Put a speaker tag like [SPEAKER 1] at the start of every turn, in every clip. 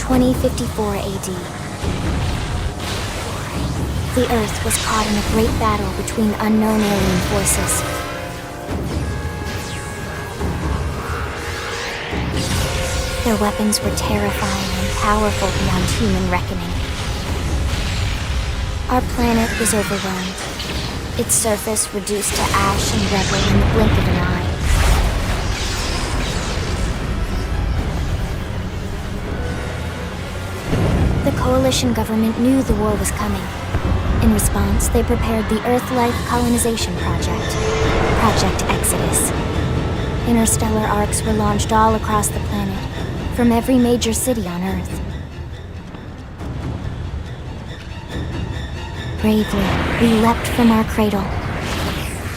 [SPEAKER 1] 2054 AD. The Earth was caught in a great battle between unknown alien forces. Their weapons were terrifying and powerful beyond human reckoning. Our planet was overwhelmed, its surface reduced to ash and rubble in the blink of an eye. The Coalition government knew the war was coming. In response, they prepared the Earth-Life Colonization Project, Project Exodus. Interstellar arcs were launched all across the planet, from every major city on Earth. Bravely, we leapt from our cradle,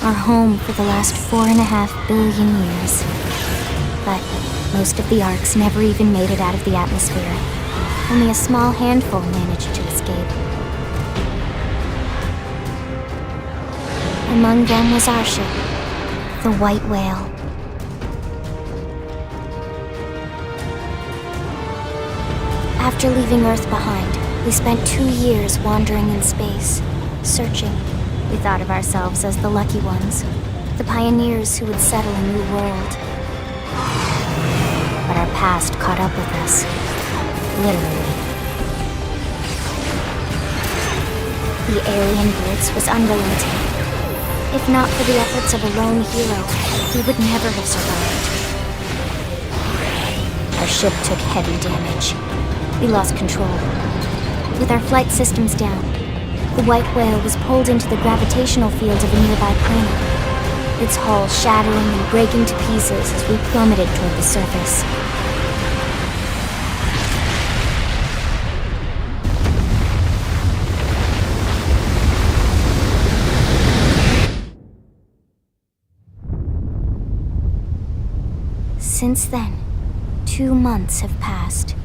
[SPEAKER 1] our home for the last 4.5 billion years. But most of the arcs never even made it out of the atmosphere. Only a small handful managed to escape. Among them was our ship, the White Whale. After leaving Earth behind, we spent 2 years wandering in space, searching. We thought of ourselves as the lucky ones, the pioneers who would settle a new world. But our past caught up with us, literally. The alien blitz was unrelenting. If not for the efforts of a lone hero, we would never have survived. Our ship took heavy damage. We lost control. With our flight systems down, the White Whale was pulled into the gravitational field of a nearby planet, its hull shattering and breaking to pieces as we plummeted toward the surface. Since then, 2 months have passed.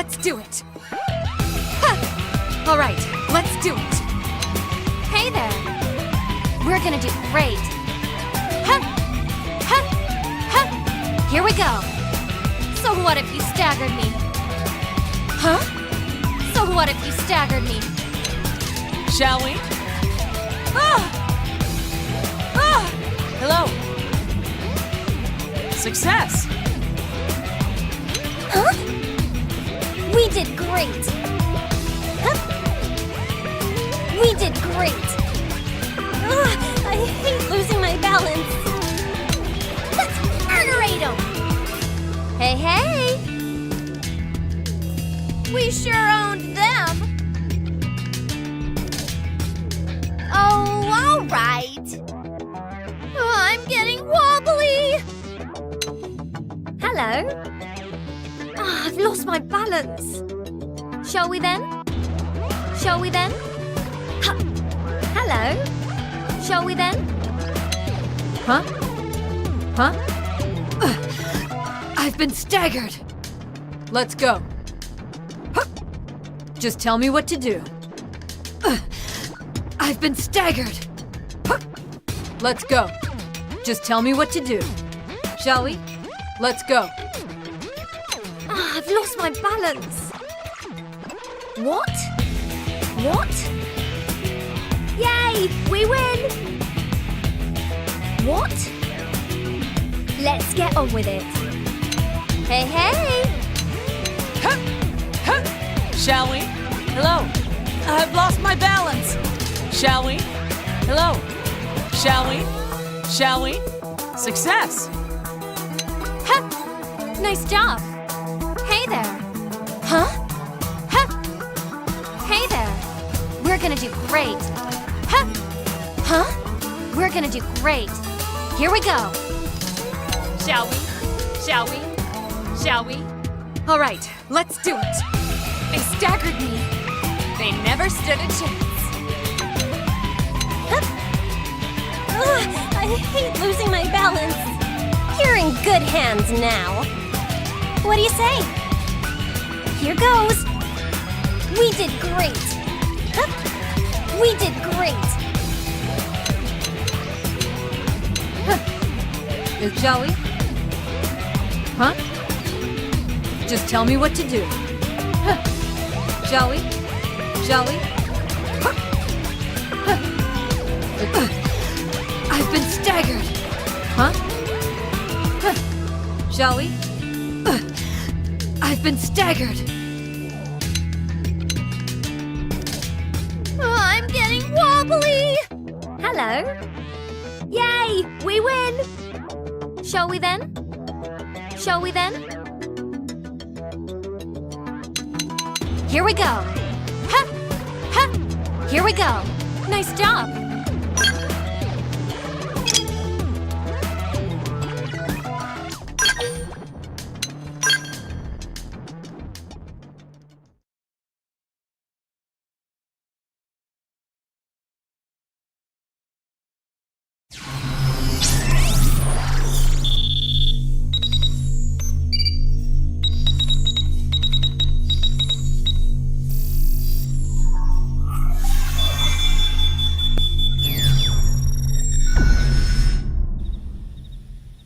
[SPEAKER 2] let's do it. All right, let's do it.
[SPEAKER 1] Hey there. We're gonna do great. Huh. Huh. Huh. Here we go. So what if you staggered me? Huh? So what if you staggered me?
[SPEAKER 2] Shall we? Ah! Ah! Hello. Success.
[SPEAKER 1] Huh? We did great. Huh? We did great. Ugh, I hate losing my balance. Let's murderate him. Hey, hey. We sure owned them. Oh, all right. Oh, I'm getting wobbly. Hello. Oh, I've lost my balance. Shall we then? Shall we then? Hello. Shall we then?
[SPEAKER 2] Huh? Huh? I've been staggered. Let's go. Huh. Just tell me what to do. I've been staggered. Huh. Let's go. Just tell me what to do. Shall we? Let's go.
[SPEAKER 1] Oh, I've lost my balance. What? What? Yay! We win! What? Let's get on with it. Hey, hey!
[SPEAKER 2] Huh. Huh. Shall we? Hello. I've lost my balance. Shall we? Hello. Shall we? Shall we? Success.
[SPEAKER 1] Huh. Nice job. Hey there. Huh? Huh. Hey there. We're gonna do great. Huh? Huh? We're gonna do great. Here we go.
[SPEAKER 2] Shall we? Shall we? Shall we? All right, let's do it. They staggered me. They never stood a chance.
[SPEAKER 1] Huh? Ugh, I hate losing my balance. You're in good hands now. What do you say? Here goes. We did great. Huh? We did great.
[SPEAKER 2] Shall we? Huh? Just tell me what to do. Huh. Shall we? Shall we? Huh. Huh. I've been staggered. Huh? Huh. Shall we? I've been staggered.
[SPEAKER 1] Oh, I'm getting wobbly. Hello. Yay! We win. Shall we then? Shall we then? Here we go. Ha! Ha! Here we go. Nice job.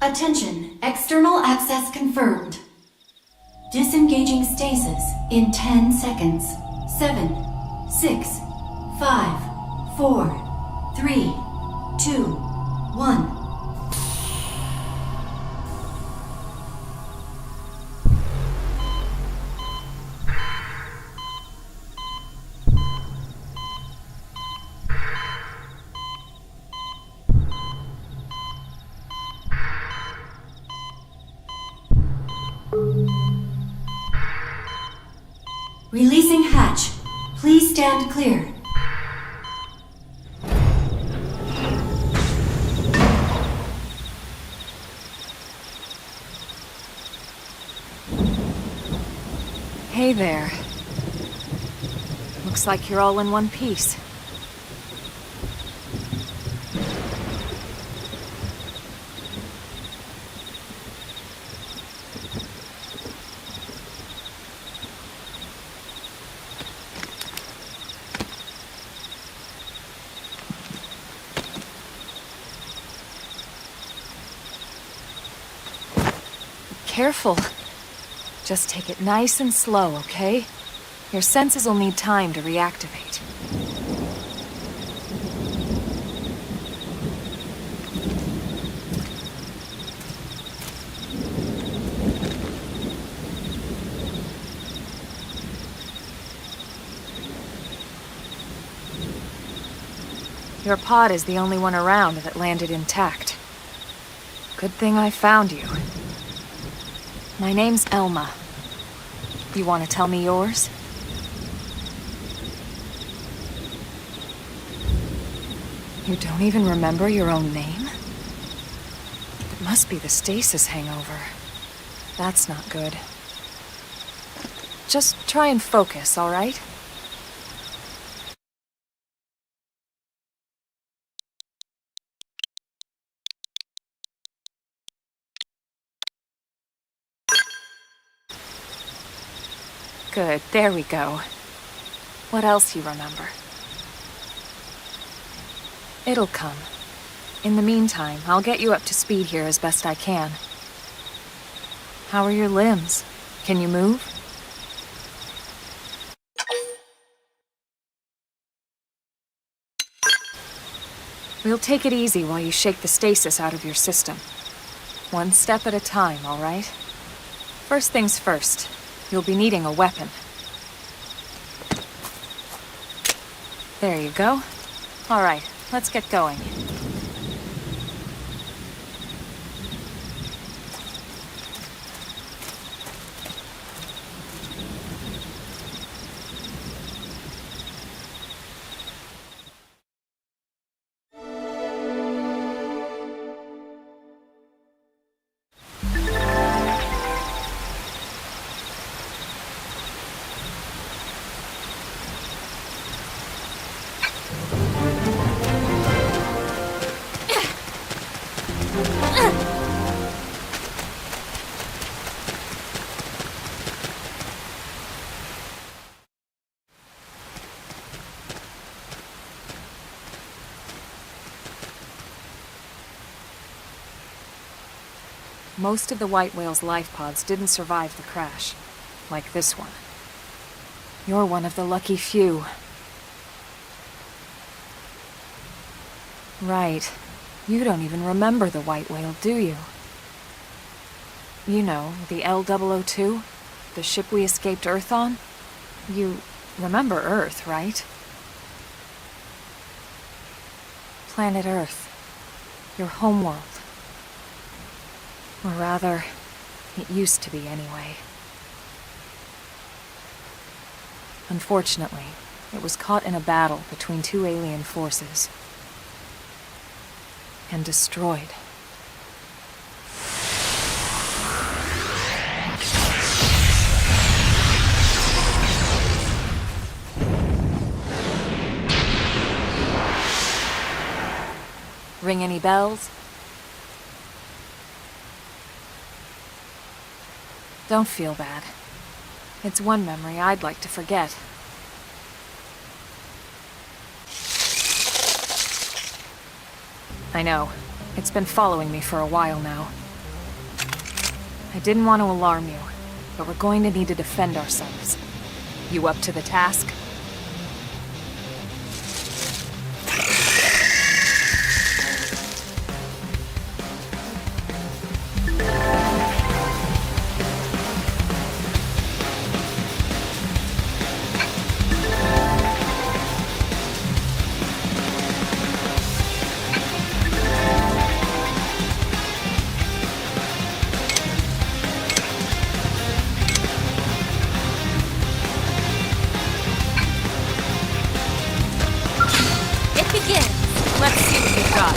[SPEAKER 3] Attention, external access confirmed. Disengaging stasis in 10 seconds. 7, 6, 5, 4, 3, 2, 1. Releasing hatch. Please stand clear.
[SPEAKER 2] Hey there. Looks like you're all in one piece. careful. Just take it nice and slow, okay? Your senses will need time to reactivate. Your pod is the only one around that landed intact. Good thing I found you. My name's Elma. You want to tell me yours? You don't even remember your own name? It must be the stasis hangover. That's not good. Just try and focus, all right? Good, there we go. What else you remember? It'll come. In the meantime, I'll get you up to speed here as best I can. How are your limbs? Can you move? We'll take it easy while you shake the stasis out of your system. One step at a time, all right? First things first. You'll be needing a weapon. There you go. All right, let's get going. Most of the white whale's life pods didn't survive the crash, like this one. You're one of the lucky few. Right. You don't even remember the white whale, do you? You know, the L002? The ship we escaped Earth on? You remember Earth, right? Planet Earth. Your homeworld. Or rather, it used to be anyway. Unfortunately, it was caught in a battle between two alien forces. And destroyed. Ring any bells? Don't feel bad. It's one memory I'd like to forget. I know. It's been following me for a while now. I didn't want to alarm you, but we're going to need to defend ourselves. You up to the task? Let's see what you've got.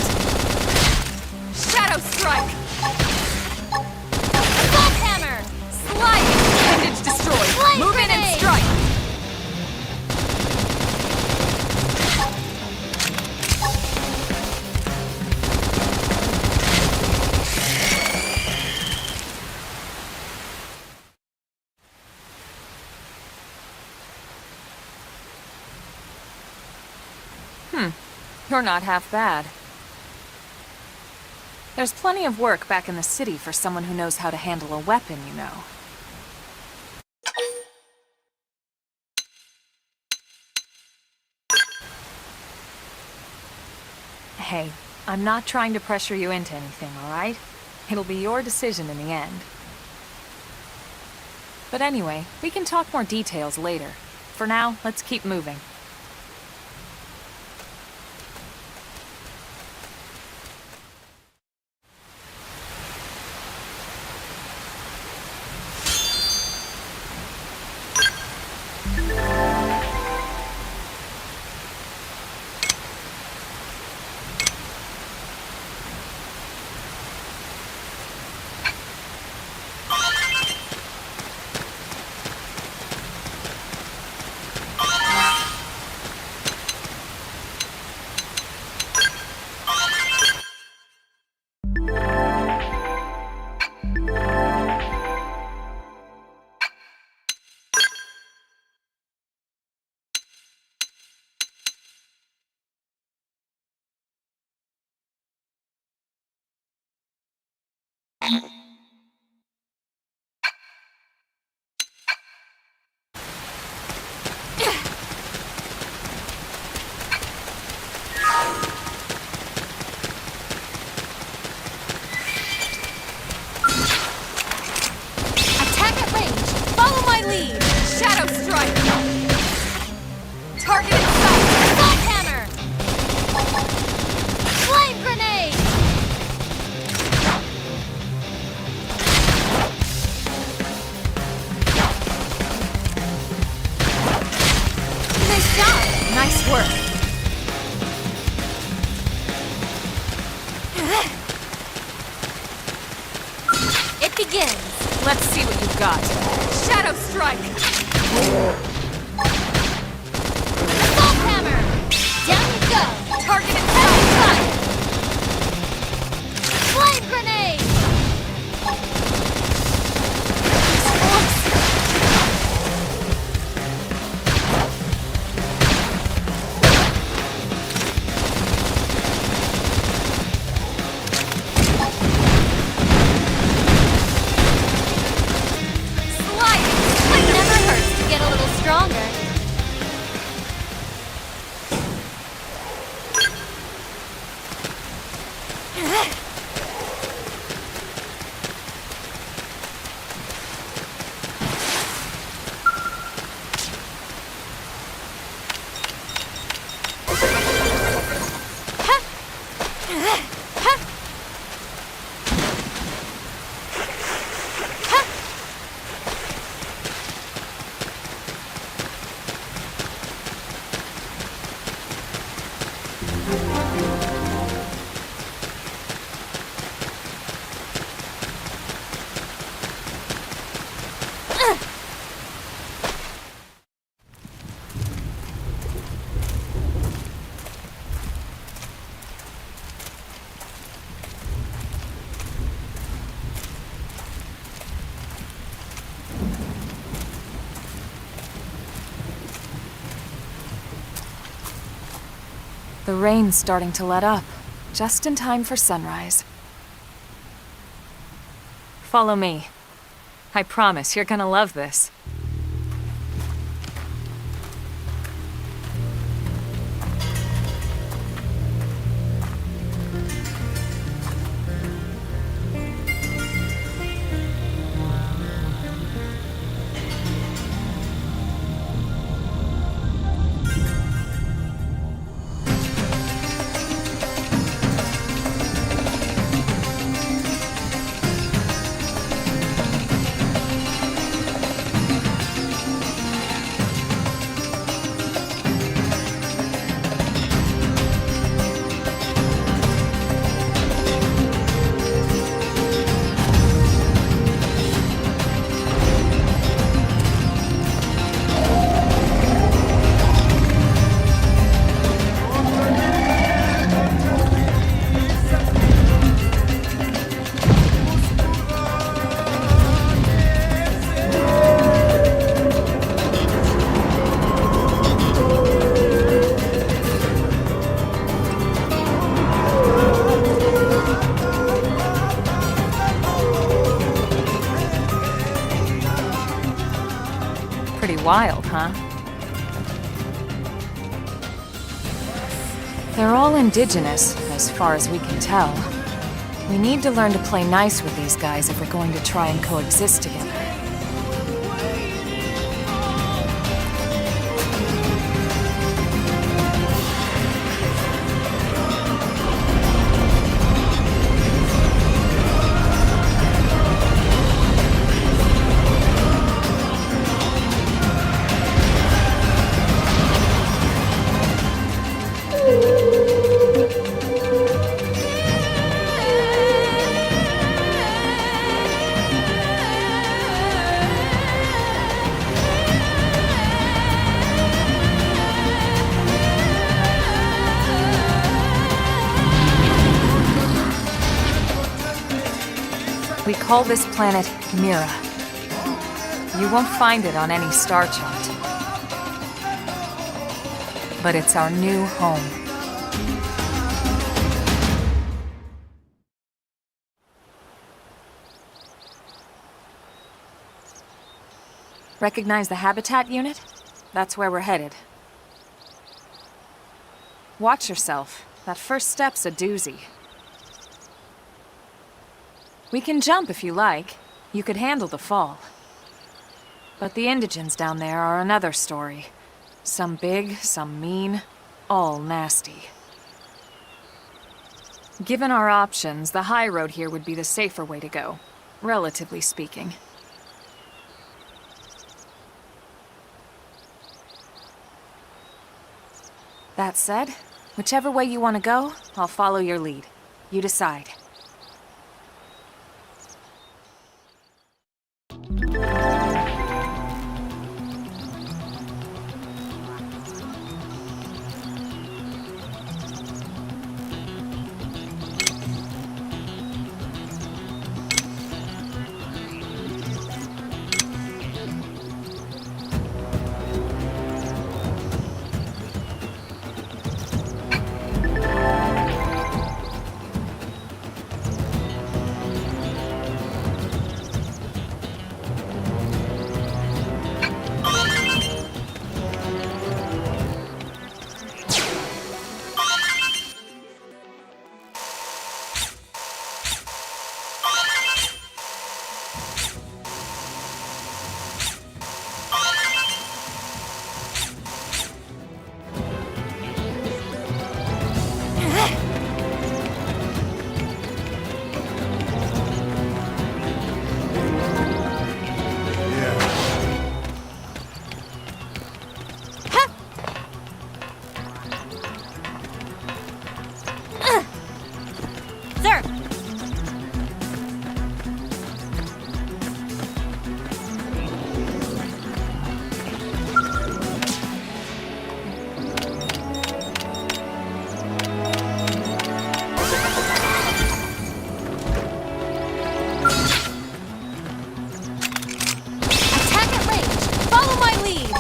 [SPEAKER 2] Shadow Strike! Assault Hammer! Slide! Appendage destroyed! Light Move in and strike! You're not half bad. There's plenty of work back in the city for someone who knows how to handle a weapon, you know. Hey, I'm not trying to pressure you into anything, alright? It'll be your decision in the end. But anyway, we can talk more details later. For now, let's keep moving. Let's see what you've got. Shadow Strike!
[SPEAKER 4] Assault Hammer! Down you go!
[SPEAKER 2] Target in
[SPEAKER 4] Heavy Strike! Flame Grenade!
[SPEAKER 2] The rain's starting to let up, just in time for sunrise. Follow me. I promise you're gonna love this. wild, huh? They're all indigenous, as far as we can tell. We need to learn to play nice with these guys if we're going to try and coexist together. We call this planet Mira. You won't find it on any star chart. But it's our new home. Recognize the habitat unit? That's where we're headed. Watch yourself. That first step's a doozy. We can jump if you like. You could handle the fall. But the indigents down there are another story. Some big, some mean, all nasty. Given our options, the high road here would be the safer way to go, relatively speaking. That said, whichever way you want to go, I'll follow your lead. You decide.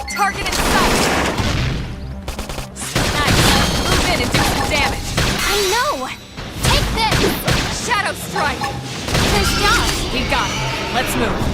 [SPEAKER 2] Target in sight! Nice. Move in and do some damage.
[SPEAKER 4] I know! Take this!
[SPEAKER 2] Shadow strike!
[SPEAKER 4] There's Josh!
[SPEAKER 2] We got it. Let's move.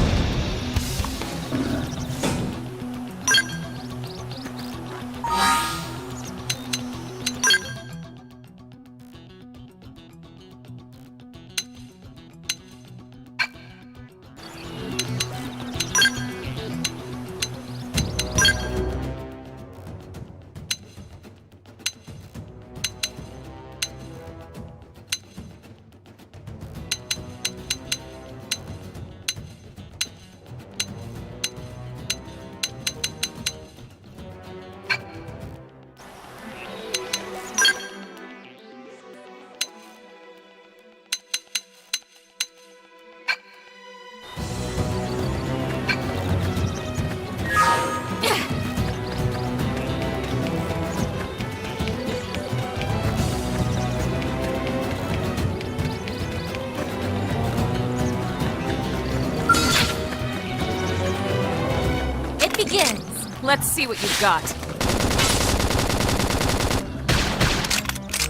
[SPEAKER 2] Let's see what you've got.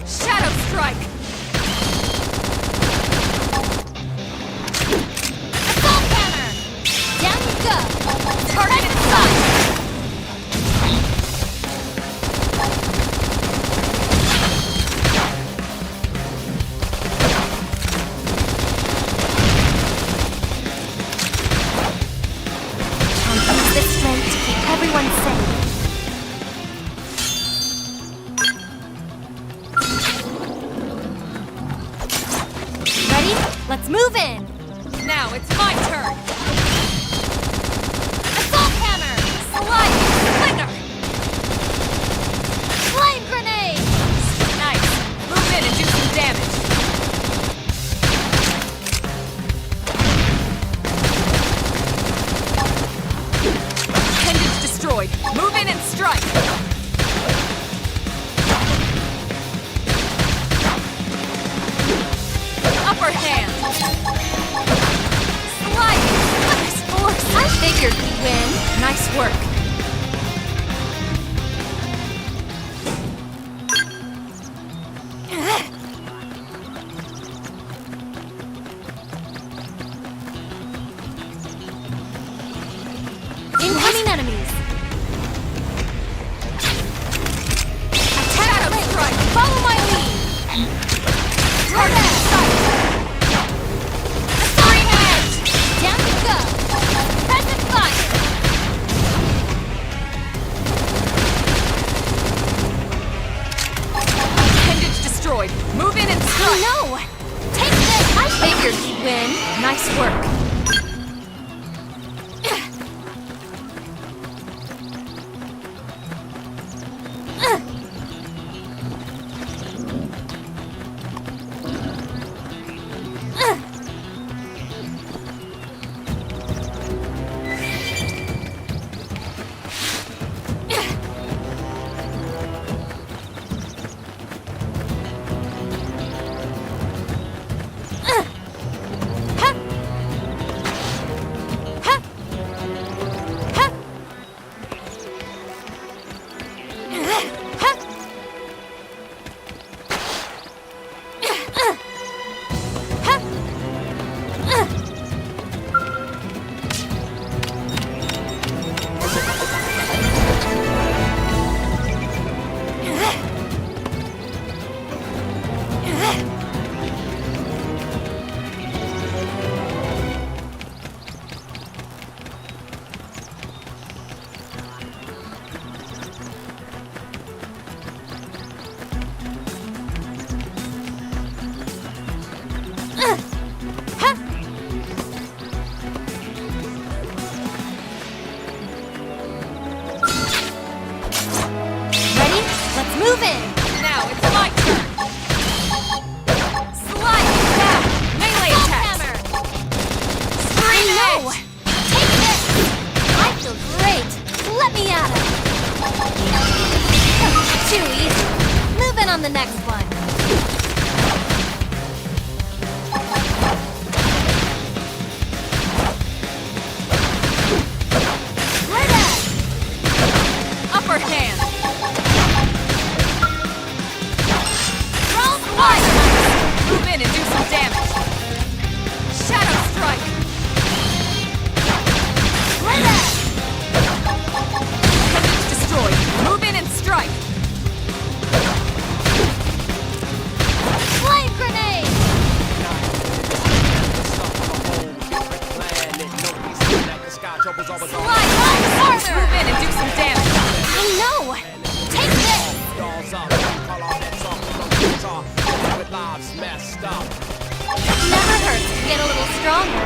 [SPEAKER 2] Shadow strike!
[SPEAKER 4] Assault hammer! Down you go!
[SPEAKER 2] Target in sight!
[SPEAKER 4] let's move in!
[SPEAKER 2] Now it's my turn!
[SPEAKER 4] Assault hammer!
[SPEAKER 2] Slide! Slinger!
[SPEAKER 4] Flame grenade!
[SPEAKER 2] Nice! Move in and do some damage! Appendage destroyed! Move in and strike! Upper hand! Slide! Nice force!
[SPEAKER 4] I figured we'd win.
[SPEAKER 2] Nice work!
[SPEAKER 4] Incoming enemies!
[SPEAKER 2] Shadow strike! Follow my lead! Target sight! Three edge!
[SPEAKER 4] Down you go! Present fire!
[SPEAKER 2] Appendage destroyed! Move in and strike!
[SPEAKER 4] No! Take this! I figured we'd win.
[SPEAKER 2] Nice work!
[SPEAKER 4] Ready? Let's move in!
[SPEAKER 2] Now it's my turn! Slide down! Melee
[SPEAKER 4] Assault
[SPEAKER 2] attacks!
[SPEAKER 4] hammer!
[SPEAKER 2] Screen
[SPEAKER 4] No!
[SPEAKER 2] edge!
[SPEAKER 4] Take this! I feel great! Let me at him! Too easy. Move in on the next one. Right at!
[SPEAKER 2] Upper hand!
[SPEAKER 4] Roll slide!
[SPEAKER 2] Move in and do some damage! Shadow strike!
[SPEAKER 4] Right at!
[SPEAKER 2] Appendage destroyed! Move in and strike!
[SPEAKER 4] Flame grenade!
[SPEAKER 2] Slide! Harder! Move in and do some damage!
[SPEAKER 4] I know! Take this! Never hurts to get a little stronger.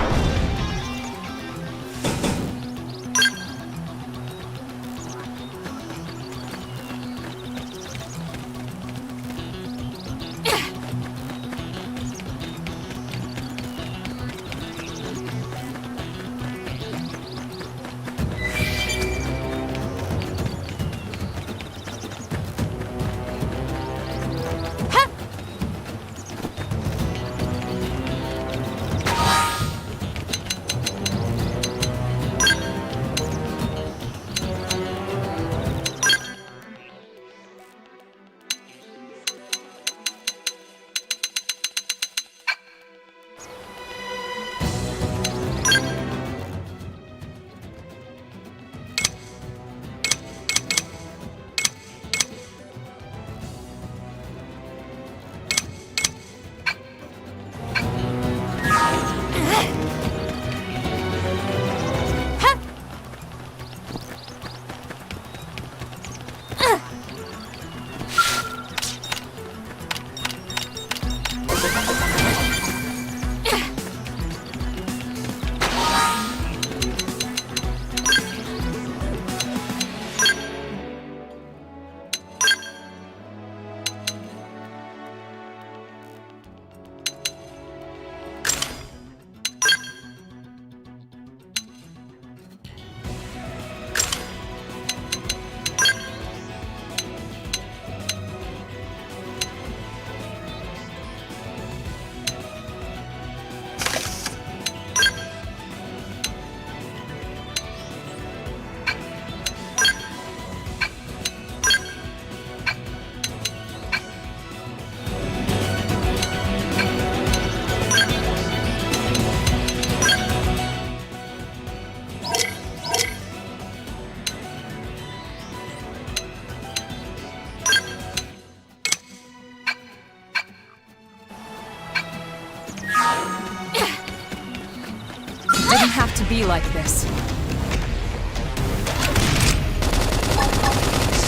[SPEAKER 2] be like this.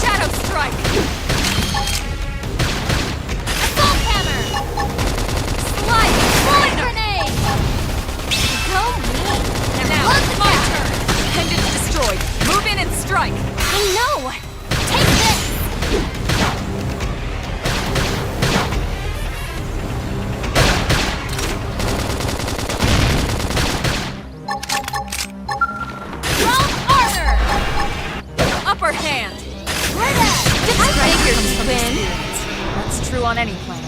[SPEAKER 2] Shadow Strike!
[SPEAKER 4] Assault Hammer! Slide grenade! Go me!
[SPEAKER 2] Now, it's my turn! Pendant's destroyed. Move in and strike!
[SPEAKER 4] I know! Take this! Wrong armor!
[SPEAKER 2] Upper hand!
[SPEAKER 4] Where that? I figured you'd win.
[SPEAKER 2] That's true on any planet.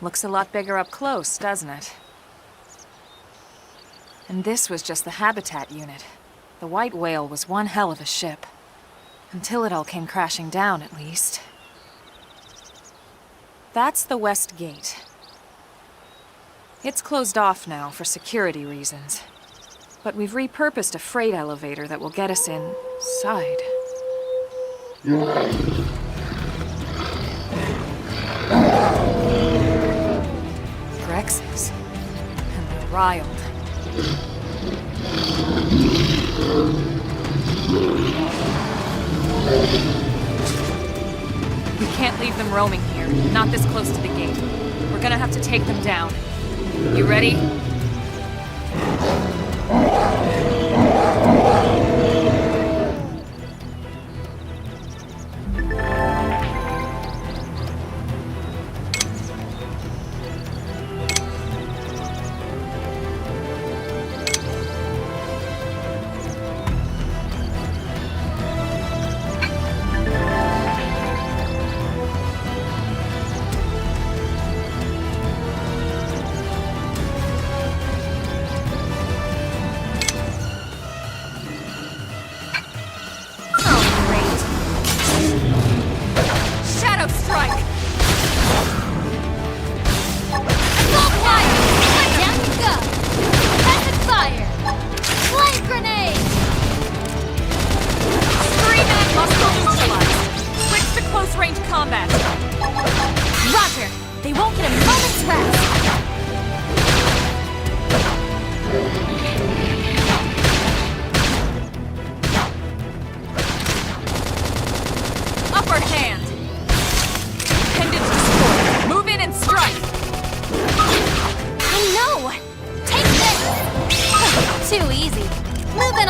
[SPEAKER 2] Looks a lot bigger up close, doesn't it? And this was just the habitat unit. The White Whale was one hell of a ship. Until it all came crashing down, at least. That's the West Gate. It's closed off now for security reasons. But we've repurposed a freight elevator that will get us inside. Grexes. And they're riled. We can't leave them roaming here, not this close to the gate. We're gonna have to take them down. You ready?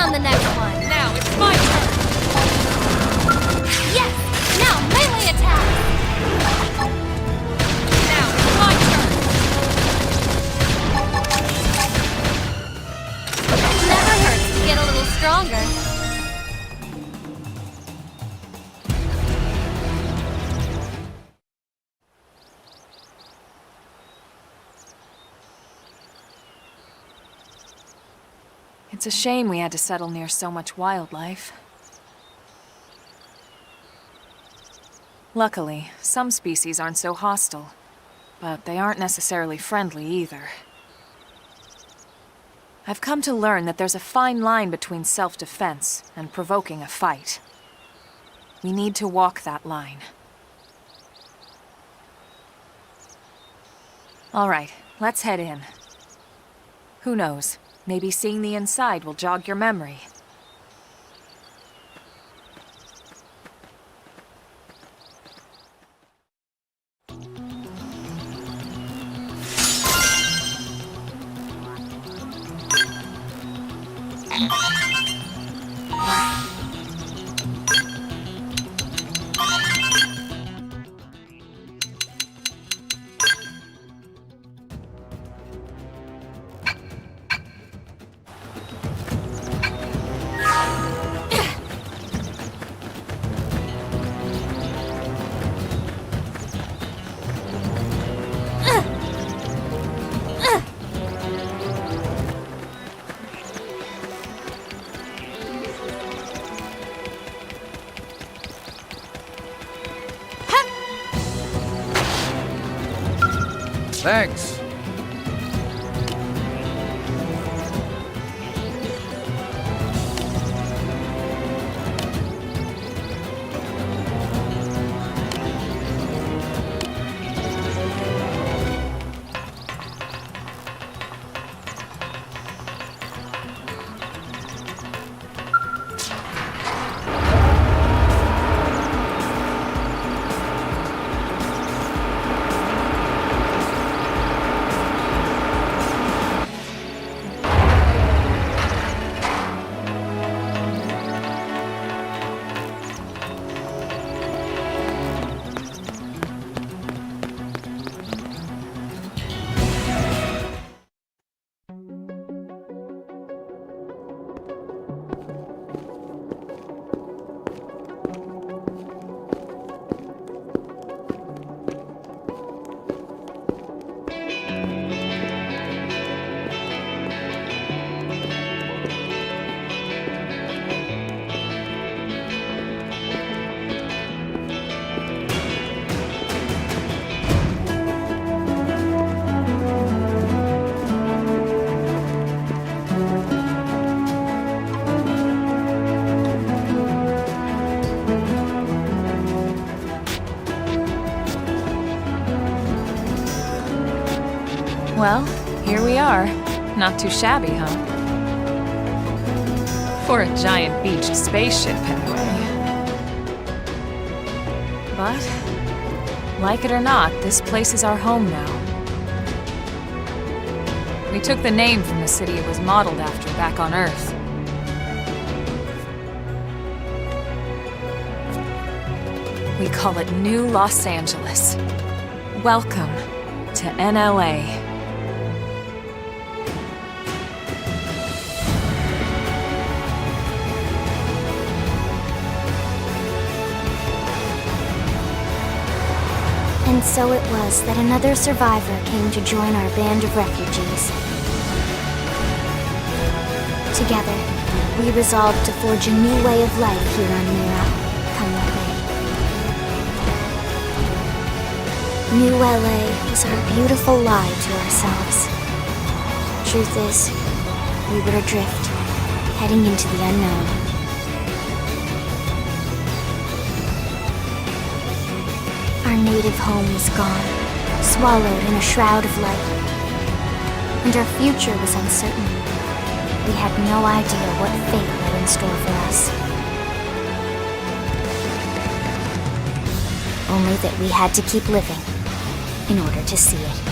[SPEAKER 4] On the next one.
[SPEAKER 2] Now it's my turn.
[SPEAKER 4] Yes! Now melee attack!
[SPEAKER 2] Now it's my turn.
[SPEAKER 4] Never hurts to get a little stronger.
[SPEAKER 2] It's a shame we had to settle near so much wildlife. Luckily, some species aren't so hostile, but they aren't necessarily friendly either. I've come to learn that there's a fine line between self-defense and provoking a fight. We need to walk that line. All right, let's head in. Who knows? Maybe seeing the inside will jog your memory.
[SPEAKER 5] Thanks.
[SPEAKER 2] Well, here we are. Not too shabby, huh? For a giant beached spaceship, anyway. But, like it or not, this place is our home now. We took the name from the city it was modeled after back on Earth. We call it New Los Angeles. Welcome to NLA.
[SPEAKER 1] And so it was that another survivor came to join our band of refugees. Together, we resolved to forge a new way of life here on Mira, come what may. New LA was our beautiful lie to ourselves. Truth is, we were adrift, heading into the unknown. Our native home was gone, swallowed in a shroud of light. And our future was uncertain. We had no idea what fate lay in store for us. Only that we had to keep living in order to see it.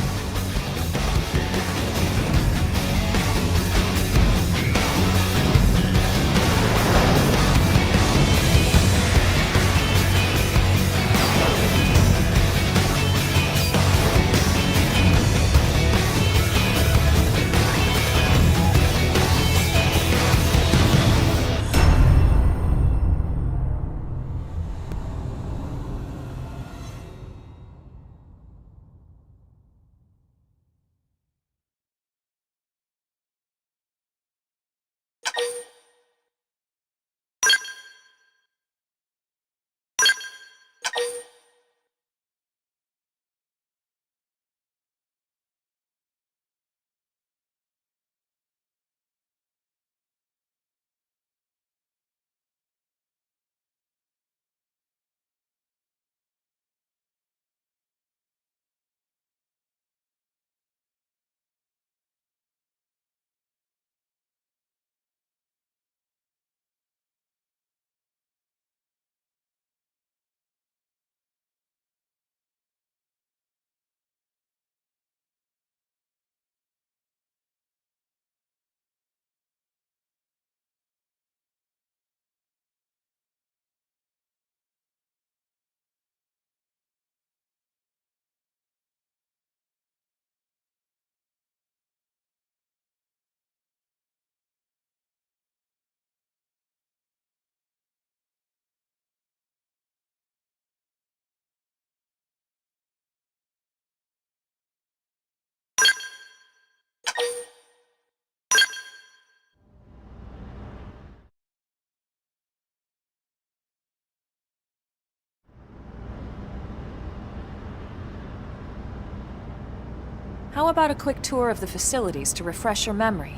[SPEAKER 2] How about a quick tour of the facilities to refresh your memory?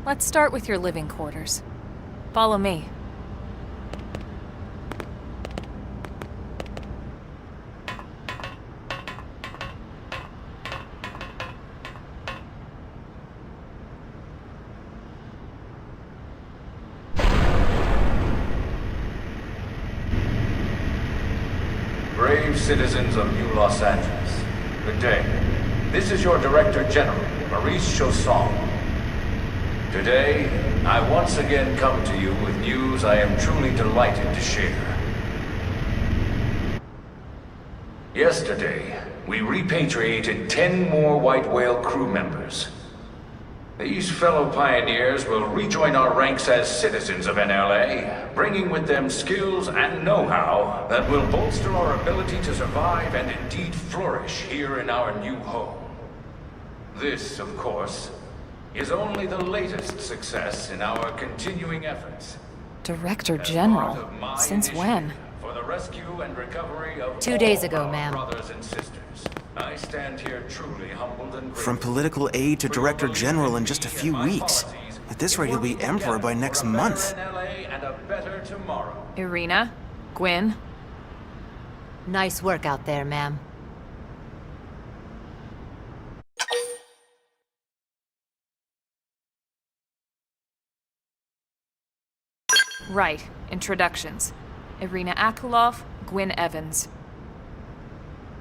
[SPEAKER 2] Let's start with your living quarters. Follow me.
[SPEAKER 5] Brave citizens of New Los Angeles, good day. This is your Director General, Maurice Chausson. Today, I once again come to you with news I am truly delighted to share. Yesterday, we repatriated 10 more White Whale crew members. These fellow pioneers will rejoin our ranks as citizens of NLA, bringing with them skills and know-how that will bolster our ability to survive and indeed flourish here in our new home. This, of course, is only the latest success in our continuing efforts.
[SPEAKER 2] Director General? Since when?
[SPEAKER 5] For the rescue and recovery of
[SPEAKER 4] 2 days
[SPEAKER 5] all
[SPEAKER 4] ago,
[SPEAKER 5] our
[SPEAKER 4] ma'am.
[SPEAKER 5] brothers and sisters. I stand here truly humbled and
[SPEAKER 6] From
[SPEAKER 5] grateful.
[SPEAKER 6] political aide to director general in just a few weeks. At this rate, he'll be emperor by next month.
[SPEAKER 5] And a better tomorrow.
[SPEAKER 2] Irina? Gwyn?
[SPEAKER 4] Nice work out there, ma'am.
[SPEAKER 2] Right. Introductions. Irina Akulov, Gwyn Evans.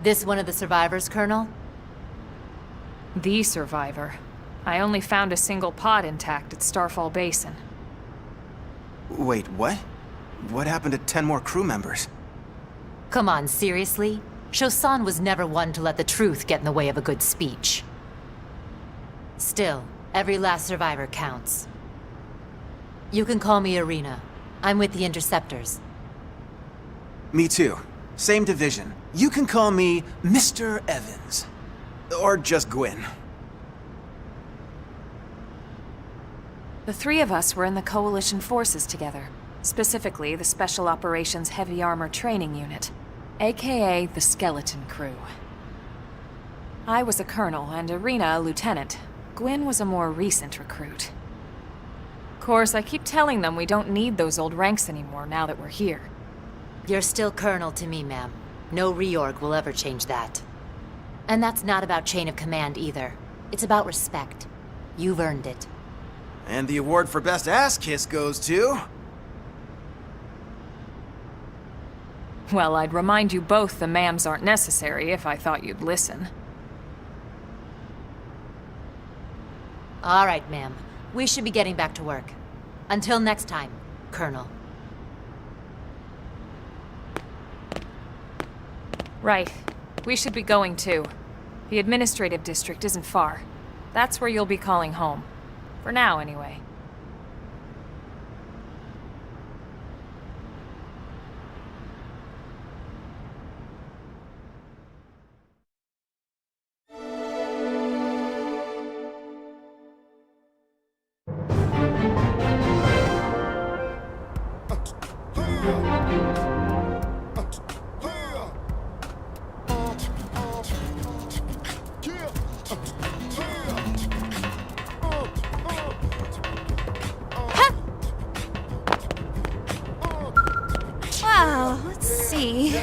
[SPEAKER 4] This one of the survivors, Colonel?
[SPEAKER 2] The survivor. I only found a single pod intact at Starfall Basin.
[SPEAKER 6] Wait, what? What happened to 10 more crew members?
[SPEAKER 4] Come on, seriously? Chausson was never one to let the truth get in the way of a good speech. Still, every last survivor counts. You can call me Irina. I'm with the Interceptors.
[SPEAKER 6] Me too. Same division. You can call me Mr. Evans. Or just Gwyn.
[SPEAKER 2] The three of us were in the Coalition forces together. Specifically, the Special Operations Heavy Armor Training Unit, aka the Skeleton Crew. I was a colonel and Irina a lieutenant. Gwyn was a more recent recruit. Of course, I keep telling them we don't need those old ranks anymore now that we're here.
[SPEAKER 4] You're still Colonel to me, ma'am. No reorg will ever change that. And that's not about chain of command either. It's about respect. You've earned it.
[SPEAKER 6] And the award for best ass kiss goes to...
[SPEAKER 2] Well, I'd remind you both the ma'ams aren't necessary if I thought you'd listen.
[SPEAKER 4] All right, ma'am. We should be getting back to work. Until next time, Colonel.
[SPEAKER 2] Right. We should be going too. The administrative district isn't far. That's where you'll be calling home. For now, anyway.
[SPEAKER 1] Wow, let's see.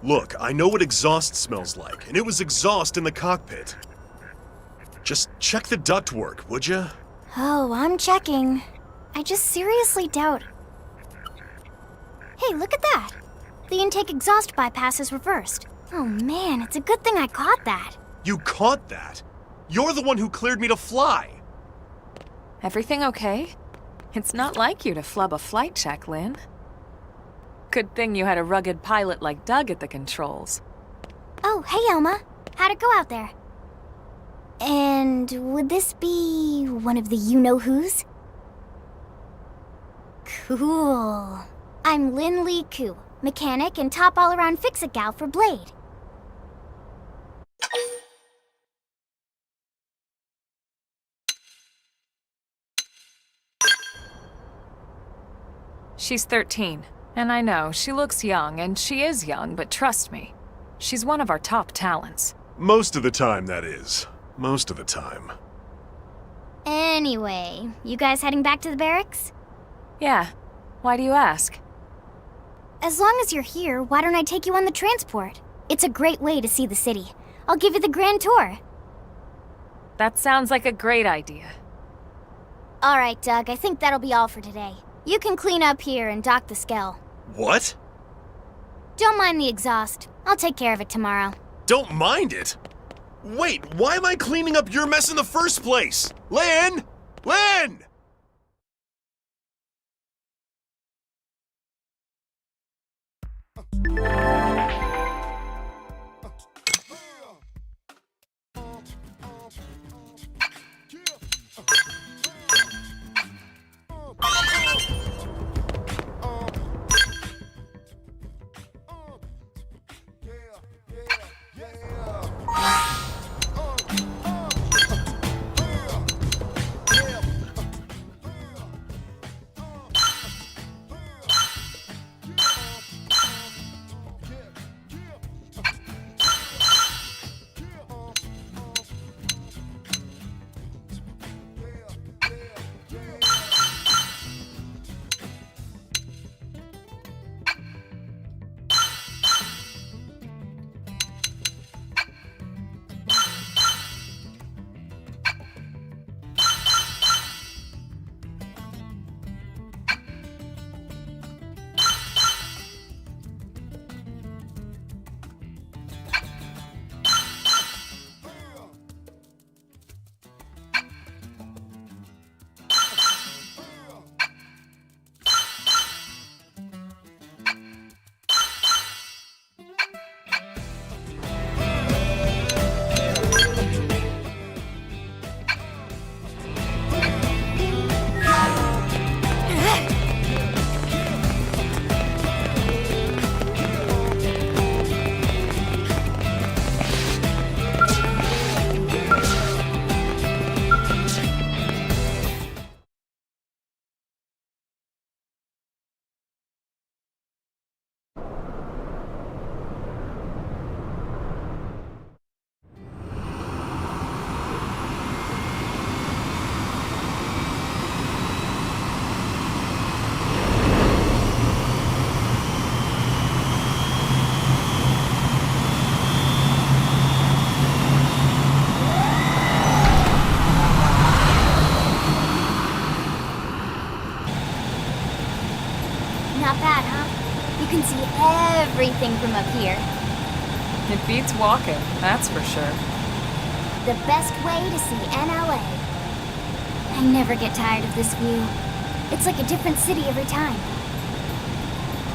[SPEAKER 7] Look, I know what exhaust smells like, and it was exhaust in the cockpit. Just check the ductwork, would ya?
[SPEAKER 1] Oh, I'm checking. I just seriously doubt... Hey, look at that! The intake exhaust bypass is reversed. Oh man, it's a good thing I caught that.
[SPEAKER 7] You caught that? You're the one who cleared me to fly!
[SPEAKER 2] Everything okay? It's not like you to flub a flight check, Lynn. Good thing you had a rugged pilot like Doug at the controls.
[SPEAKER 1] Oh, hey Elma. How'd it go out there? And would this be one of the you-know-whos? Cool. I'm Lynn Lee Koo, mechanic and top all-around fix-it gal for Blade.
[SPEAKER 2] She's 13, and I know, she looks young, and she is young, but trust me, she's one of our top talents.
[SPEAKER 7] Most of the time, that is. Most of the time.
[SPEAKER 1] Anyway, you guys heading back to the barracks?
[SPEAKER 2] Yeah. Why do you ask?
[SPEAKER 1] As long as you're here, why don't I take you on the transport? It's a great way to see the city. I'll give you the grand tour.
[SPEAKER 2] That sounds like a great idea.
[SPEAKER 1] All right, Doug, I think that'll be all for today. You can clean up here and dock the Skell.
[SPEAKER 7] What?
[SPEAKER 1] Don't mind the exhaust. I'll take care of it tomorrow.
[SPEAKER 7] Don't mind it? Wait, why am I cleaning up your mess in the first place? Lynn! Lynn!
[SPEAKER 1] Not bad, huh? You can see everything from up here.
[SPEAKER 2] It beats walking, that's for sure.
[SPEAKER 1] The best way to see NLA. I never get tired of this view. It's like a different city every time.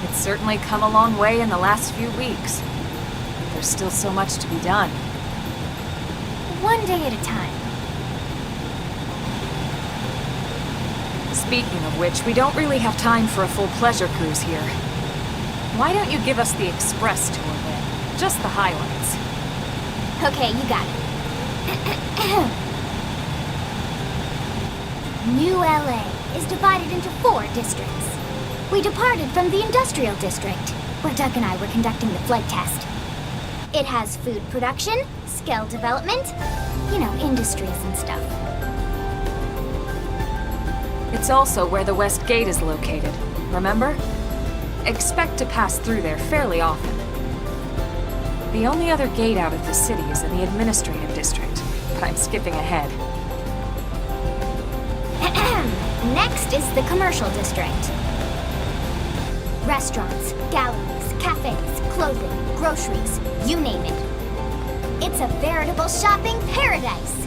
[SPEAKER 2] It's certainly come a long way in the last few weeks. But there's still so much to be done.
[SPEAKER 1] One day at a time.
[SPEAKER 2] Speaking of which, we don't really have time for a full pleasure cruise here. Why don't you give us the express tour then? Just the highlights.
[SPEAKER 1] Okay, you got it. New LA is divided into 4 districts. We departed from the industrial district, where Doug and I were conducting the flight test. It has food production, skill development, you know, industries and stuff.
[SPEAKER 2] It's also where the West Gate is located, remember? Expect to pass through there fairly often. The only other gate out of the city is in the administrative district, but I'm skipping ahead.
[SPEAKER 1] Next is the commercial district. Restaurants, galleries, cafes, clothing, groceries, you name it. It's a veritable shopping paradise.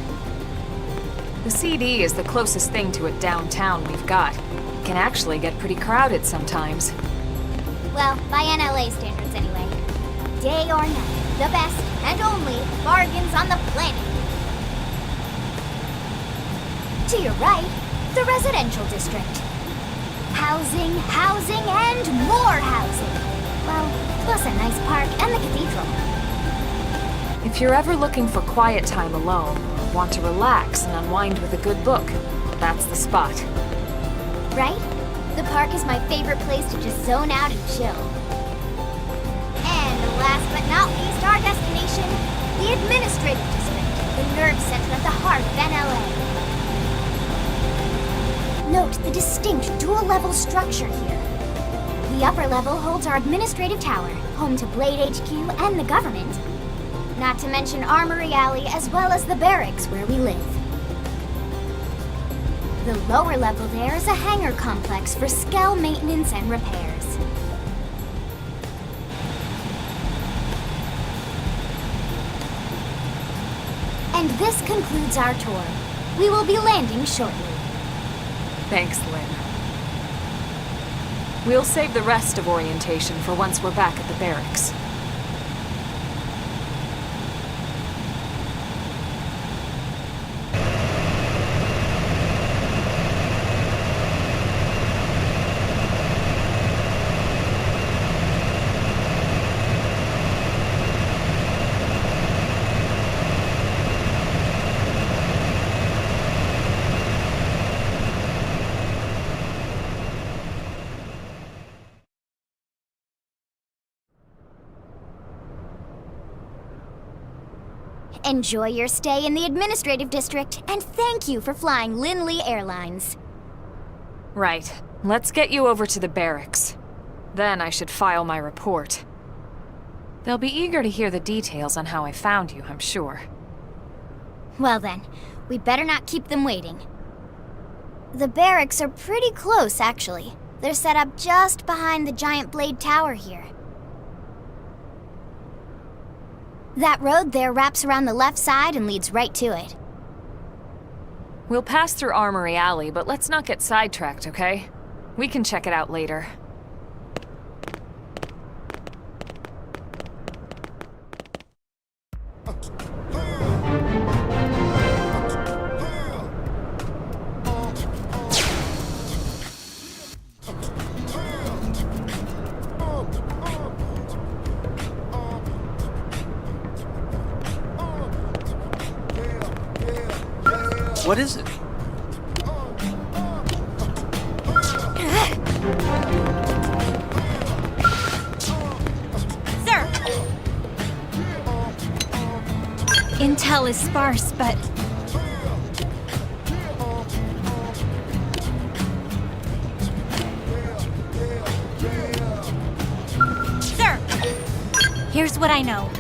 [SPEAKER 2] The CD is the closest thing to a downtown we've got. It can actually get pretty crowded sometimes.
[SPEAKER 1] Well, by NLA standards anyway. Day or night, the best and only bargains on the planet. To your right, the residential district. Housing, housing, and more housing. Well, plus a nice park and the cathedral.
[SPEAKER 2] If you're ever looking for quiet time alone, or want to relax and unwind with a good book, that's the spot.
[SPEAKER 1] Right? The park is my favorite place to just zone out and chill. And last but not least, our destination, the administrative district, the nerve center at the heart of NLA. Note the distinct dual-level structure here. The upper level holds our administrative tower, home to Blade HQ and the government. Not to mention Armory Alley as well as the barracks where we live. The lower level there is a hangar complex for Skell maintenance and repairs. And this concludes our tour. We will be landing shortly.
[SPEAKER 2] Thanks, Lynn. We'll save the rest of orientation for once we're back at the barracks.
[SPEAKER 1] Enjoy your stay in the administrative district, and thank you for flying Linley Airlines.
[SPEAKER 2] Right. Let's get you over to the barracks. Then I should file my report. They'll be eager to hear the details on how I found you, I'm sure.
[SPEAKER 1] Well then, we better not keep them waiting. The barracks are pretty close, actually. They're set up just behind the giant blade tower here. That road there wraps around the left side and leads right to it.
[SPEAKER 2] We'll pass through Armory Alley, but let's not get sidetracked, okay? We can check it out later.
[SPEAKER 6] What is it?
[SPEAKER 8] Sir! Intel is sparse, but... Sir! Here's what I know.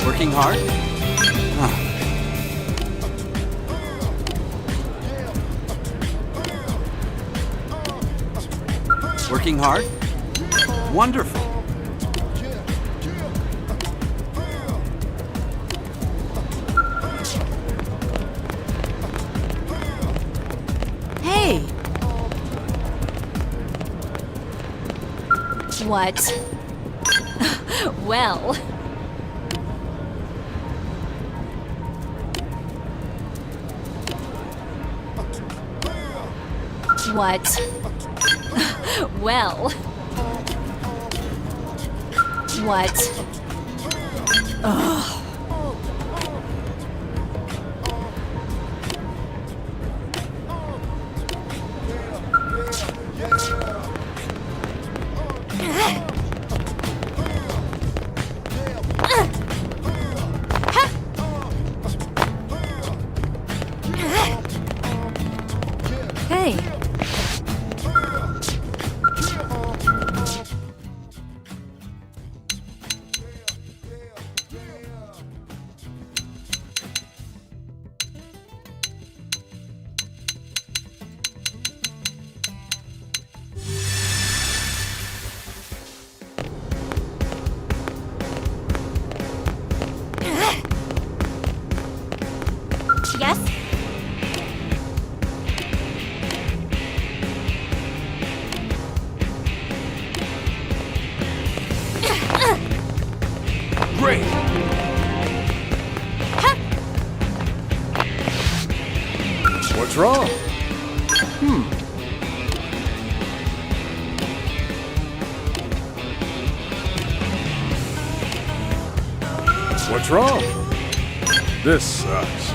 [SPEAKER 6] Working hard? Working hard? Wonderful.
[SPEAKER 8] Hey! What? Well... What? Well... What? Ugh. Hey. Yes?
[SPEAKER 6] Great!
[SPEAKER 7] What's wrong? What's wrong? This sucks.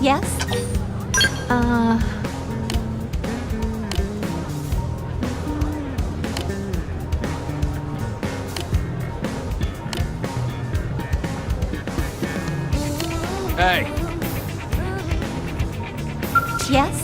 [SPEAKER 8] Yes?
[SPEAKER 6] Hey!
[SPEAKER 8] Yes?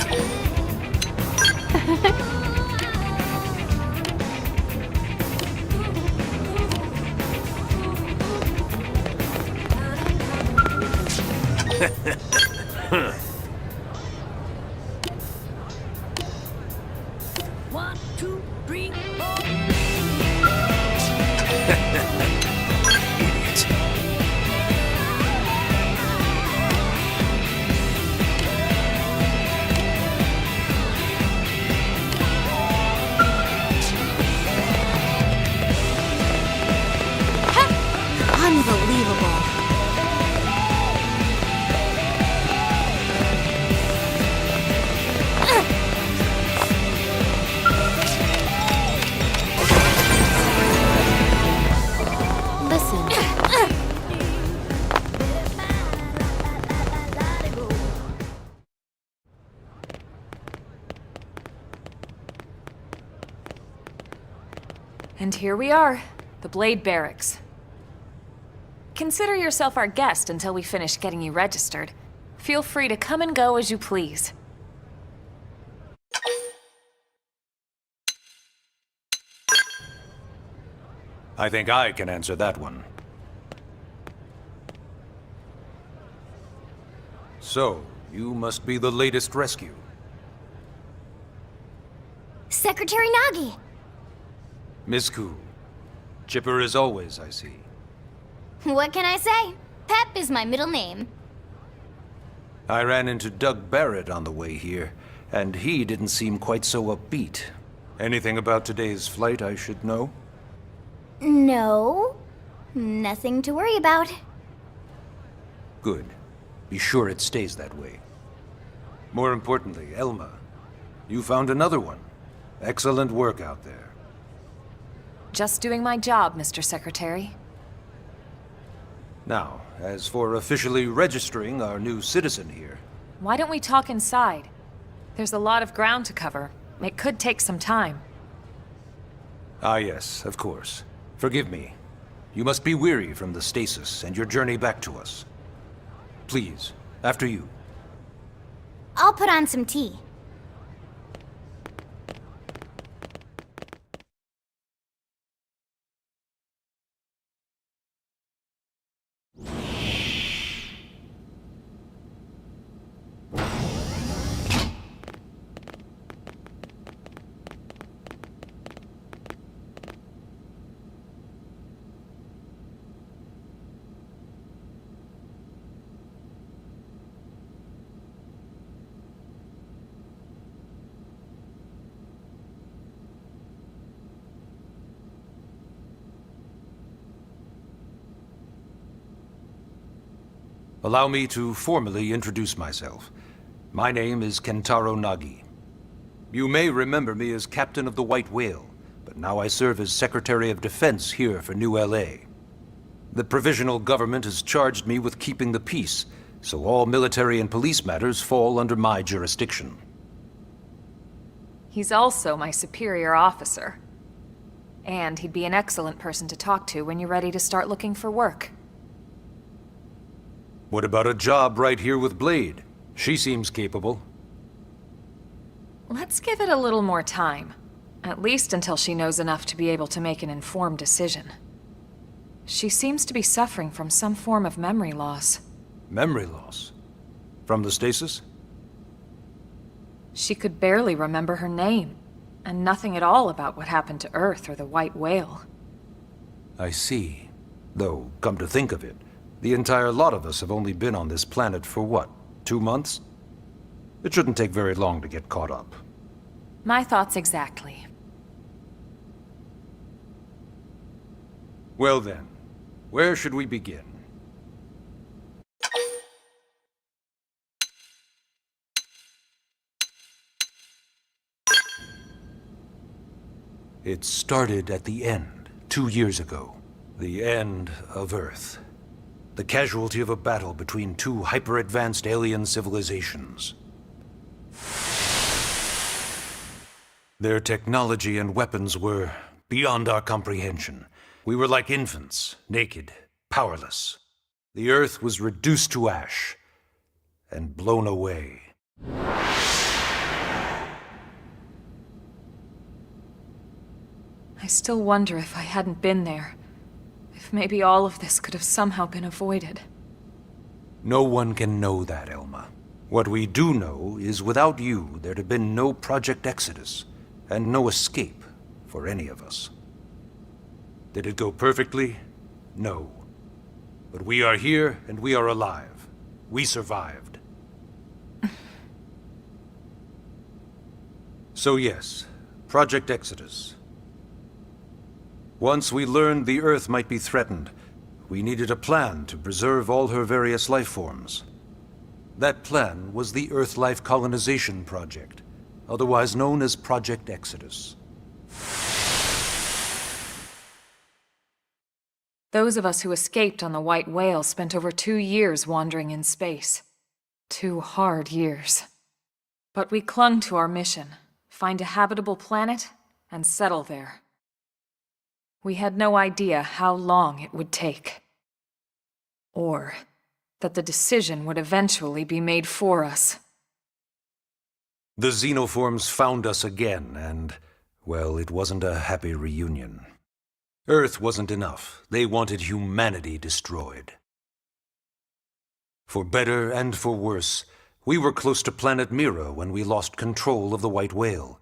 [SPEAKER 3] One, two, three, four.
[SPEAKER 8] Unbelievable. Listen.
[SPEAKER 2] And here we are, the Blade Barracks. Consider yourself our guest until we finish getting you registered. Feel free to come and go as you please.
[SPEAKER 9] I think I can answer that one. So, you must be the latest rescue.
[SPEAKER 1] Secretary Nagi!
[SPEAKER 9] Miss Koo. Chipper as always, I see.
[SPEAKER 1] What can I say? Pep is my middle name.
[SPEAKER 9] I ran into Doug Barrett on the way here, and he didn't seem quite so upbeat. Anything about today's flight I should know?
[SPEAKER 1] No. Nothing to worry about.
[SPEAKER 9] Good. Be sure it stays that way. More importantly, Elma, you found another one. Excellent work out there.
[SPEAKER 2] Just doing my job, Mr. Secretary.
[SPEAKER 9] Now, as for officially registering our new citizen here...
[SPEAKER 2] Why don't we talk inside? There's a lot of ground to cover. It could take some time.
[SPEAKER 9] Ah yes, of course. Forgive me. You must be weary from the stasis and your journey back to us. Please, After you.
[SPEAKER 1] I'll put on some tea.
[SPEAKER 9] Allow me to formally introduce myself. My name is Kentaro Nagi. You may remember me as Captain of the White Whale, but now I serve as Secretary of Defense here for New LA. The provisional government has charged me with keeping the peace, so all military and police matters fall under my jurisdiction.
[SPEAKER 2] He's also my superior officer. And he'd be an excellent person to talk to when you're ready to start looking for work.
[SPEAKER 9] What about a job right here with Blade? She seems capable.
[SPEAKER 2] Let's give it a little more time. At least until she knows enough to be able to make an informed decision. She seems to be suffering from some form of memory loss.
[SPEAKER 9] Memory loss? From the stasis?
[SPEAKER 2] She could barely remember her name, and nothing at all about what happened to Earth or the White Whale.
[SPEAKER 9] I see. Though, come to think of it, the entire lot of us have only been on this planet for what, 2 months? It shouldn't take very long to get caught up.
[SPEAKER 2] My thoughts exactly.
[SPEAKER 9] Well then, where should we begin? It started at the end, 2 years ago. The end of Earth. The casualty of a battle between two hyper-advanced alien civilizations. Their technology and weapons were beyond our comprehension. We were like infants, naked, powerless. The Earth was reduced to ash and blown away.
[SPEAKER 2] I still wonder if I hadn't been there. If maybe all of this could have somehow been avoided.
[SPEAKER 9] No one can know that, Elma. What we do know is without you, there'd have been no Project Exodus, and no escape for any of us. Did it go perfectly? No. But we are here, and we are alive. We survived. So yes, Project Exodus. Once we learned the Earth might be threatened, we needed a plan to preserve all her various life forms. That plan was the Earth Life Colonization Project, otherwise known as Project Exodus.
[SPEAKER 2] Those of us who escaped on the White Whale spent over 2 years wandering in space. 2 hard years. But we clung to our mission, find a habitable planet, and settle there. We had no idea how long it would take. Or that the decision would eventually be made for us.
[SPEAKER 9] The xenoforms found us again, and, well, it wasn't a happy reunion. Earth wasn't enough. They wanted humanity destroyed. For better and for worse, we were close to planet Mira when we lost control of the White Whale.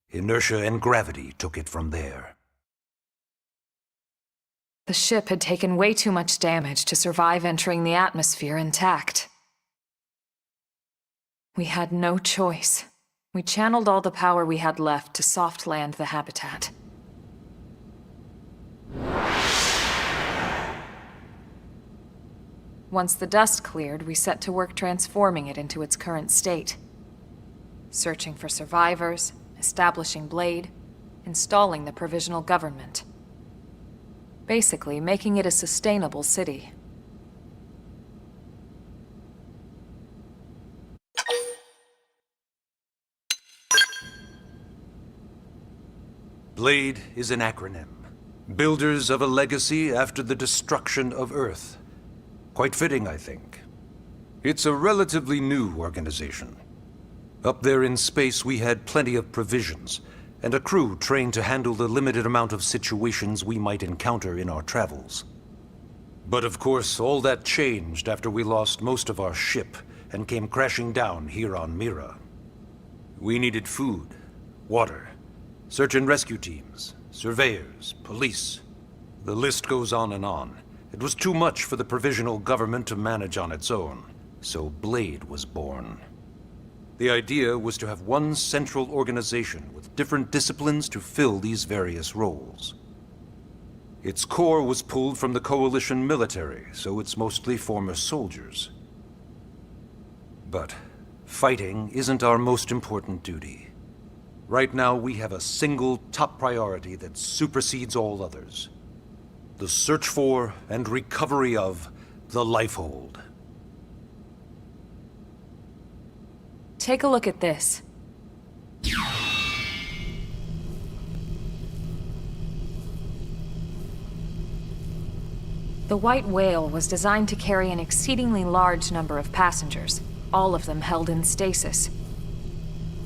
[SPEAKER 9] Inertia and gravity took it from there.
[SPEAKER 2] The ship had taken way too much damage to survive entering the atmosphere intact. We had no choice. We channeled all the power we had left to soft land the habitat. Once the dust cleared, we set to work transforming it into its current state. Searching for survivors, establishing Blade, installing the provisional government. Basically, making it a sustainable city.
[SPEAKER 9] Blade is an acronym. Builders of a legacy after the destruction of Earth. Quite fitting, I think. It's a relatively new organization. Up there in space, we had plenty of provisions, and a crew trained to handle the limited amount of situations we might encounter in our travels. But of course, all that changed after we lost most of our ship and came crashing down here on Mira. We needed food, water, search and rescue teams, surveyors, police. The list goes on and on. It was too much for the provisional government to manage on its own, so Blade was born. The idea was to have one central organization with different disciplines to fill these various roles. Its core was pulled from the Coalition military, so it's mostly former soldiers. But fighting isn't our most important duty. Right now, we have a single top priority that supersedes all others. The search for and recovery of the Lifehold.
[SPEAKER 2] Take a look at this. The White Whale was designed to carry an exceedingly large number of passengers, all of them held in stasis.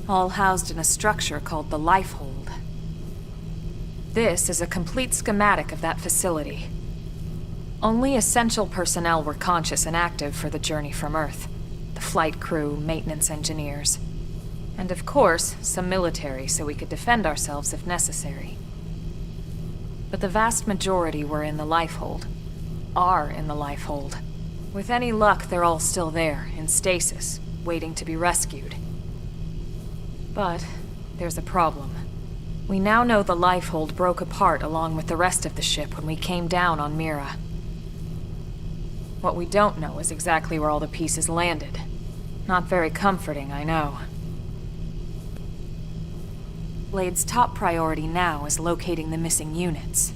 [SPEAKER 2] All housed in a structure called the Lifehold. This is a complete schematic of that facility. Only essential personnel were conscious and active for the journey from Earth. The flight crew, maintenance engineers. And of course, some military so we could defend ourselves if necessary. But the vast majority were in the Lifehold. Are in the Lifehold. With any luck, they're all still there, in stasis, waiting to be rescued. But there's a problem. We now know the Lifehold broke apart along with the rest of the ship when we came down on Mira. What we don't know is exactly where all the pieces landed. Not very comforting, I know. Blade's top priority now is locating the missing units.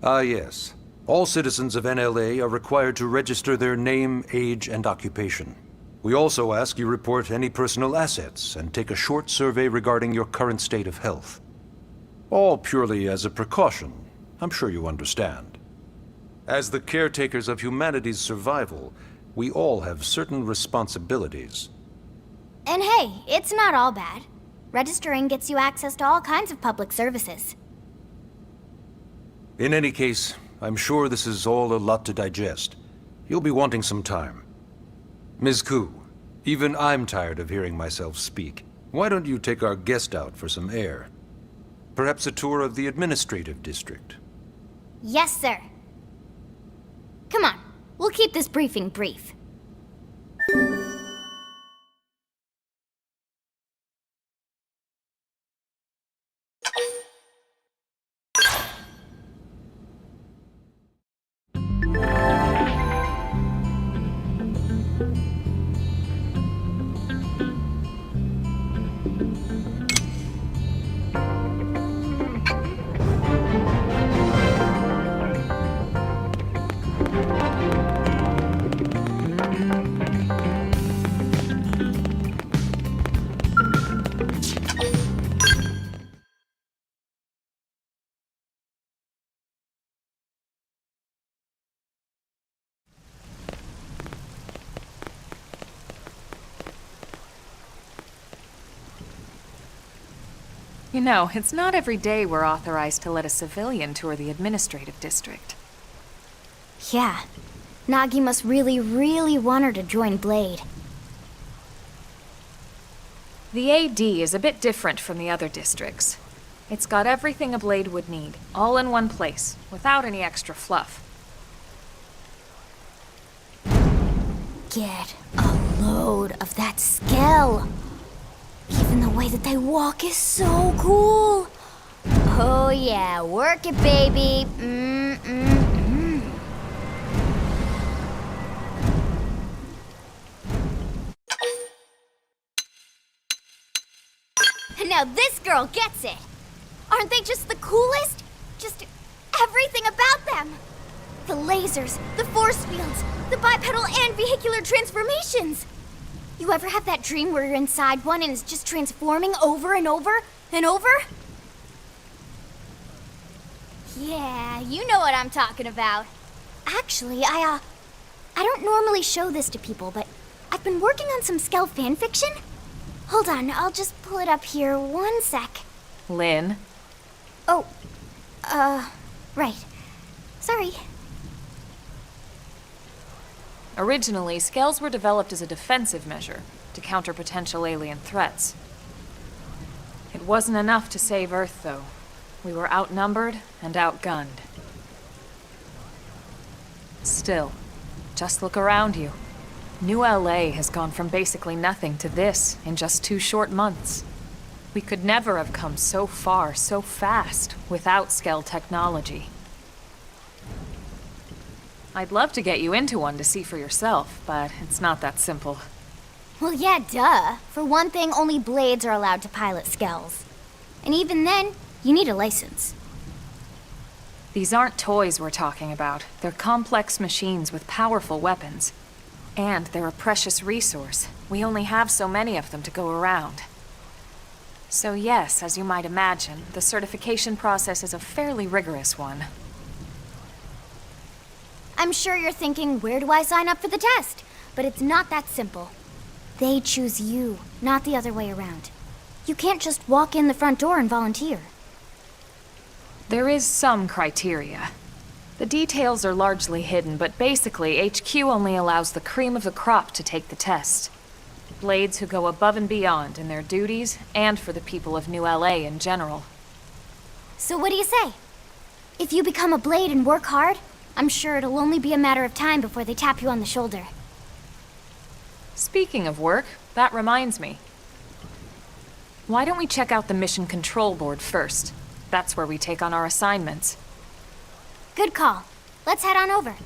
[SPEAKER 9] Ah, yes. All citizens of NLA are required to register their name, age, and occupation. We also ask you report any personal assets and take a short survey regarding your current state of health. All purely as a precaution. I'm sure you understand. As the caretakers of humanity's survival, we all have certain responsibilities.
[SPEAKER 1] And hey, it's not all bad. Registering gets you access to all kinds of public services.
[SPEAKER 9] In any case, I'm sure this is all a lot to digest. You'll be wanting some time. Ms. Koo, even I'm tired of hearing myself speak. Why don't you take our guest out for some air? Perhaps a tour of the administrative district.
[SPEAKER 1] Yes, sir. Come on, we'll keep this briefing brief.
[SPEAKER 2] You know, it's not every day we're authorized to let a civilian tour the administrative district.
[SPEAKER 1] Yeah. Nagi must really, really want her to join Blade.
[SPEAKER 2] The AD is a bit different from the other districts. It's got everything a Blade would need, all in one place, without any extra fluff.
[SPEAKER 1] Get a load of that skill. Even the way that they walk is so cool. Oh yeah, work it, baby. And now this girl gets it. Aren't they just the coolest? Just everything about them. The lasers, the force fields, the bipedal and vehicular transformations. You ever have that dream where you're inside one and it's just transforming over and over and over? Yeah, you know what I'm talking about. Actually, I don't normally show this to people, but I've been working on some Skell fanfiction. Hold on, I'll just pull it up here 1 sec.
[SPEAKER 2] Lynn?
[SPEAKER 1] Oh, right. Sorry.
[SPEAKER 2] Originally, Skells were developed as a defensive measure to counter potential alien threats. It wasn't enough to save Earth, though. We were outnumbered and outgunned. Still, just look around you. New LA has gone from basically nothing to this in just 2 short months. We could never have come so far so fast without Skell technology. I'd love to get you into one to see for yourself, but it's not that simple.
[SPEAKER 1] Well, yeah, duh. For one thing, only Blades are allowed to pilot Skells. And even then, you need a license.
[SPEAKER 2] These aren't toys we're talking about. They're complex machines with powerful weapons. And they're a precious resource. We only have so many of them to go around. So yes, as you might imagine, the certification process is a fairly rigorous one.
[SPEAKER 1] I'm sure you're thinking, where do I sign up for the test? But it's not that simple. They choose you, not the other way around. You can't just walk in the front door and volunteer.
[SPEAKER 2] There is some criteria. The details are largely hidden, but basically, HQ only allows the cream of the crop to take the test. Blades who go above and beyond in their duties, and for the people of New LA in general.
[SPEAKER 1] So what do you say? If you become a Blade and work hard, I'm sure it'll only be a matter of time before they tap you on the shoulder.
[SPEAKER 2] Speaking of work, that reminds me. Why don't we check out the mission control board first? That's where we take on our assignments.
[SPEAKER 1] Good call. Let's head on over.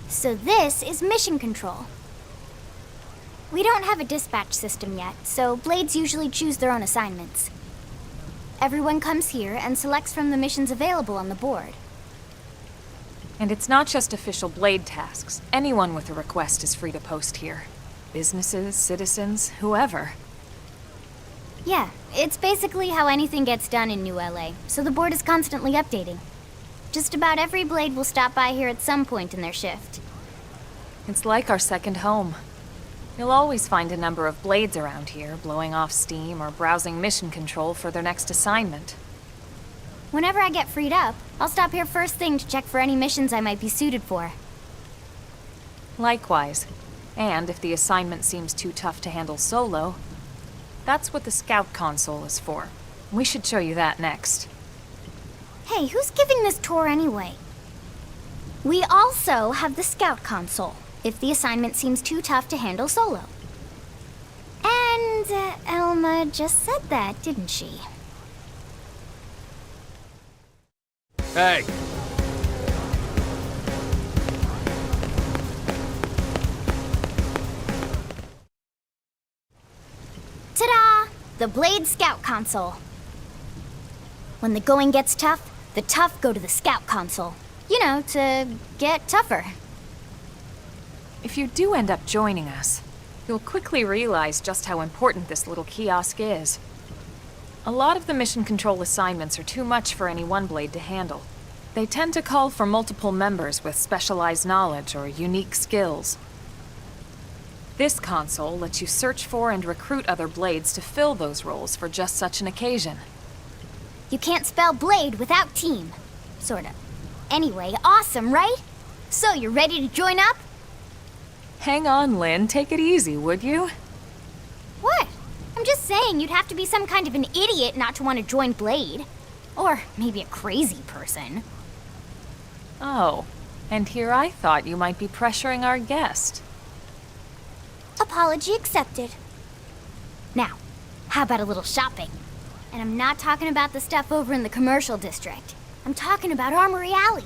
[SPEAKER 1] So this is mission control. We don't have a dispatch system yet, so Blades usually choose their own assignments. Everyone comes here and selects from the missions available on the board.
[SPEAKER 2] And it's not just official Blade tasks. Anyone with a request is free to post here. Businesses, citizens, whoever.
[SPEAKER 1] Yeah, it's basically how anything gets done in New LA, so the board is constantly updating. Just about every Blade will stop by here at some point in their shift.
[SPEAKER 2] It's like our second home. You'll always find a number of Blades around here, blowing off steam or browsing mission control for their next assignment.
[SPEAKER 1] Whenever I get freed up, I'll stop here first thing to check for any missions I might be suited for.
[SPEAKER 2] Likewise. And if the assignment seems too tough to handle solo, that's what the Scout console is for. We should show you that next.
[SPEAKER 1] Hey, who's giving this tour anyway? We also have the Scout console, if the assignment seems too tough to handle solo. And Elma just said that, didn't she?
[SPEAKER 9] Hey!
[SPEAKER 1] Ta-da! The Blade Scout console. When the going gets tough, the tough go to the Scout console. You know, to get tougher.
[SPEAKER 2] If you do end up joining us, you'll quickly realize just how important this little kiosk is. A lot of the mission control assignments are too much for any one Blade to handle. They tend to call for multiple members with specialized knowledge or unique skills. This console lets you search for and recruit other Blades to fill those roles for just such an occasion.
[SPEAKER 1] You can't spell Blade without team. Sorta. Anyway, awesome, right? So, you're ready to join up?
[SPEAKER 2] Hang on, Lynn. Take it easy, would you?
[SPEAKER 1] What? I'm just saying you'd have to be some kind of an idiot not to want to join Blade. Or maybe a crazy person.
[SPEAKER 2] Oh, and here I thought you might be pressuring our guest.
[SPEAKER 1] Apology accepted. Now, how about a little shopping? And I'm not talking about the stuff over in the commercial district. I'm talking about Armory Alley.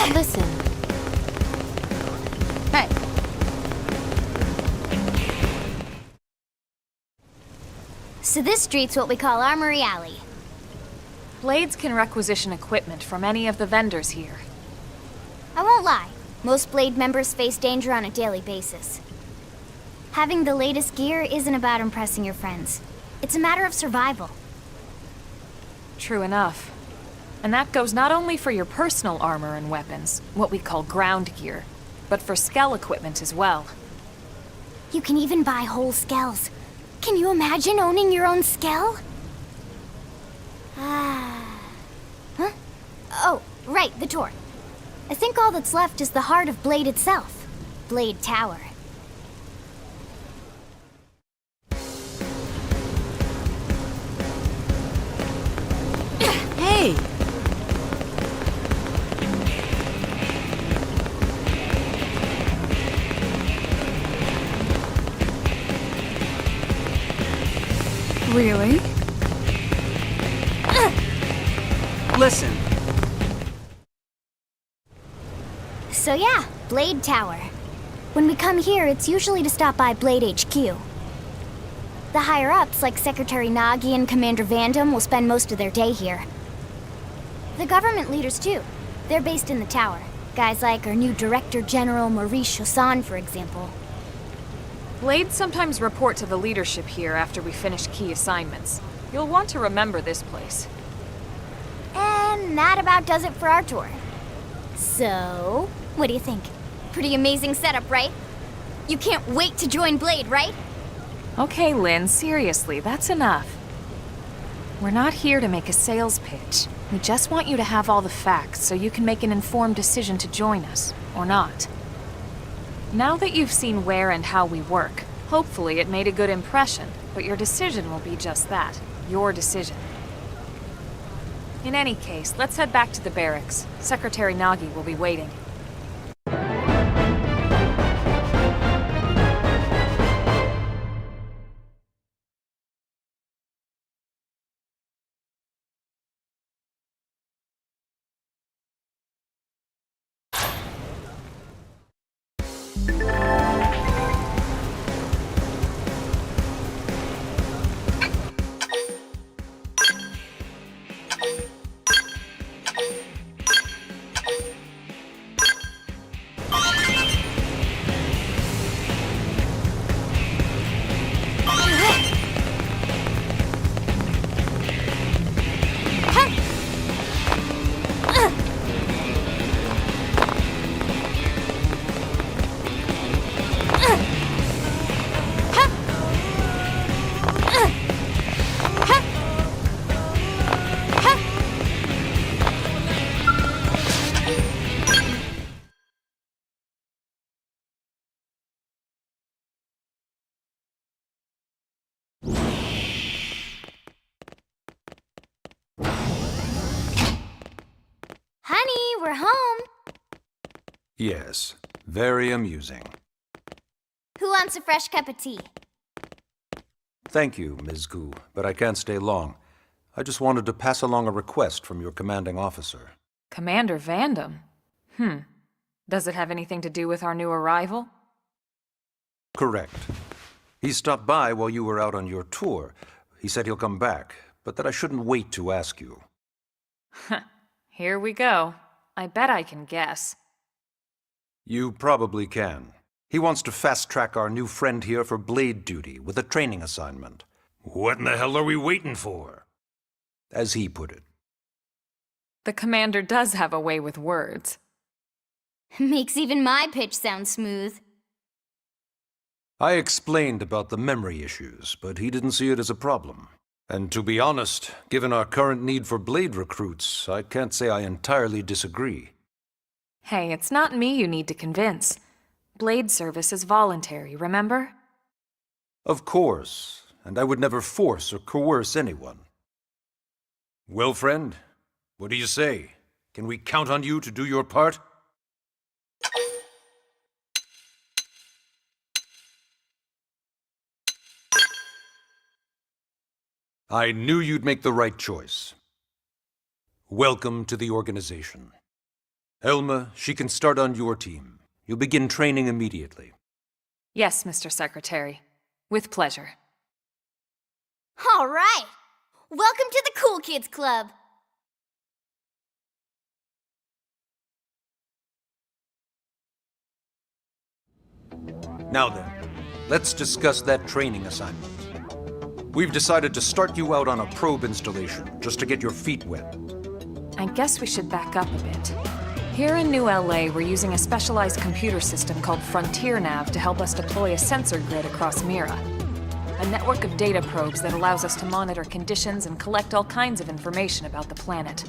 [SPEAKER 4] Listen.
[SPEAKER 8] Hey.
[SPEAKER 1] So this street's what we call Armory Alley.
[SPEAKER 2] Blades can requisition equipment from any of the vendors here.
[SPEAKER 1] I won't lie, most Blade members face danger on a daily basis. Having the latest gear isn't about impressing your friends. It's a matter of survival.
[SPEAKER 2] True enough. And that goes not only for your personal armor and weapons, what we call ground gear, but for skell equipment as well.
[SPEAKER 1] You can even buy whole skells. Can you imagine owning your own skell? Huh? Oh, right, the door. I think all that's left is the heart of Blade itself. Blade Tower.
[SPEAKER 8] Hey! Really?
[SPEAKER 6] Listen,
[SPEAKER 1] So yeah, Blade Tower. When we come here, it's usually to stop by Blade HQ. The higher-ups, like Secretary Nagi and Commander Vandam, will spend most of their day here. The government leaders, too. They're based in the tower. Guys like our new Director General Maurice Chassan, for example.
[SPEAKER 2] Blades sometimes report to the leadership here after we finish key assignments. You'll want to remember this place.
[SPEAKER 1] And that about does it for our tour. So, what do you think? Pretty amazing setup, right? You can't wait to join Blade, right?
[SPEAKER 2] Okay, Lynn, seriously, that's enough. We're not here to make a sales pitch. We just want you to have all the facts so you can make an informed decision to join us, or not. Now that you've seen where and how we work, hopefully it made a good impression, but your decision will be just that, your decision. In any case, let's head back to the barracks. Secretary Nagi will be waiting.
[SPEAKER 1] Honey, we're home.
[SPEAKER 9] Yes, very amusing.
[SPEAKER 1] Who wants a fresh cup of tea?
[SPEAKER 9] Thank you, Ms. Gu, but I can't stay long. I just wanted to pass along a request from your commanding officer.
[SPEAKER 2] Commander Vandam? Does it have anything to do with our new arrival?
[SPEAKER 9] Correct. He stopped by while you were out on your tour. He said he'll come back, but that I shouldn't wait to ask you.
[SPEAKER 2] Here we go. I bet I can guess.
[SPEAKER 9] You probably can. He wants to fast-track our new friend here for blade duty with a training assignment. What in the hell are we waiting for? As he put it.
[SPEAKER 2] The commander does have a way with words.
[SPEAKER 1] Makes even my pitch sound smooth.
[SPEAKER 9] I explained about the memory issues, but he didn't see it as a problem. And to be honest, given our current need for blade recruits, I can't say I entirely disagree.
[SPEAKER 2] Hey, it's not me you need to convince. Blade service is voluntary, remember?
[SPEAKER 9] Of course, and I would never force or coerce anyone. Well, friend, what do you say? Can we count on you to do your part? I knew you'd make the right choice. Welcome to the organization. Elma, she can start on your team. You'll begin training immediately.
[SPEAKER 2] Yes, Mr. Secretary. With pleasure.
[SPEAKER 1] All right! Welcome to the Cool Kids Club!
[SPEAKER 9] Now then, let's discuss that training assignment. We've decided to start you out on a probe installation, just to get your feet wet.
[SPEAKER 2] I guess we should back up a bit. Here in New LA, we're using a specialized computer system called Frontier Nav to help us deploy a sensor grid across Mira. A network of data probes that allows us to monitor conditions and collect all kinds of information about the planet.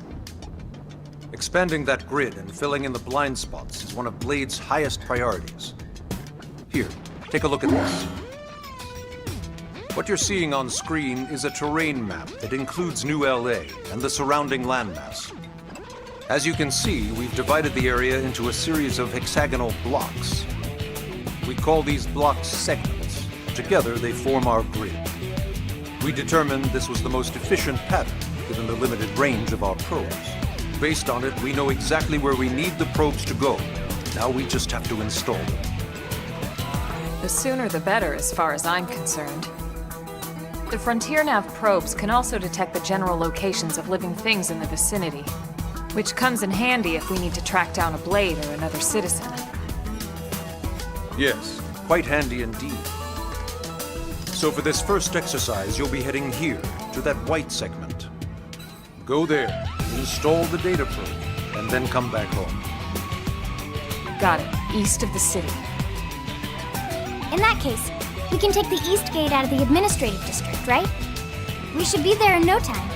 [SPEAKER 9] Expanding that grid and filling in the blind spots is one of Blade's highest priorities. Here, take a look at this. What you're seeing on screen is a terrain map that includes New LA and the surrounding landmass. As you can see, we've divided the area into a series of hexagonal blocks. We call these blocks segments. Together, they form our grid. We determined this was the most efficient pattern, given the limited range of our probes. Based on it, we know exactly where we need the probes to go. Now we just have to install them.
[SPEAKER 2] The sooner the better, as far as I'm concerned. The Frontier Nav probes can also detect the general locations of living things in the vicinity, which comes in handy if we need to track down a Blade or another citizen.
[SPEAKER 9] Yes, quite handy indeed. So for this first exercise, you'll be heading here, to that white segment. Go there, install the data probe, and then come back home.
[SPEAKER 2] Got it. East of the city.
[SPEAKER 1] In that case, we can take the East Gate out of the administrative district, right? We should be there in no time.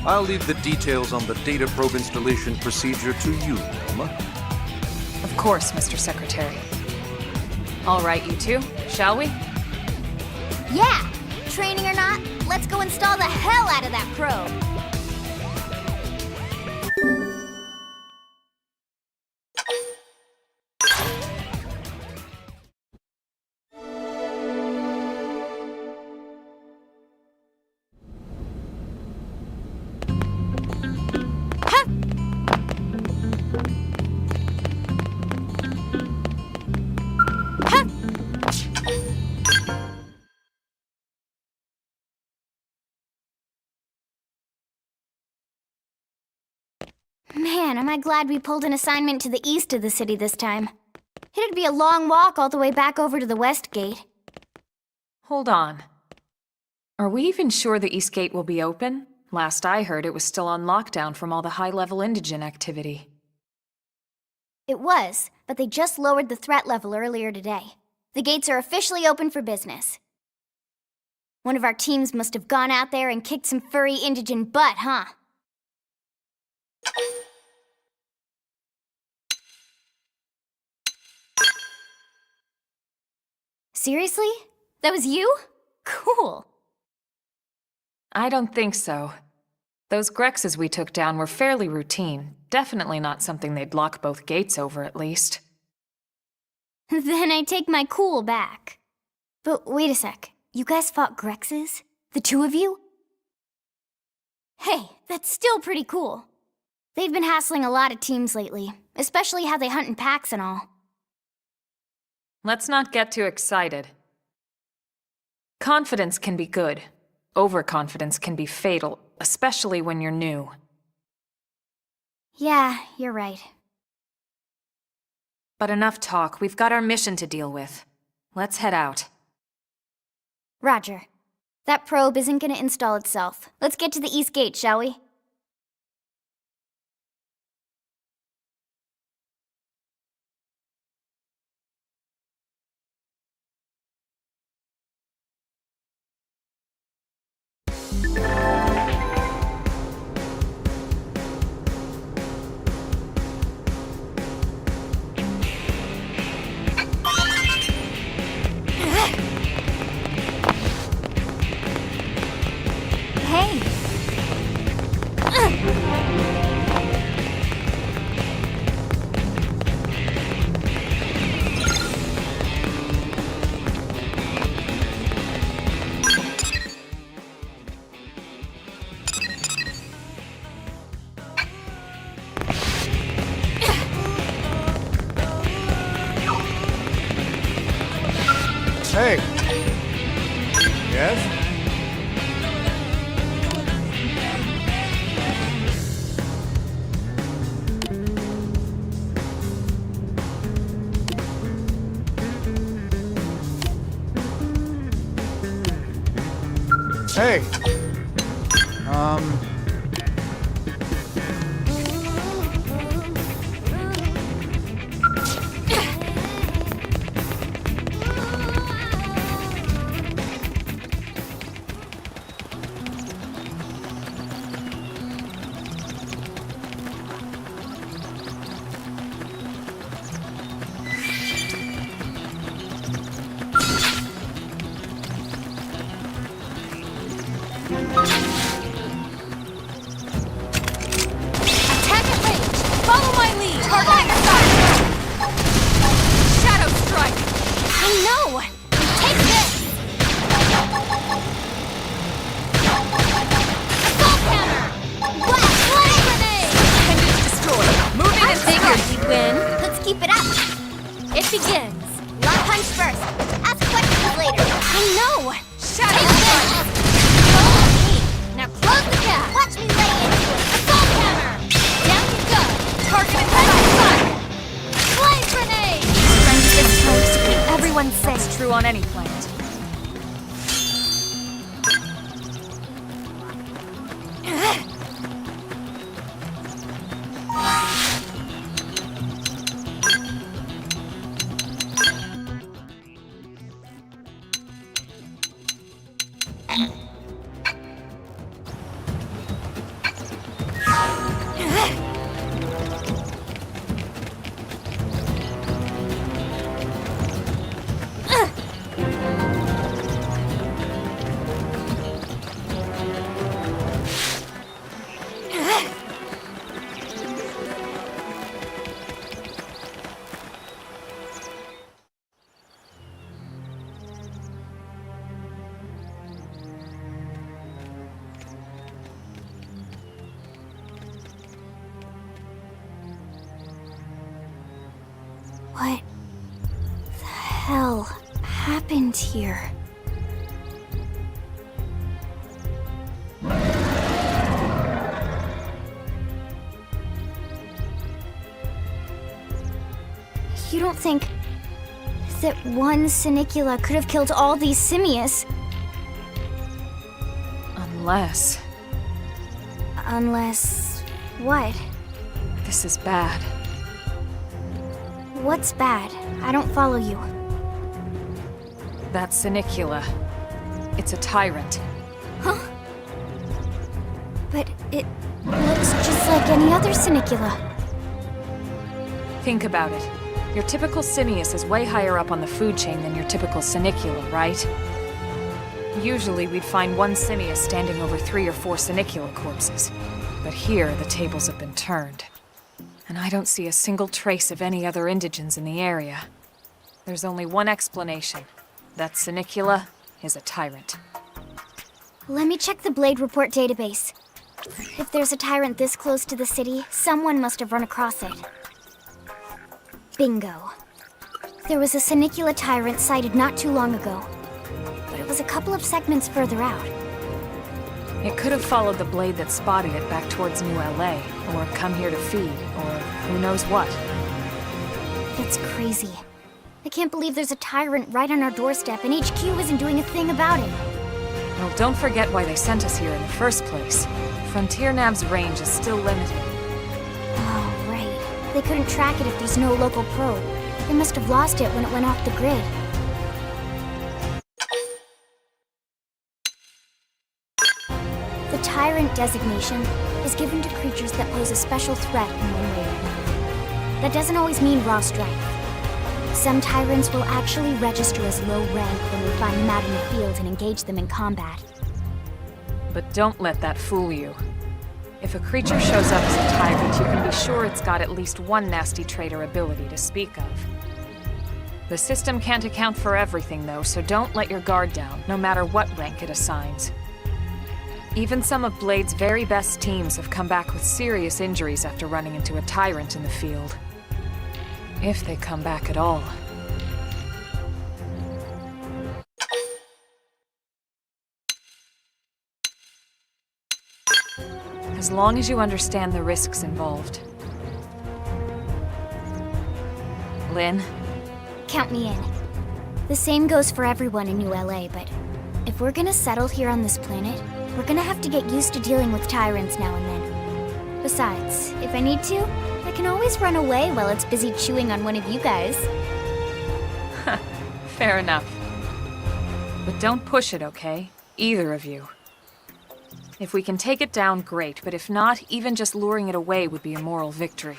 [SPEAKER 9] I'll leave the details on the data probe installation procedure to you, Elma.
[SPEAKER 2] Of course, Mr. Secretary. All right, you two, shall we?
[SPEAKER 1] Yeah! Training or not, let's go install the hell out of that probe! Man, am I glad we pulled an assignment to the east of the city this time. It'd be a long walk all the way back over to the West Gate.
[SPEAKER 2] Hold on. Are we even sure the East Gate will be open? Last I heard, it was still on lockdown from all the high-level indigent activity.
[SPEAKER 1] It was, but they just lowered the threat level earlier today. The gates are officially open for business. One of our teams must have gone out there and kicked some furry indigent butt, huh? Seriously? That was you? Cool.
[SPEAKER 2] I don't think so. Those Grexes we took down were fairly routine. Definitely not something they'd lock both gates over, at least.
[SPEAKER 1] Then I take my cool back. But wait a sec. You guys fought Grexes? The two of you? Hey, that's still pretty cool. They've been hassling a lot of teams lately, especially how they hunt in packs and all.
[SPEAKER 2] Let's not get too excited. Confidence can be good. Overconfidence can be fatal, especially when you're new.
[SPEAKER 1] Yeah, you're right.
[SPEAKER 2] But enough talk. We've got our mission to deal with. Let's head out.
[SPEAKER 1] Roger. That probe isn't gonna install itself. Let's get to the East Gate, shall we? Hey!
[SPEAKER 10] Hey! Yes? Hey!
[SPEAKER 8] Attack at range! Follow my lead! Target at your side! Shadow strike! I know! Take this! Assault hammer! Blast flame grenade! Appendage destroyed. Moving and figured we'd win.
[SPEAKER 1] Let's keep it up.
[SPEAKER 8] It begins.
[SPEAKER 1] Long punch first. Ask questions later.
[SPEAKER 8] I know! Shadow strike! Follow me! Now close the gap!
[SPEAKER 1] Watch me lay into it.
[SPEAKER 8] Assault hammer! Down you go! Target at your side! Flame grenade!
[SPEAKER 1] Strength is supposed to keep everyone safe.
[SPEAKER 2] It's true on any planet.
[SPEAKER 1] What the hell happened here? You don't think that one Sinicula could have killed all these simius?
[SPEAKER 2] Unless...
[SPEAKER 1] Unless... what?
[SPEAKER 2] this is bad.
[SPEAKER 1] What's bad? I don't follow you.
[SPEAKER 2] That Sinicula. It's a tyrant.
[SPEAKER 1] Huh? But it looks just like any other Sinicula.
[SPEAKER 2] Think about it. Your typical Simius is way higher up on the food chain than your typical Sinicula, right? Usually we'd find one Simius standing over 3 or 4 Sinicula corpses. But here, the tables have been turned. And I don't see a single trace of any other indigents in the area. There's only one explanation. That Sinicula is a tyrant.
[SPEAKER 1] Let me check the Blade Report database. If there's a tyrant this close to the city, someone must have run across it. Bingo. There was a Sinicula tyrant sighted not too long ago, but it was a couple of segments further out.
[SPEAKER 2] It could have followed the blade that spotted it back towards New LA, or come here to feed, or who knows what.
[SPEAKER 1] That's crazy. I can't believe there's a tyrant right on our doorstep and HQ isn't doing a thing about it.
[SPEAKER 2] Well, don't forget why they sent us here in the first place. Frontier Nav's range is still limited.
[SPEAKER 1] Oh, right. They couldn't track it if there's no local probe. They must have lost it when it went off the grid. The Tyrant designation is given to creatures that pose a special threat in one way or another. That doesn't always mean raw strength. Some Tyrants will actually register as low rank when we find them out in the field and engage them in combat.
[SPEAKER 2] But don't let that fool you. If a creature shows up as a tyrant, you can be sure it's got at least one nasty trait or ability to speak of. The system can't account for everything, though, so don't let your guard down, no matter what rank it assigns. Even some of Blade's very best teams have come back with serious injuries after running into a tyrant in the field. If they come back at all. as long as you understand the risks involved. Lynn?
[SPEAKER 1] Count me in. The same goes for everyone in New LA, but if we're gonna settle here on this planet, we're gonna have to get used to dealing with tyrants now and then. Besides, if I need to, I can always run away while it's busy chewing on one of you guys.
[SPEAKER 2] Fair enough. But don't push it, okay? Either of you. If we can take it down, great, but if not, even just luring it away would be a moral victory.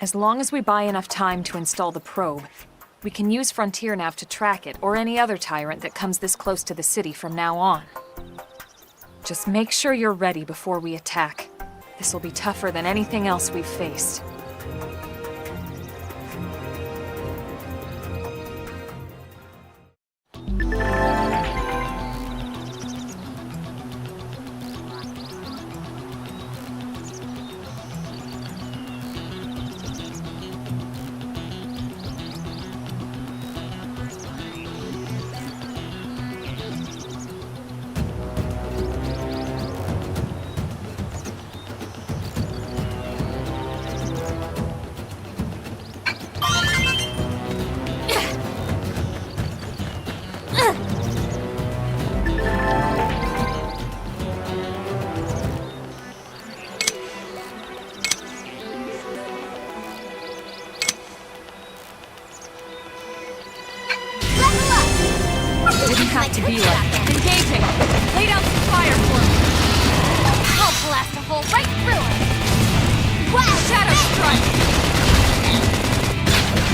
[SPEAKER 2] As long as we buy enough time to install the probe, we can use Frontier Nav to track it, or any other tyrant that comes this close to the city from now on. Just make sure you're ready before we attack. This will be tougher than anything else we've faced. Didn't have to be like that. Engaging! Lay down some fire for me!
[SPEAKER 8] I'll blast a hole right through it!
[SPEAKER 2] Wow! Shadow strike!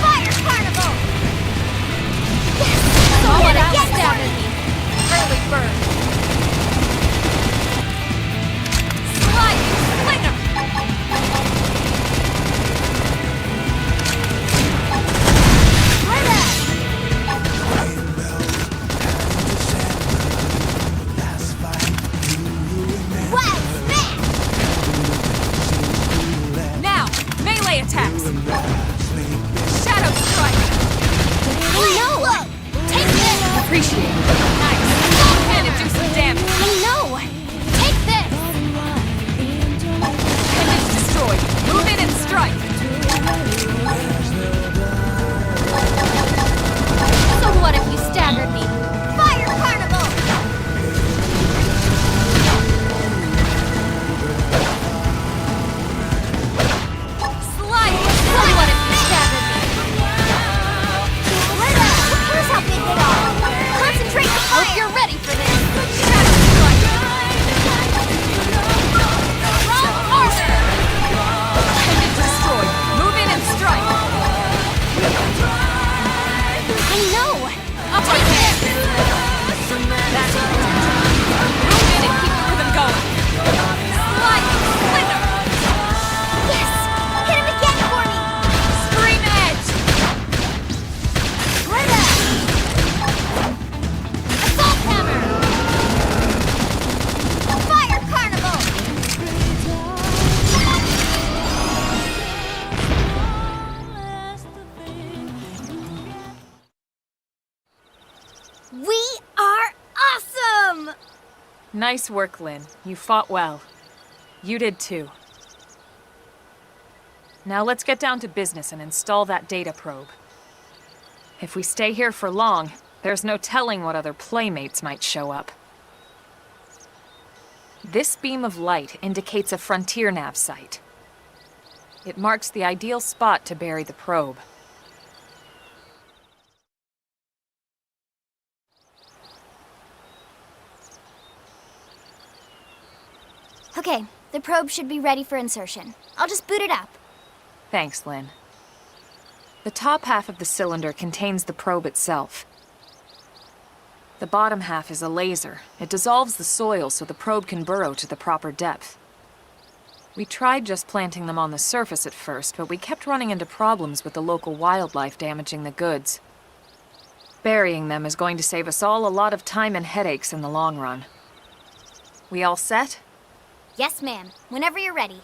[SPEAKER 8] Fire carnival! Yes!
[SPEAKER 2] Someone
[SPEAKER 8] Someone
[SPEAKER 2] else
[SPEAKER 8] stabbed me!
[SPEAKER 2] Early bird!
[SPEAKER 8] Sliding slinger!
[SPEAKER 2] Now! Melee attacks! Shadow strike!
[SPEAKER 8] No! Take this!
[SPEAKER 2] Appreciate it. Nice! Go ahead and do some damage!
[SPEAKER 8] No! Take this!
[SPEAKER 2] Image destroyed! Move in and strike!
[SPEAKER 8] So what if you staggered me? Fire carnival!
[SPEAKER 2] Slide!
[SPEAKER 8] So what if you staggered me? Here's how big they are! Concentrate the fire! Hope you're ready for this!
[SPEAKER 2] Shadow strike!
[SPEAKER 8] Wrong order!
[SPEAKER 2] Image destroyed! Move in and strike!
[SPEAKER 8] I know!
[SPEAKER 2] Up
[SPEAKER 8] Take
[SPEAKER 2] again!
[SPEAKER 8] this!
[SPEAKER 2] That's it. Move in and keep the rhythm going! Slide! Slinger!
[SPEAKER 8] Yes! Hit him again for me!
[SPEAKER 2] Scream edge!
[SPEAKER 8] Assault hammer! Fire carnival! We are awesome!
[SPEAKER 2] Nice work, Lynn. You fought well. You did too. Now let's get down to business and install that data probe. If we stay here for long, there's no telling what other playmates might show up. This beam of light indicates a Frontier Nav site. It marks the ideal spot to bury the probe.
[SPEAKER 1] Okay, the probe should be ready for insertion. I'll just boot it up.
[SPEAKER 2] Thanks, Lynn. The top half of the cylinder contains the probe itself. The bottom half is a laser. It dissolves the soil so the probe can burrow to the proper depth. We tried just planting them on the surface at first, but we kept running into problems with the local wildlife damaging the goods. Burying them is going to save us all a lot of time and headaches in the long run. We all set?
[SPEAKER 1] Yes, ma'am. Whenever you're ready.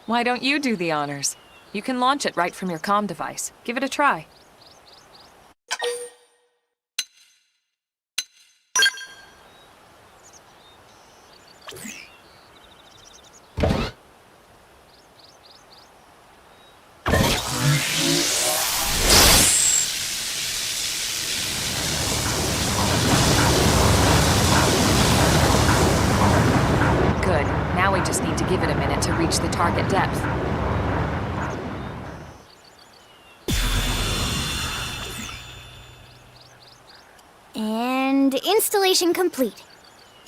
[SPEAKER 2] Why don't you do the honors? You can launch it right from your comm device. Give it a try. to reach the target depth.
[SPEAKER 1] And installation complete.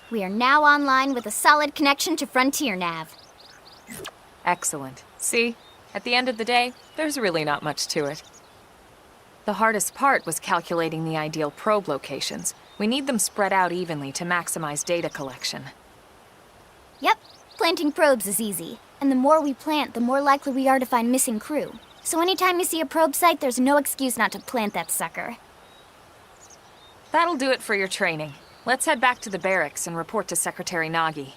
[SPEAKER 1] We are now online with a solid connection to Frontier Nav.
[SPEAKER 2] Excellent. See? At the end of the day, there's really not much to it. The hardest part was calculating the ideal probe locations. We need them spread out evenly to maximize data collection.
[SPEAKER 1] Yep, planting probes is easy. And the more we plant, the more likely we are to find missing crew. So anytime you see a probe site, there's no excuse not to plant that sucker.
[SPEAKER 2] That'll do it for your training. Let's head back to the barracks and report to Secretary Nagi.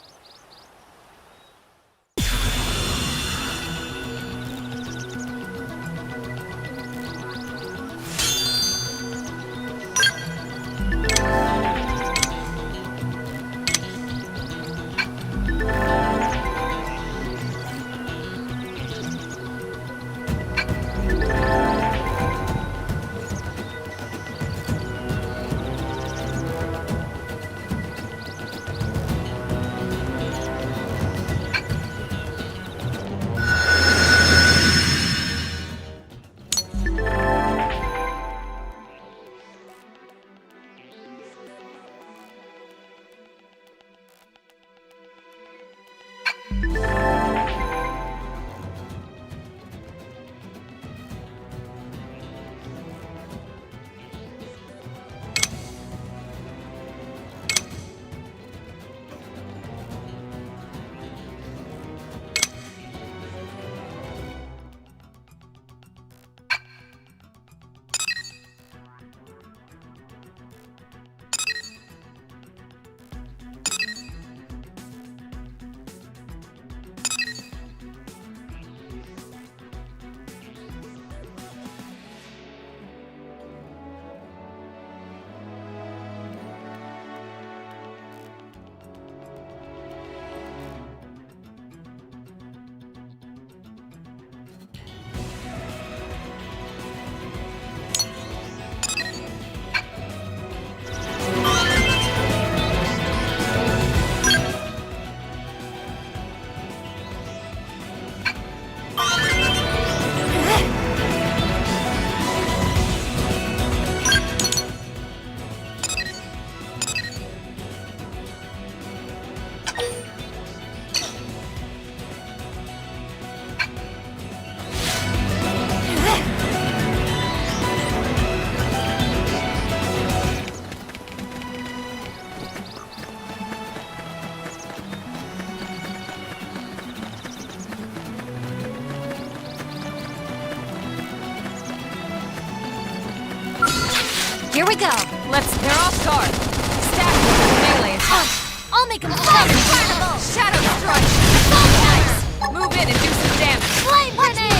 [SPEAKER 1] Here we go.
[SPEAKER 2] They're off guard. Stack with melee attack.
[SPEAKER 1] I'll make them fly carnival.
[SPEAKER 2] Shadow strike. Nice. Move in and do some damage.
[SPEAKER 1] Flame grenade.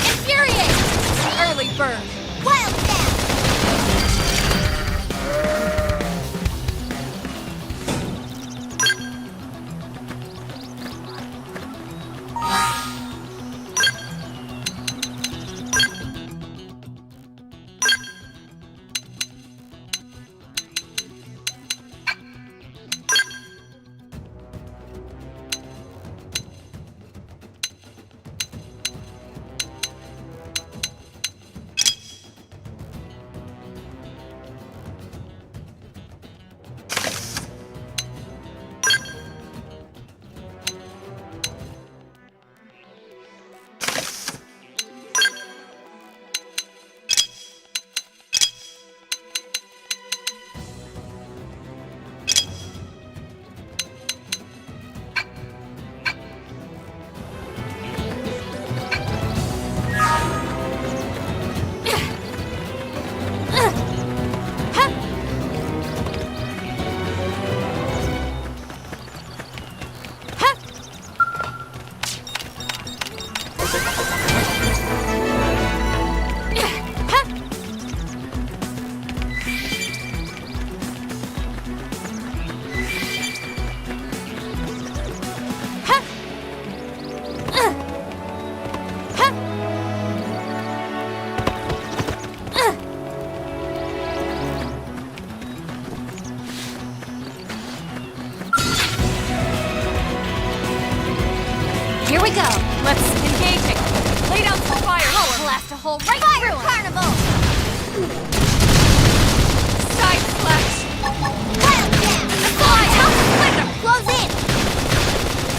[SPEAKER 1] Infuriate.
[SPEAKER 2] Early burn.
[SPEAKER 1] Wild stab. Here we go.
[SPEAKER 2] Let's engage it. Lay down some fire.
[SPEAKER 8] I'll blast a hole right
[SPEAKER 1] Fire
[SPEAKER 8] through him.
[SPEAKER 1] carnival!
[SPEAKER 2] Side slash.
[SPEAKER 1] Wildcat!
[SPEAKER 8] Fly out the window.
[SPEAKER 1] Close in!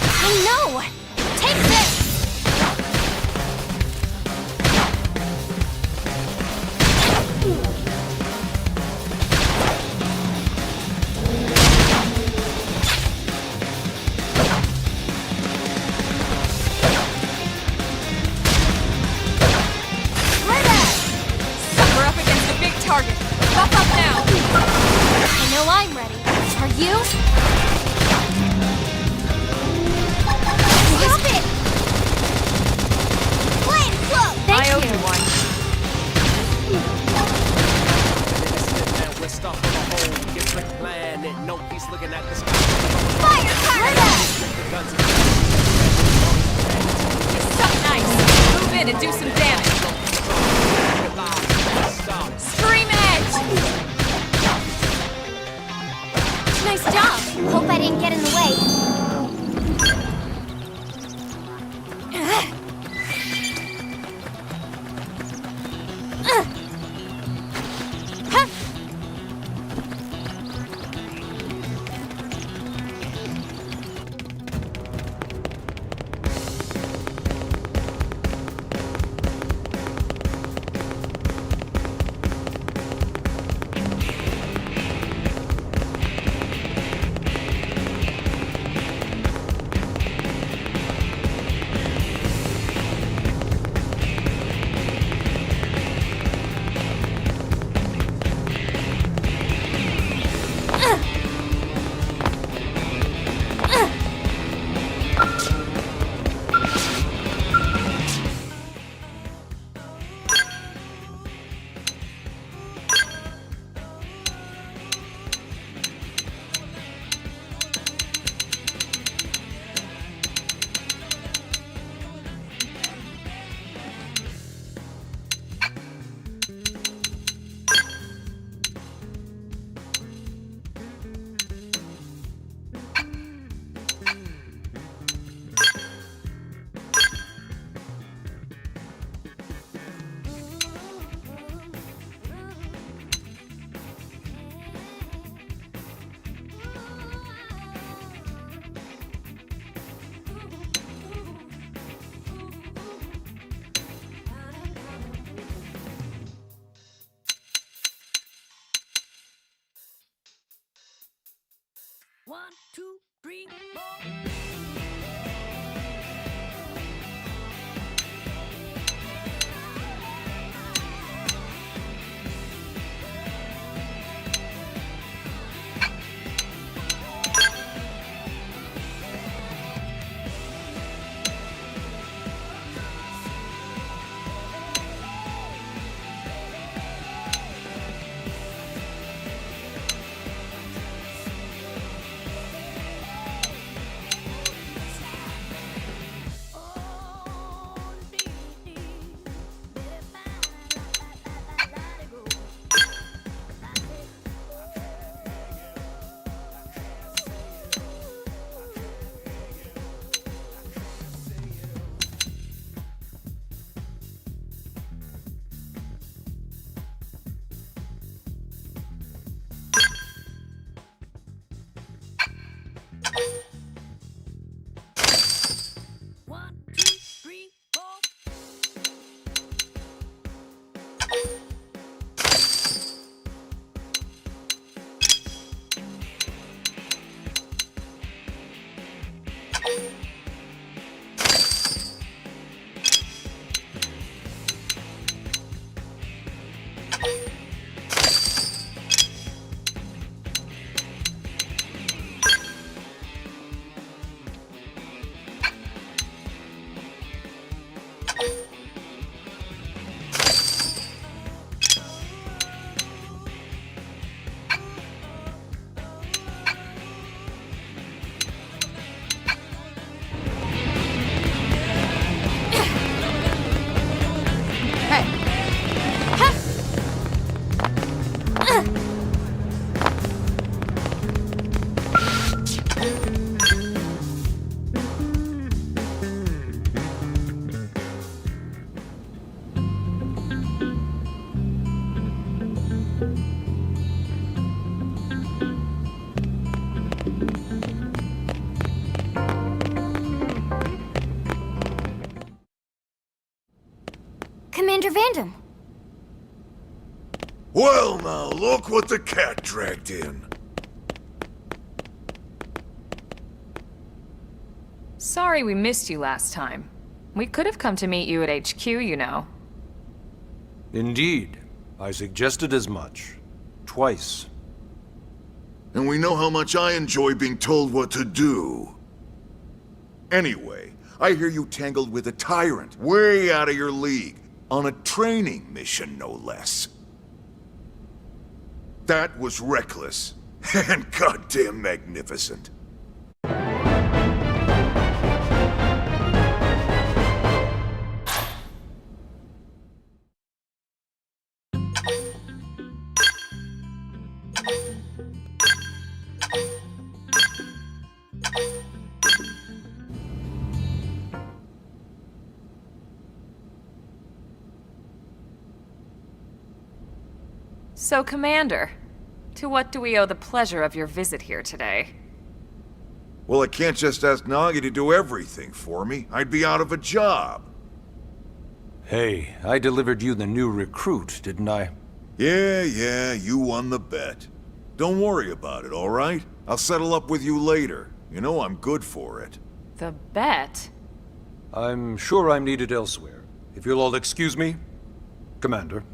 [SPEAKER 1] I know! Take this!
[SPEAKER 2] We're up against a big target. Buff up now.
[SPEAKER 1] I know I'm ready. Are you? Stop it! Flame flow! Thank
[SPEAKER 2] I owe
[SPEAKER 1] you.
[SPEAKER 2] you one.
[SPEAKER 11] We're stuck on a hole, different planet. No, he's looking at the sky.
[SPEAKER 1] Fire carnival!
[SPEAKER 2] Something nice. Move in and do some damage. Scream edge!
[SPEAKER 1] Nice job. Hope I didn't get in the way. Commander Vandam!
[SPEAKER 10] Well now, look what the cat dragged in.
[SPEAKER 2] Sorry we missed you last time. We could have come to meet you at HQ, you know.
[SPEAKER 9] Indeed. I suggested as much. Twice.
[SPEAKER 10] And we know how much I enjoy being told what to do. Anyway, I hear you tangled with a tyrant, way out of your league, on a training mission, no less. That was reckless, and goddamn magnificent.
[SPEAKER 2] So, Commander, to what do we owe the pleasure of your visit here today?
[SPEAKER 10] Well, I can't just ask Nagi to do everything for me. I'd be out of a job.
[SPEAKER 9] Hey, I delivered you the new recruit, didn't I?
[SPEAKER 10] Yeah, you won the bet. Don't worry about it, all right? I'll settle up with you later. You know I'm good for it.
[SPEAKER 2] The bet?
[SPEAKER 9] I'm sure I'm needed elsewhere. If you'll all excuse me, Commander.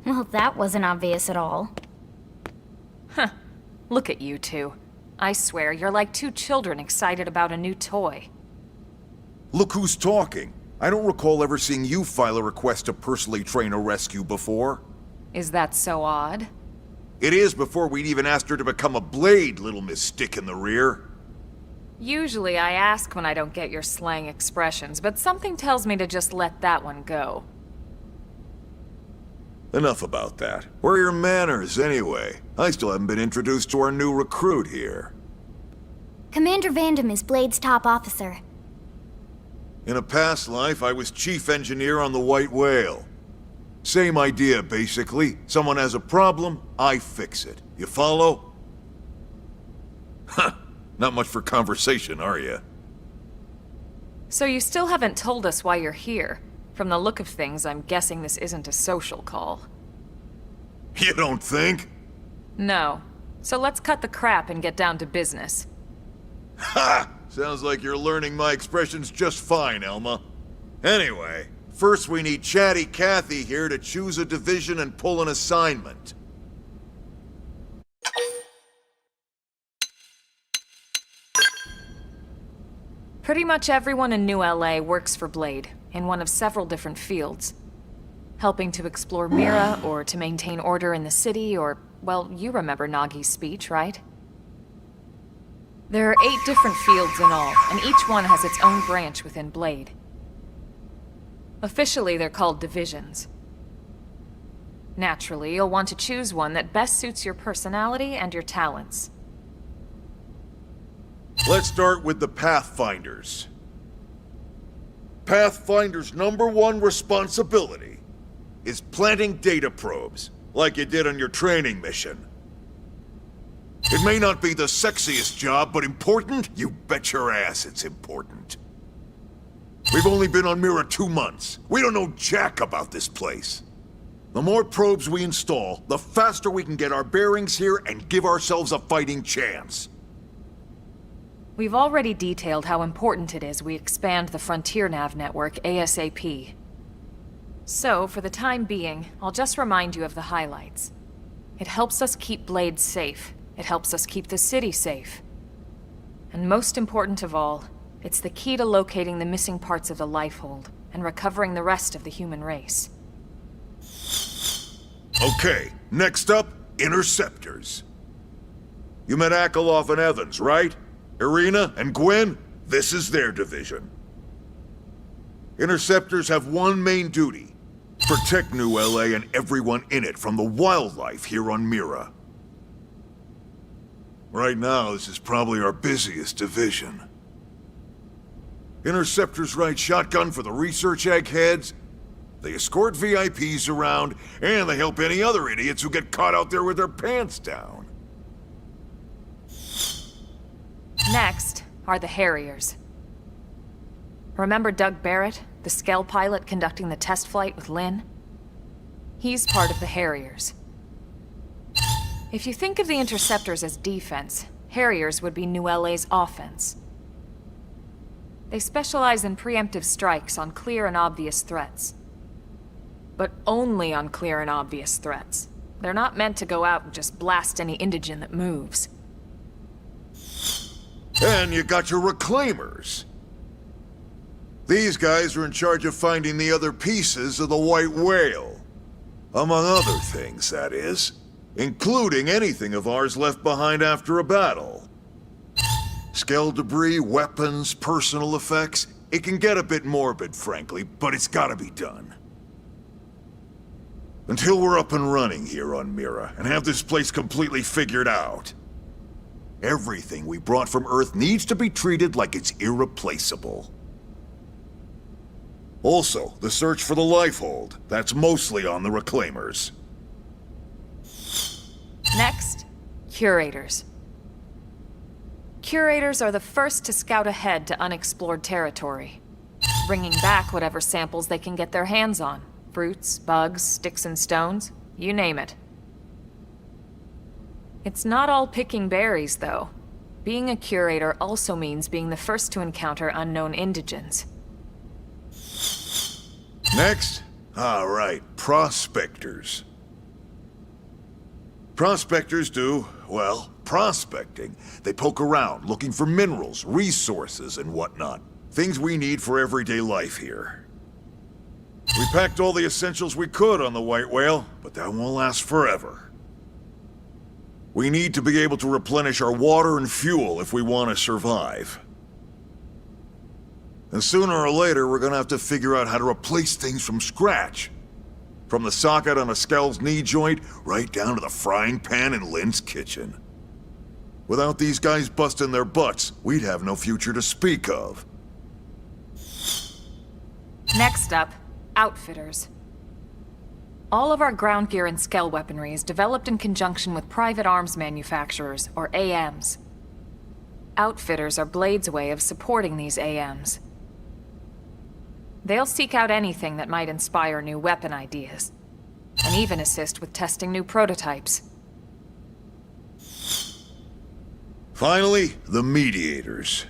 [SPEAKER 1] Well, that wasn't obvious at all.
[SPEAKER 2] Huh. Look at you two. I swear, you're like two children excited about a new toy.
[SPEAKER 10] Look who's talking. I don't recall ever seeing you file a request to personally train a rescue before.
[SPEAKER 2] Is that so odd?
[SPEAKER 10] It is before we'd even asked her to become a blade, little Miss Stick in the Rear.
[SPEAKER 2] Usually I ask when I don't get your slang expressions, but something tells me to just let that one go.
[SPEAKER 10] Enough about that. Where are your manners, anyway? I still haven't been introduced to our new recruit here.
[SPEAKER 1] Commander Vandam is Blade's top officer.
[SPEAKER 10] In a past life, I was chief engineer on the White Whale. Same idea, basically. Someone has a problem, I fix it. You follow? Huh. Not much for conversation, are you?
[SPEAKER 2] So you still haven't told us why you're here. From the look of things, I'm guessing this isn't a social call.
[SPEAKER 10] You don't think?
[SPEAKER 2] No. So let's cut the crap and get down to business.
[SPEAKER 10] Ha! Sounds like you're learning my expressions just fine, Elma. Anyway, first we need Chatty Cathy here to choose a division and pull an assignment.
[SPEAKER 2] Pretty much everyone in New LA works for Blade, in one of several different fields. Helping to explore Mira, or to maintain order in the city, or, well, you remember Nagi's speech, right? There are 8 different fields in all, and each one has its own branch within Blade. Officially, they're called divisions. Naturally, you'll want to choose one that best suits your personality and your talents.
[SPEAKER 10] Let's start with the Pathfinders. Pathfinder's #1 responsibility is planting data probes, like you did on your training mission. It may not be the sexiest job, but important? You bet your ass it's important. We've only been on Mira 2 months. We don't know jack about this place. The more probes we install, the faster we can get our bearings here and give ourselves a fighting chance.
[SPEAKER 2] We've already detailed how important it is we expand the Frontier Nav network ASAP. So, for the time being, I'll just remind you of the highlights. It helps us keep Blade safe. It helps us keep the city safe. And most important of all, it's the key to locating the missing parts of the Lifehold and recovering the rest of the human race.
[SPEAKER 10] Okay, next up, Interceptors. You met Akalov and Evans, right? Irina and Gwen? This is their division. Interceptors have one main duty: protect New LA and everyone in it from the wildlife here on Mira. Right now, this is probably our busiest division. Interceptors ride shotgun for the research eggheads, they escort VIPs around, and they help any other idiots who get caught out there with their pants down.
[SPEAKER 2] Next, are the Harriers. Remember Doug Barrett, the Skell pilot conducting the test flight with Lynn? He's part of the Harriers. If you think of the Interceptors as defense, Harriers would be New LA's offense. They specialize in preemptive strikes on clear and obvious threats. But only on clear and obvious threats. They're not meant to go out and just blast any indigen that moves.
[SPEAKER 10] And you got your Reclaimers. These guys are in charge of finding the other pieces of the White Whale. Among other things, that is. Including anything of ours left behind after a battle. Skell debris, weapons, personal effects. It can get a bit morbid, frankly, but it's gotta be done. Until we're up and running here on Mira, and have this place completely figured out. Everything we brought from Earth needs to be treated like it's irreplaceable. Also, the search for the Lifehold. That's mostly on the Reclaimers.
[SPEAKER 2] Next, Curators. Curators are the first to scout ahead to unexplored territory, bringing back whatever samples they can get their hands on. Fruits, bugs, sticks and stones, you name it. It's not all picking berries, though. Being a curator also means being the first to encounter unknown indigens.
[SPEAKER 10] Next? All right, prospectors. Prospectors do, well, prospecting. They poke around, looking for minerals, resources, and whatnot. Things we need for everyday life here. We packed all the essentials we could on the White Whale, but that won't last forever. We need to be able to replenish our water and fuel if we want to survive. And sooner or later, we're gonna have to figure out how to replace things from scratch. From the socket on a Skell's knee joint, right down to the frying pan in Lynn's kitchen. Without these guys busting their butts, we'd have no future to speak of.
[SPEAKER 2] Next up, Outfitters. All of our ground gear and Skell weaponry is developed in conjunction with private arms manufacturers, or AMs. Outfitters are Blade's way of supporting these AMs. They'll seek out anything that might inspire new weapon ideas, and even assist with testing new prototypes.
[SPEAKER 10] Finally, the Mediators.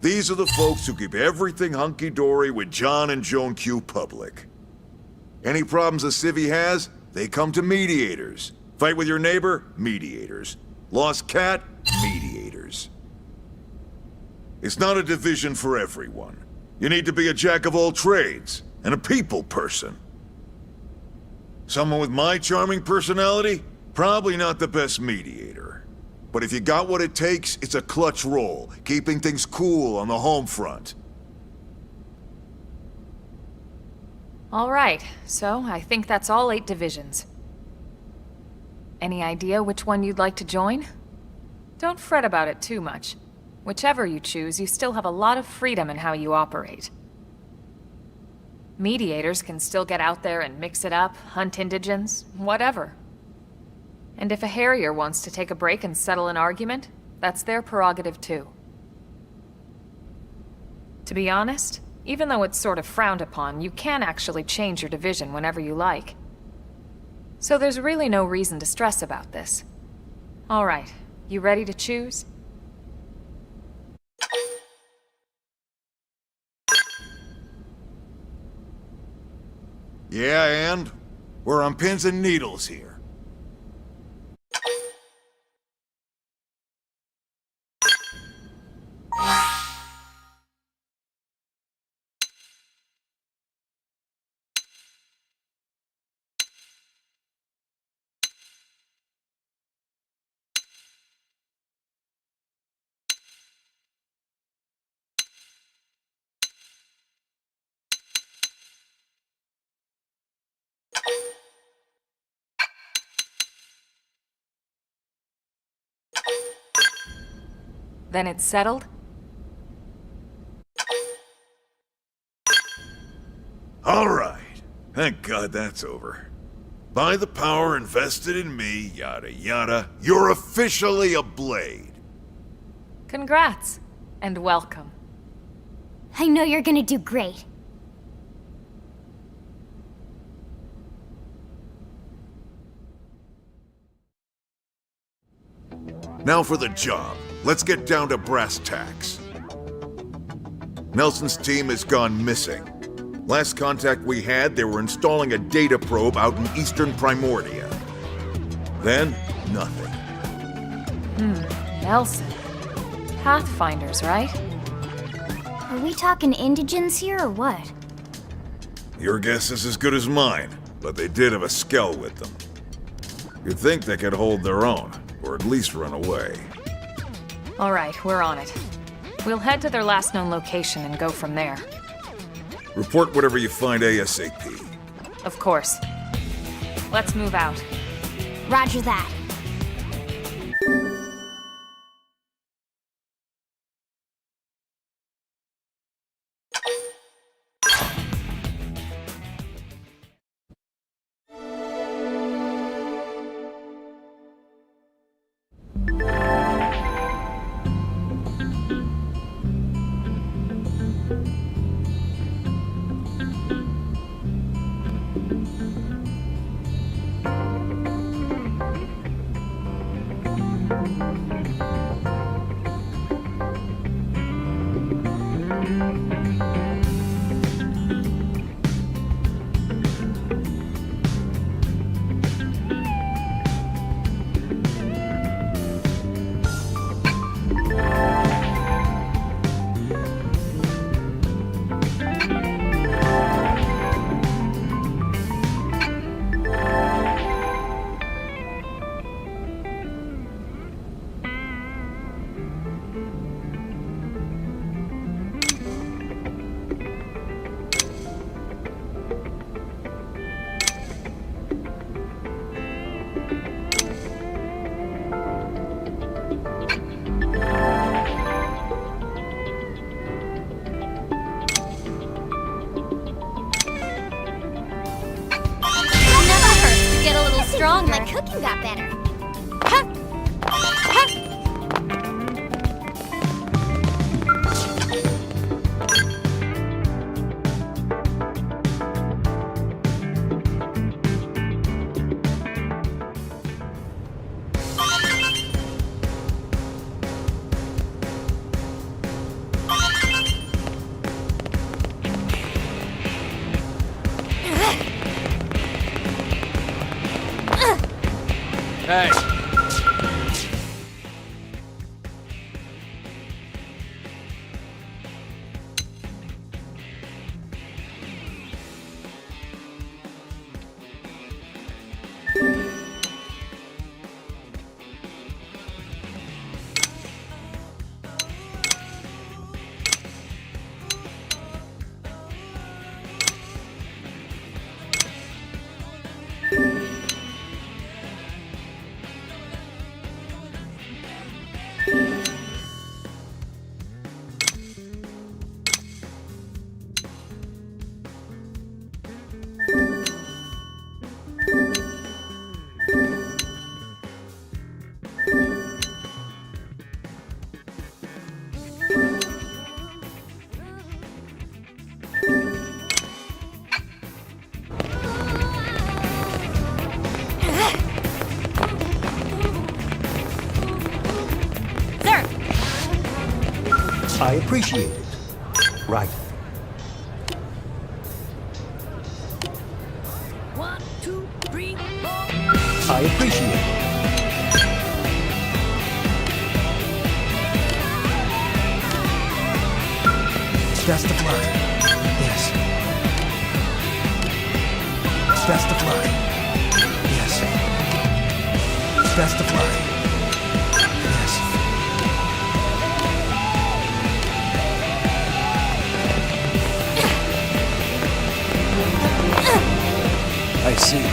[SPEAKER 10] These are the folks who keep everything hunky-dory with John and Joan Q public. Any problems a civvy has, they come to Mediators. Fight with your neighbor? Mediators. Lost cat? Mediators. It's not a division for everyone. You need to be a jack of all trades, and a people person. Someone with my charming personality? Probably not the best mediator. But if you got what it takes, it's a clutch role, keeping things cool on the home front.
[SPEAKER 2] All right, so I think that's all 8 divisions. Any idea which one you'd like to join? Don't fret about it too much. Whichever you choose, you still have a lot of freedom in how you operate. Mediators can still get out there and mix it up, hunt indigens, whatever. And if a Harrier wants to take a break and settle an argument, that's their prerogative too. To be honest, even though it's sort of frowned upon, you can actually change your division whenever you like. So there's really no reason to stress about this. All right, you ready to choose?
[SPEAKER 10] Yeah, and? We're on pins and needles here.
[SPEAKER 2] Then it's settled?
[SPEAKER 10] All right. Thank God that's over. By the power invested in me, yada yada, you're officially a Blade.
[SPEAKER 2] Congrats, and welcome.
[SPEAKER 1] I know you're gonna do great.
[SPEAKER 10] Now for the job. Let's get down to brass tacks. Nelson's team has gone missing. Last contact we had, they were installing a data probe out in eastern Primordia. Then, nothing.
[SPEAKER 2] Nelson. Pathfinders, right?
[SPEAKER 1] Are we talking indigents here or what?
[SPEAKER 10] Your guess is as good as mine, but they did have a skell with them. You'd think they could hold their own, or at least run away.
[SPEAKER 2] Alright, we're on it. We'll head to their last known location and go from there.
[SPEAKER 10] Report whatever you find ASAP.
[SPEAKER 2] Of course. Let's move out.
[SPEAKER 1] Roger that.
[SPEAKER 8] Stronger.
[SPEAKER 1] My cooking got better.
[SPEAKER 11] Hey.
[SPEAKER 12] I appreciate it. Right.
[SPEAKER 8] 1, 2, 3, 4.
[SPEAKER 12] I appreciate it. That's the fly. Yes. That's the fly. Yes. That's the fly. Yes. I see.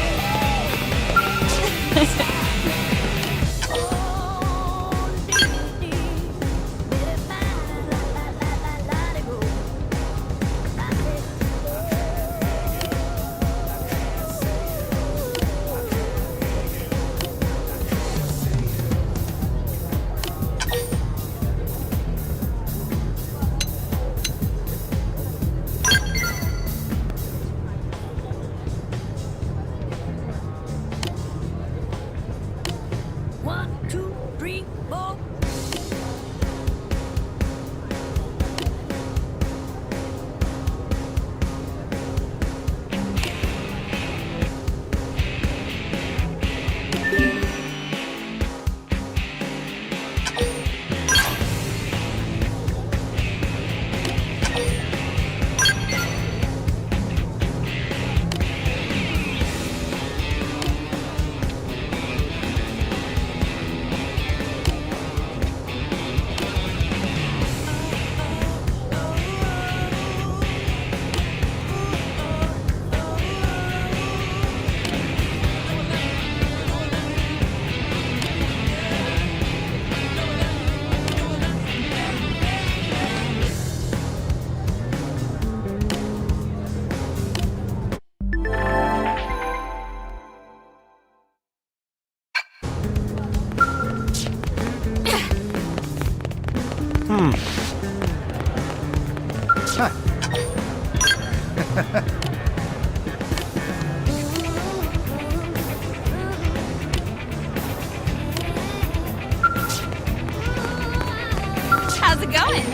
[SPEAKER 8] How's it going?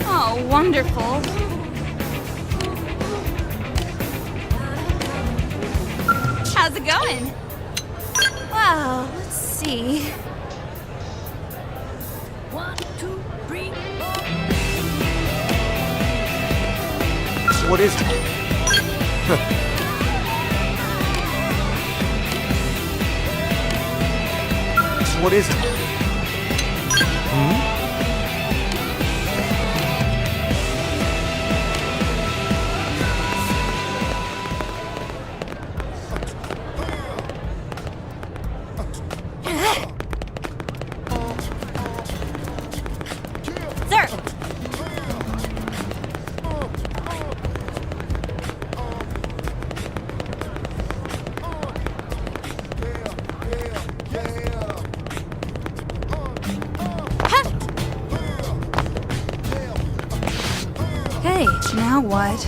[SPEAKER 8] Oh, wonderful. How's it going? Well, let's see. 1, 2, 3, 4.
[SPEAKER 12] What is it? What is it?
[SPEAKER 8] Sir! Hey, now what?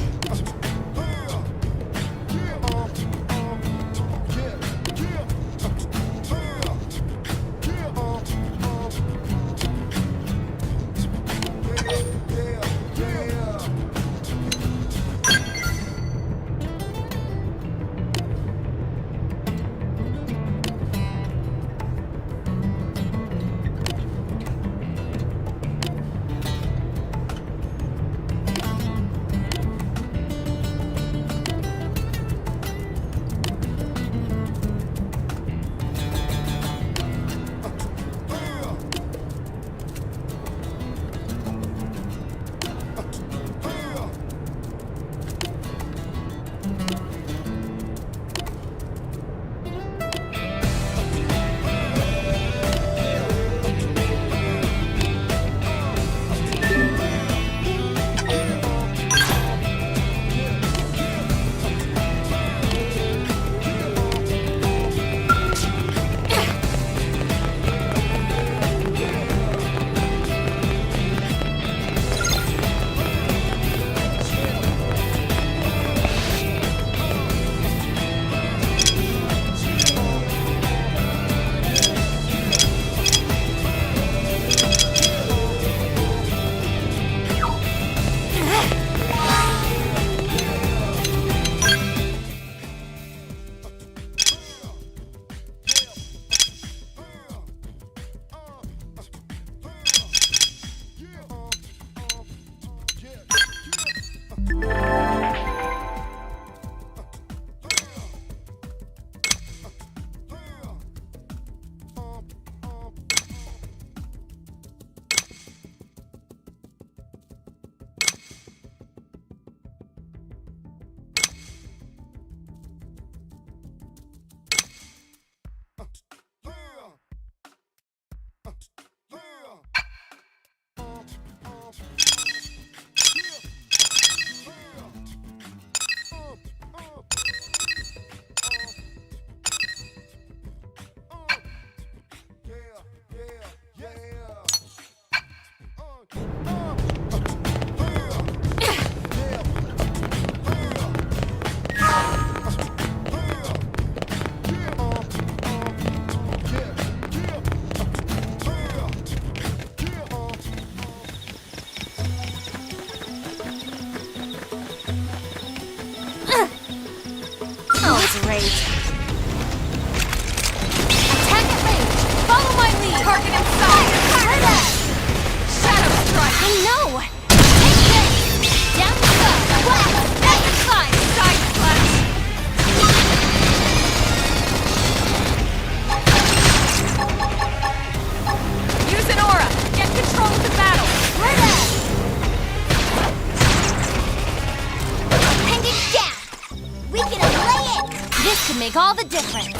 [SPEAKER 8] make all the difference.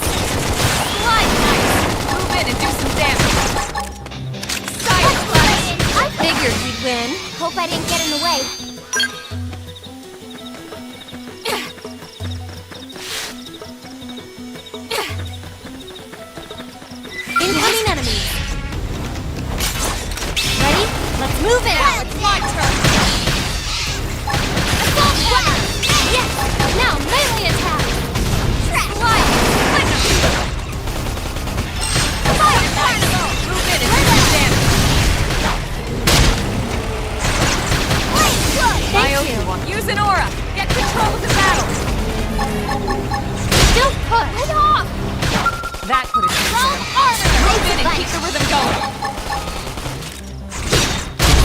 [SPEAKER 2] Slide nice! Move in and do some damage! Side slash!
[SPEAKER 8] I figured we'd win.
[SPEAKER 1] Hope I didn't get in the way.
[SPEAKER 8] Incoming enemies. Ready? Let's move in.
[SPEAKER 2] Now it's my turn!
[SPEAKER 8] Assault fire! Yes! Now melee attack!
[SPEAKER 2] Slide! Fire carnival! Move in and do some damage! I owe you one. Use an aura! Get control of the battle!
[SPEAKER 8] Don't push! Get off!
[SPEAKER 2] That could have been
[SPEAKER 8] Strong armor!
[SPEAKER 2] Move in and keep the rhythm going!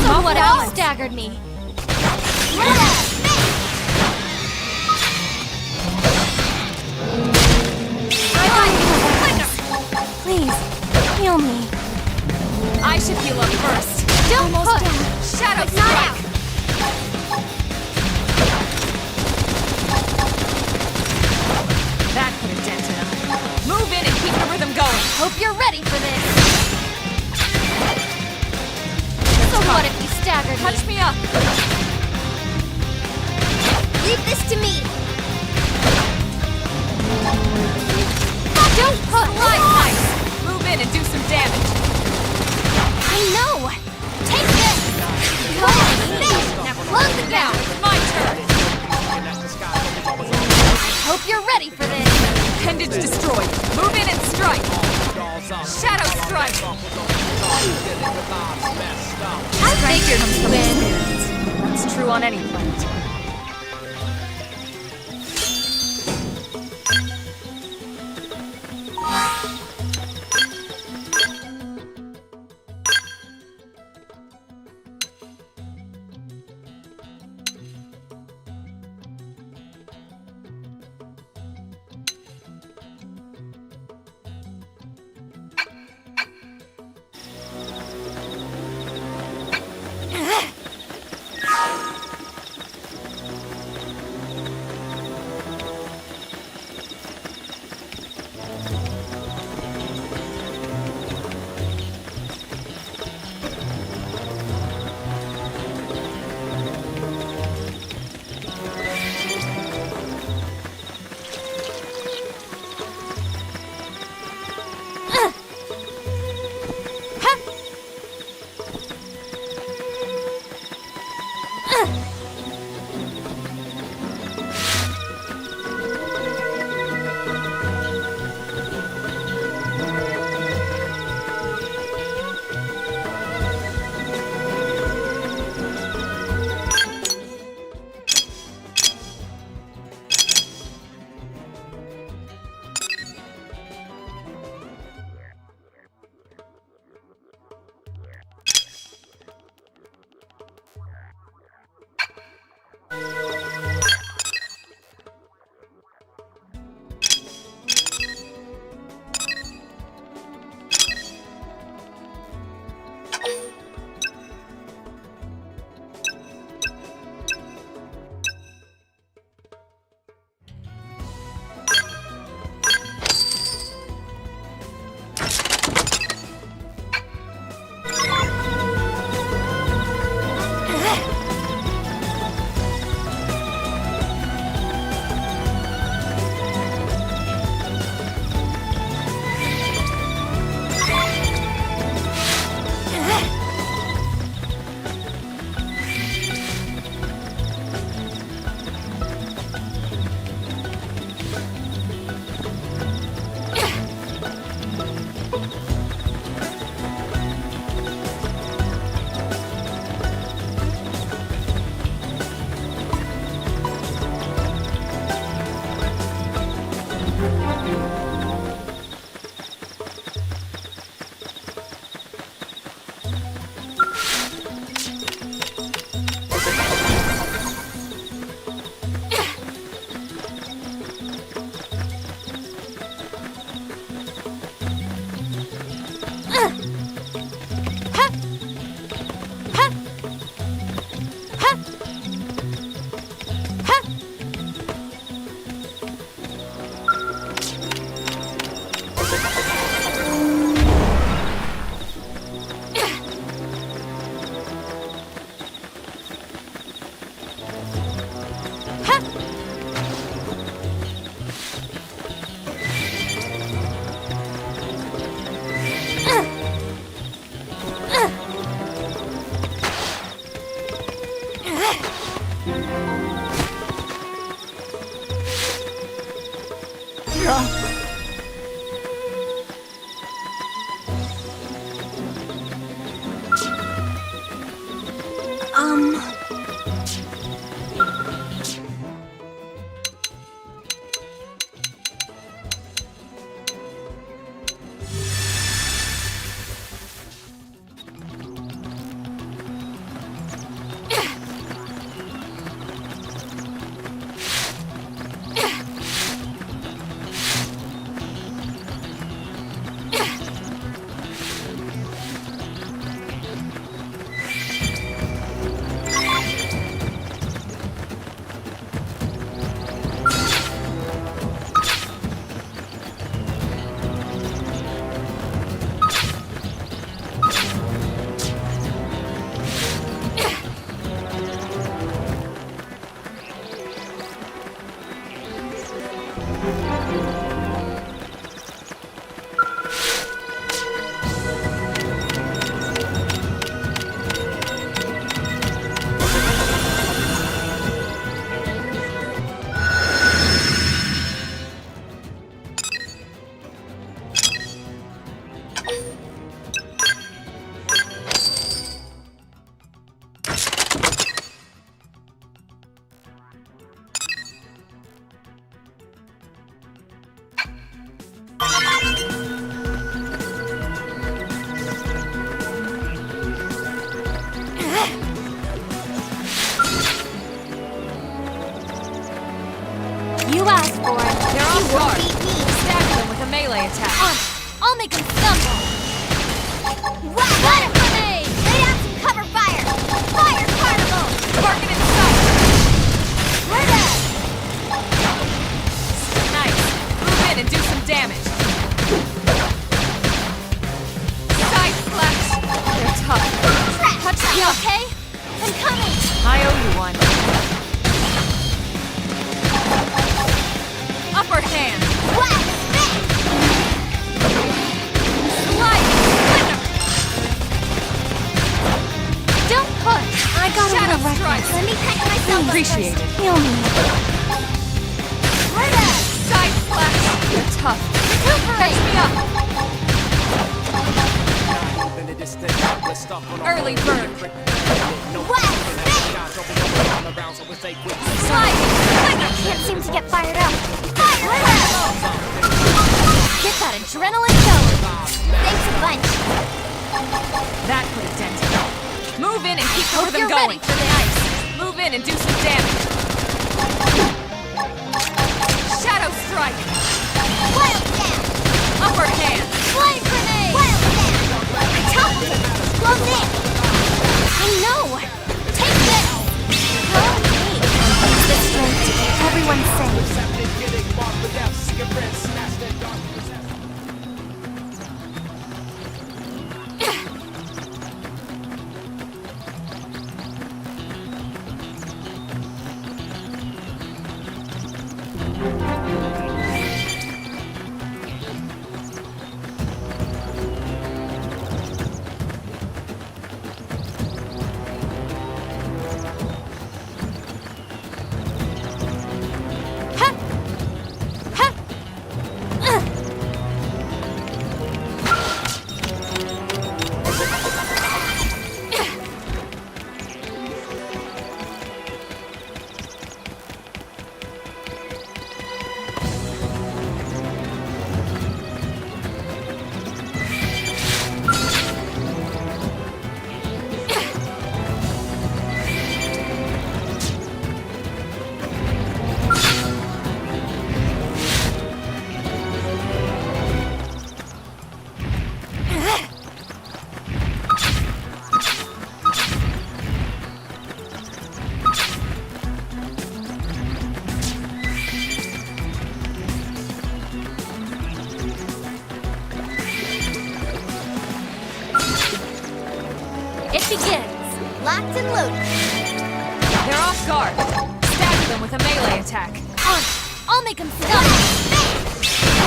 [SPEAKER 8] So what else staggered me?
[SPEAKER 1] Please, heal me.
[SPEAKER 2] I should heal up first.
[SPEAKER 8] Don't push!
[SPEAKER 2] Shadow
[SPEAKER 8] It's not
[SPEAKER 2] strike!
[SPEAKER 8] out!
[SPEAKER 2] That could have dented him. Move in and keep the rhythm going.
[SPEAKER 8] Hope you're ready for this! So what if you staggered me?
[SPEAKER 2] Touch me up.
[SPEAKER 8] Leave this to me! Don't push!
[SPEAKER 2] Slide nice. Move in and do some damage.
[SPEAKER 8] I know! Take this! Now close it
[SPEAKER 2] Now
[SPEAKER 8] down!
[SPEAKER 2] it's my turn.
[SPEAKER 8] Hope you're ready for this!
[SPEAKER 2] Appendage destroyed. Move in and strike. Shadow strike.
[SPEAKER 8] I figured
[SPEAKER 2] Comes
[SPEAKER 8] you'd
[SPEAKER 2] from
[SPEAKER 8] win!
[SPEAKER 2] experience. That's true on any planet. melee attack.
[SPEAKER 8] I'll make him stumble. Water grenade! Lay down some cover fire! Fire carnival!
[SPEAKER 2] Target in sight!
[SPEAKER 8] Murder!
[SPEAKER 2] Nice. Move in and do some damage. Side slash. They're tough.
[SPEAKER 8] Touch you okay? I'm coming!
[SPEAKER 2] I owe you one. Upper hand.
[SPEAKER 8] What?
[SPEAKER 2] Slide.
[SPEAKER 8] Don't push!
[SPEAKER 1] I got a
[SPEAKER 2] Shadow
[SPEAKER 1] little
[SPEAKER 2] strike.
[SPEAKER 1] reckless.
[SPEAKER 8] Let me catch myself up
[SPEAKER 2] Appreciate
[SPEAKER 8] first.
[SPEAKER 2] it.
[SPEAKER 1] Heal me.
[SPEAKER 8] Murder!
[SPEAKER 2] Side slash. They're tough.
[SPEAKER 8] Recuperate!
[SPEAKER 2] Catch me up.
[SPEAKER 11] In the distance, we're stuck on a
[SPEAKER 2] Early bird.
[SPEAKER 8] What?
[SPEAKER 2] Slide.
[SPEAKER 1] Can't seem to get fired up.
[SPEAKER 8] Fire! Get that adrenaline going! Thanks a bunch!
[SPEAKER 2] That put a dent in it. Move in and keep the
[SPEAKER 8] Hope
[SPEAKER 2] rhythm
[SPEAKER 8] you're
[SPEAKER 2] going.
[SPEAKER 8] ready for the ice!
[SPEAKER 2] Move in and do some damage. Shadow strike.
[SPEAKER 8] Wild Sand!
[SPEAKER 2] Upper hand.
[SPEAKER 8] Flame grenade! Wild Sand! Top! Close in! I know! Take this! Help me!
[SPEAKER 1] The strength to keep everyone safe.
[SPEAKER 8] It begins! Locked and loaded!
[SPEAKER 2] They're off guard. Stagger them with a melee attack.
[SPEAKER 8] I'll make him stop!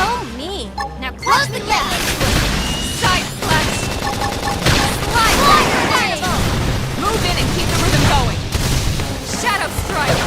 [SPEAKER 8] Oh me! Now close the gap!
[SPEAKER 2] Side slash.
[SPEAKER 8] Slide! Fire grenade!
[SPEAKER 2] Move in and keep the rhythm going. Shadow strike.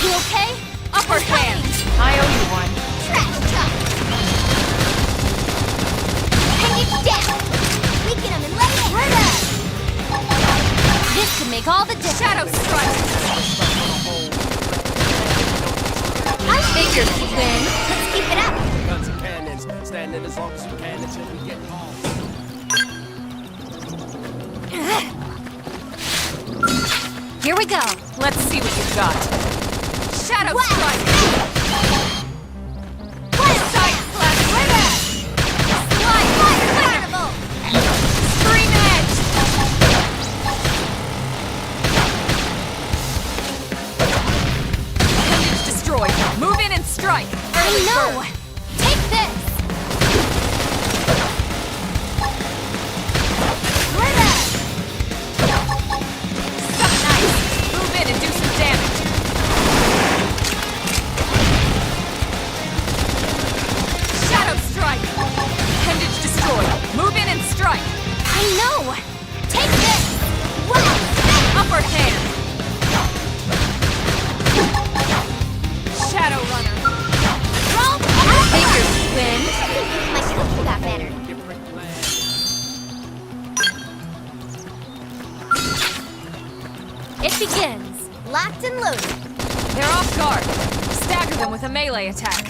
[SPEAKER 8] You okay?
[SPEAKER 2] Upper hand. I owe you one.
[SPEAKER 8] Trash talk! Hang it down! Weaken him and lay it! Murder! This could make all the difference!
[SPEAKER 2] Shadow strike.
[SPEAKER 8] I figured we'd win! Let's keep it up!
[SPEAKER 11] Guns and cannons, standing as long as we can until we get home.
[SPEAKER 8] Here we go!
[SPEAKER 2] Let's see what you've got. Shadow
[SPEAKER 8] Wow.
[SPEAKER 2] strike.
[SPEAKER 8] Wild
[SPEAKER 2] Side slash.
[SPEAKER 8] Murder!
[SPEAKER 2] Slide.
[SPEAKER 8] Fire carnival!
[SPEAKER 2] Scream edge. Appendage destroyed. Move in and strike. Early
[SPEAKER 8] I know!
[SPEAKER 2] bird.
[SPEAKER 8] Take this! Murder!
[SPEAKER 2] Suck nice. Move in and do some damage. Shadow strike. Appendage destroyed. Move in and strike.
[SPEAKER 8] I know! Take this! Wow!
[SPEAKER 2] Upper hand. Shadow runner.
[SPEAKER 8] Roll
[SPEAKER 2] a melee attack.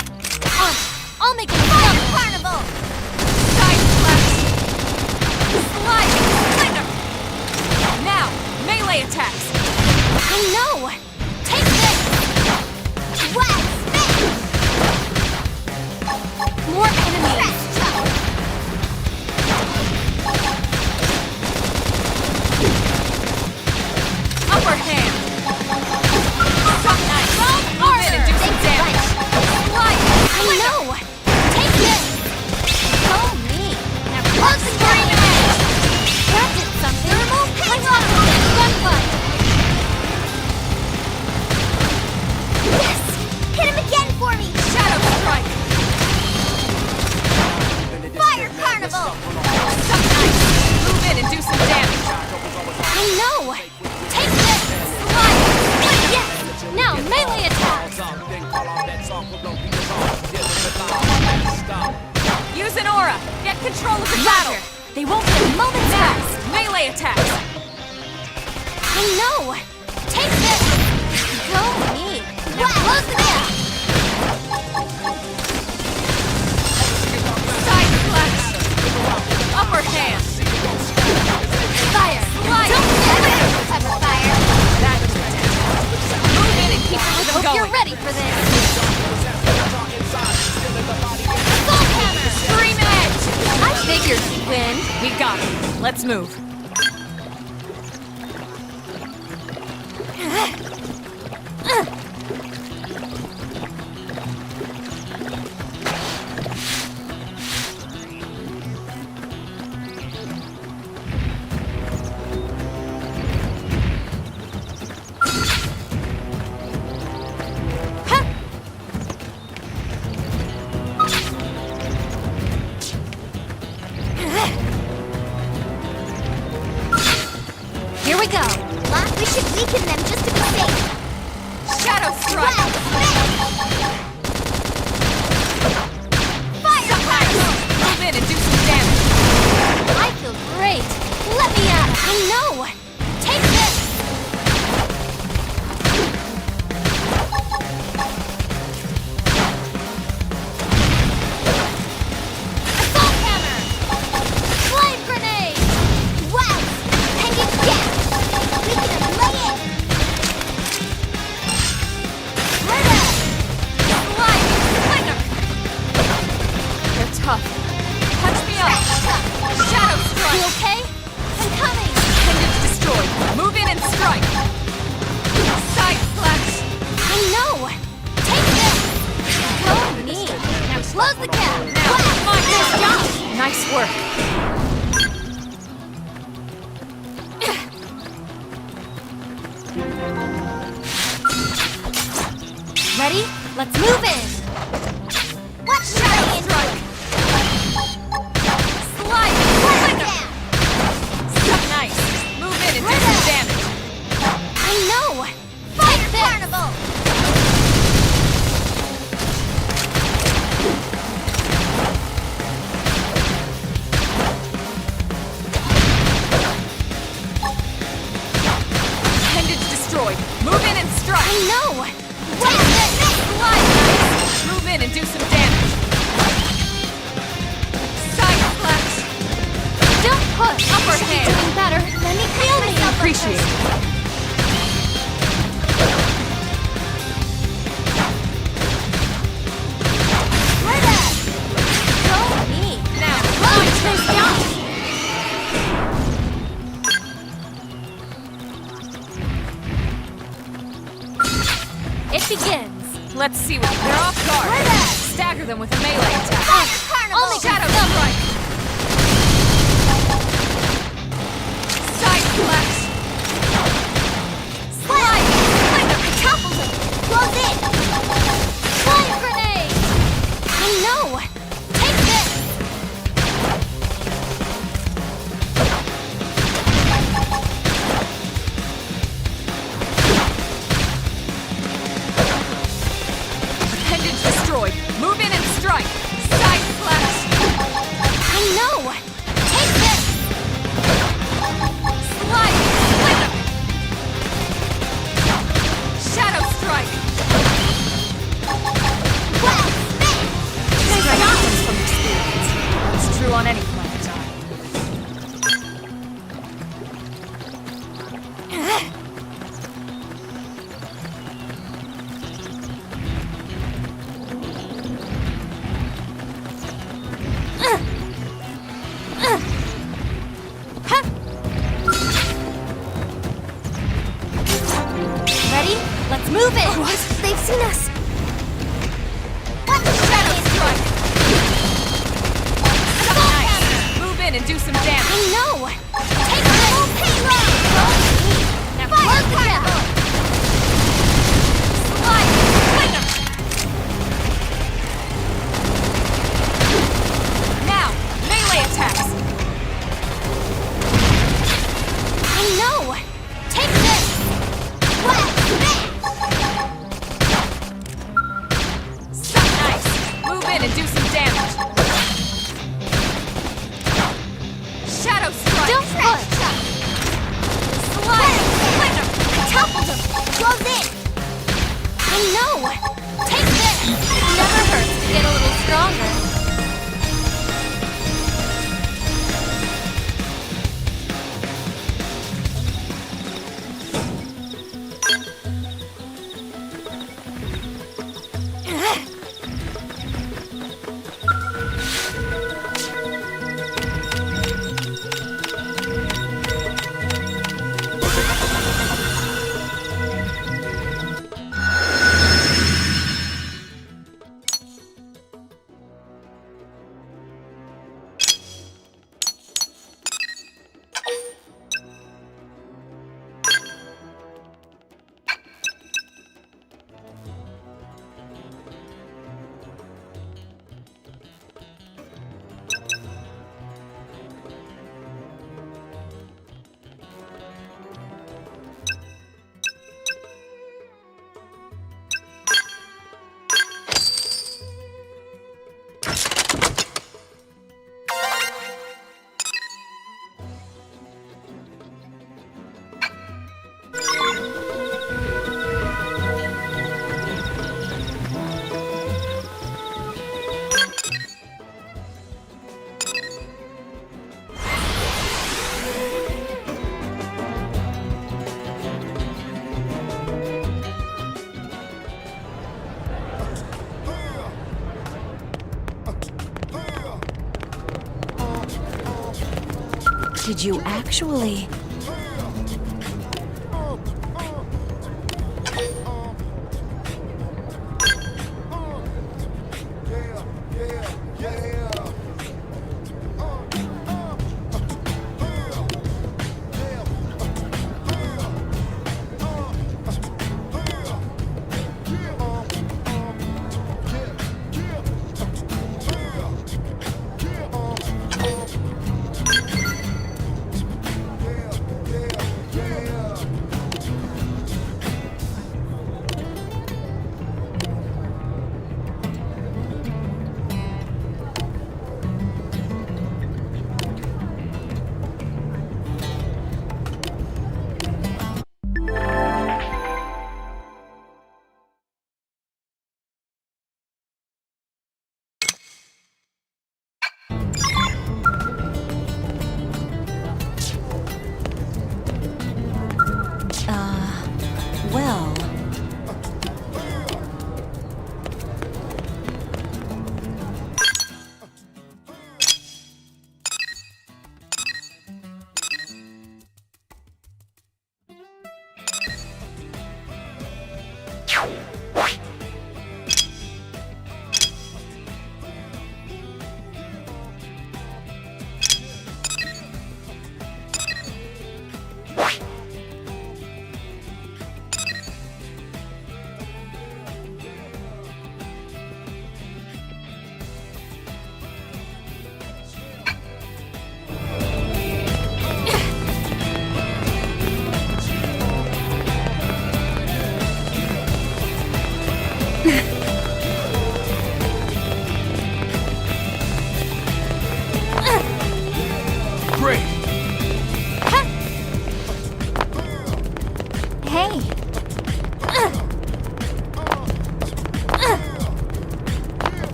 [SPEAKER 8] I'll make a fire carnival!
[SPEAKER 2] Side slash! Slide! Splinter! Now, melee attacks!
[SPEAKER 8] I know! Take this! Wet! More enemies!
[SPEAKER 2] Upper hand! Some nice! Move in and do some damage! Slide!
[SPEAKER 8] I know! Take this! Go me! Now close the screen edge! That did something! Thermal paintball! Gunfight! Yes! Hit him again for me!
[SPEAKER 2] Shadow strike!
[SPEAKER 8] Fire carnival!
[SPEAKER 2] Some nice! Move in and do some damage!
[SPEAKER 8] I know! Take this! Slide! Yes! Now melee attack!
[SPEAKER 2] Use an aura! Get control of the battle!
[SPEAKER 8] They won't get a moment's
[SPEAKER 2] Now,
[SPEAKER 8] rest!
[SPEAKER 2] melee attacks!
[SPEAKER 8] I know! Take this! Go me! Now close the gap!
[SPEAKER 2] Side slash! Upper hand!
[SPEAKER 8] Fire!
[SPEAKER 2] Slide!
[SPEAKER 8] Don't ever pepper fire!
[SPEAKER 2] That's dead. Move in and keep the rhythm
[SPEAKER 8] Hope
[SPEAKER 2] going!
[SPEAKER 8] you're ready for this! Assault hammer!
[SPEAKER 2] Scream edge!
[SPEAKER 8] I figured you'd win!
[SPEAKER 2] We got it. Let's move.
[SPEAKER 8] Here we go! We should weaken them just to be safe!
[SPEAKER 2] Shadow strike!
[SPEAKER 8] Fire fire!
[SPEAKER 2] Move in and do some damage!
[SPEAKER 8] I feel great! Let me out! I know! Take this! Assault hammer! Flame grenade! Wow! Hanging down! We can lay it! Murder!
[SPEAKER 2] Slide! Splinter! They're tough. Punch me up! Shadow
[SPEAKER 8] You
[SPEAKER 2] strike!
[SPEAKER 8] okay? I'm coming!
[SPEAKER 2] Appendage destroyed. Move in and strike! Side slash!
[SPEAKER 8] I know! Take this! Go me! Now close the gap!
[SPEAKER 2] Now, my job! Nice work.
[SPEAKER 8] Ready? Let's move in! Watch
[SPEAKER 2] Shadow strike! Slide! Splinter! Some nice. Move in and do some damage.
[SPEAKER 8] I know! Fire carnival!
[SPEAKER 2] Appendage destroyed. Move in and strike!
[SPEAKER 8] I know!
[SPEAKER 2] Take this! Slide! Move in and do some damage. Side slash!
[SPEAKER 8] Don't push!
[SPEAKER 2] Upper
[SPEAKER 8] Should be
[SPEAKER 2] hand.
[SPEAKER 8] doing better. Let me feel myself up
[SPEAKER 2] Appreciate
[SPEAKER 8] first.
[SPEAKER 2] it.
[SPEAKER 8] Murder! Go me!
[SPEAKER 2] Now,
[SPEAKER 8] Close this gap! It begins!
[SPEAKER 2] let's see what they're off guard.
[SPEAKER 8] Murder!
[SPEAKER 2] Stagger them with a melee attack.
[SPEAKER 8] Fire carnival!
[SPEAKER 2] I'll make Shadow strike. Side slash.
[SPEAKER 8] Slide! Splinter! Topple them! Close in! Flame grenade! I know! Take this!
[SPEAKER 2] Appendage destroyed. Move in and strike. Side slash.
[SPEAKER 8] I know! Take this!
[SPEAKER 2] Slide. Splinter. Shadow strike. gonna do some damage. Shadow strike!
[SPEAKER 8] Don't push!
[SPEAKER 2] Slide! Splinter!
[SPEAKER 8] Toppled him! Close in! I know! Take this! Never hurts to get a little stronger.
[SPEAKER 13] Did you actually?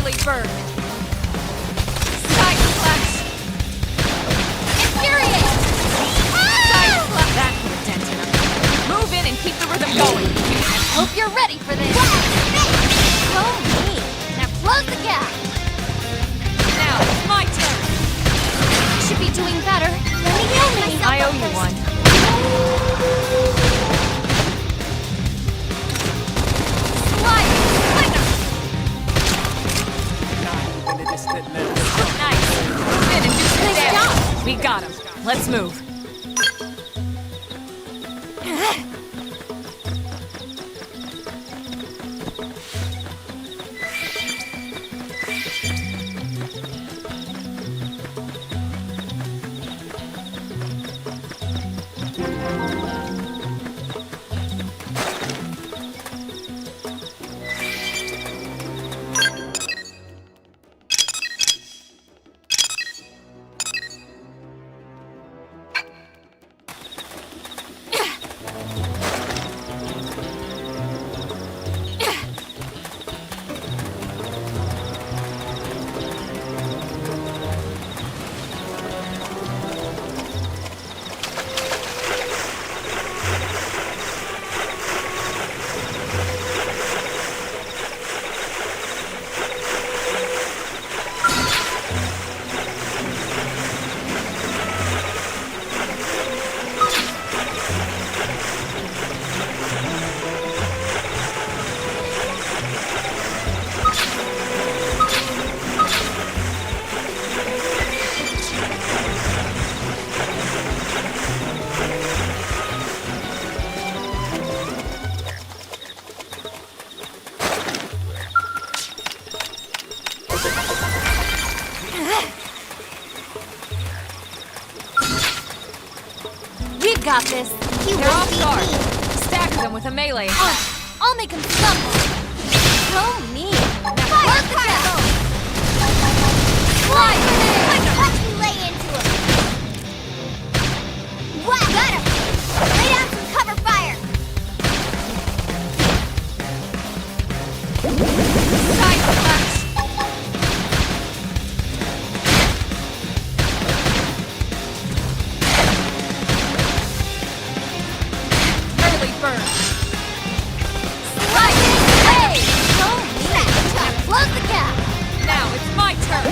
[SPEAKER 2] Early bird. Side slash.
[SPEAKER 8] Infuriate!
[SPEAKER 2] Side slash. That put a dent in him. Move in and keep the rhythm going.
[SPEAKER 8] Hope you're ready for this. Oh, me. Now close the gap.
[SPEAKER 2] Now, it's my turn.
[SPEAKER 8] Should be doing better. Let me heal myself.
[SPEAKER 2] I owe you one.
[SPEAKER 8] Slide! Slinger!
[SPEAKER 11] Not even a distant memory.
[SPEAKER 2] Nice. Move in and do some
[SPEAKER 8] Nice
[SPEAKER 2] damage. We got him. Let's move.
[SPEAKER 8] We've got this.
[SPEAKER 2] They're off guard. Stagger them with a melee.
[SPEAKER 8] I'll make him stumble. Oh, me. Now close the gap. Slide grenade. Watch me lay into him. Wow, got him. Lay down some cover fire.
[SPEAKER 2] Side slash. Early bird.
[SPEAKER 8] Slide grenade. Oh, me. Now close the gap.
[SPEAKER 2] Now it's my turn.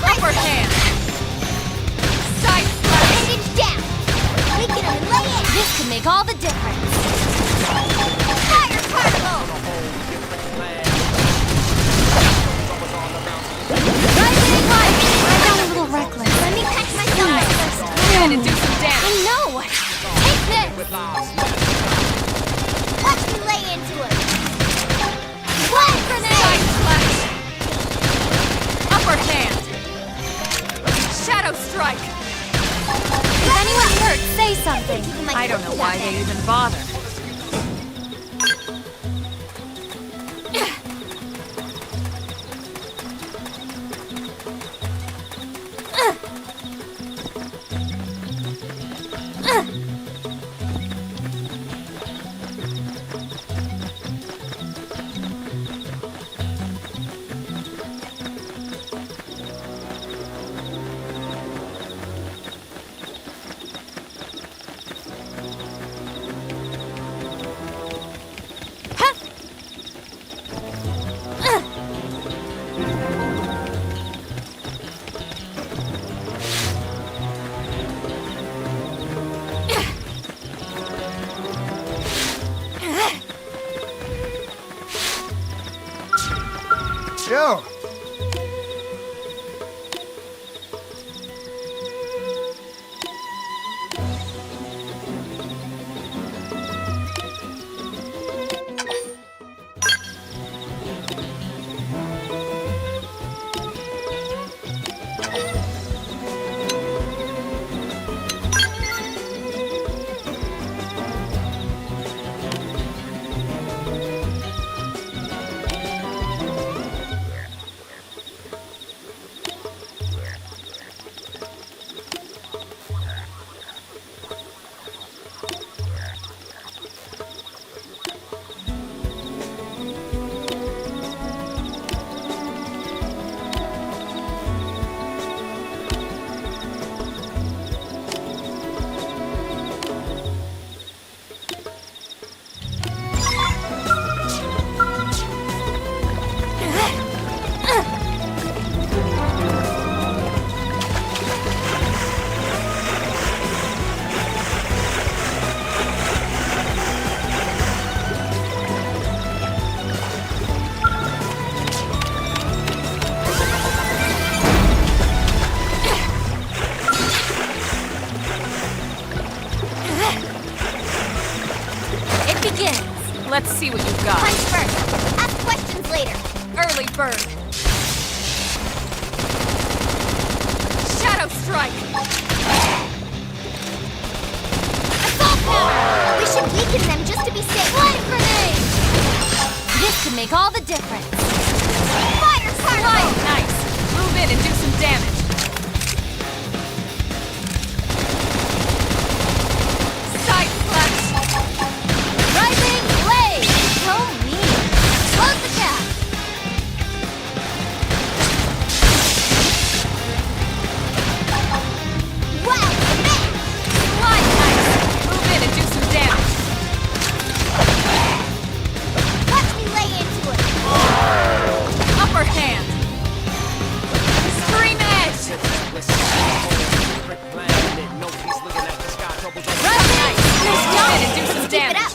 [SPEAKER 2] Upper hand. Side slash.
[SPEAKER 8] Bandage down. Weaken him and lay in. This could make all the difference. Fire particle. Rising light. I got a little reckless. Let me catch myself first.
[SPEAKER 2] Go and do some
[SPEAKER 8] I
[SPEAKER 2] damage.
[SPEAKER 8] know. Take this. Watch me lay into him. Flash
[SPEAKER 2] Side
[SPEAKER 8] grenade.
[SPEAKER 2] slash. Upper hand. Shadow strike.
[SPEAKER 8] If anyone hurt, say something.
[SPEAKER 2] I don't know why they even bother.
[SPEAKER 12] Yo!
[SPEAKER 2] God.
[SPEAKER 8] Punch first. Ask questions later.
[SPEAKER 2] Early bird. Shadow strike.
[SPEAKER 8] Assault hammer! We should weaken them just to be safe. Flame grenade! This could make all the difference. Fire particle!
[SPEAKER 2] Nice. Move in and do some damage. Side slash.
[SPEAKER 8] Rising blade! So mean! Close the gap! Wow!
[SPEAKER 2] Slide nice. Move in and do some damage.
[SPEAKER 8] Watch me lay into it!
[SPEAKER 2] Upper hand. Scream edge.
[SPEAKER 8] Rising!
[SPEAKER 2] Nice. Move in and do some
[SPEAKER 8] Keep it
[SPEAKER 2] damage.
[SPEAKER 8] up!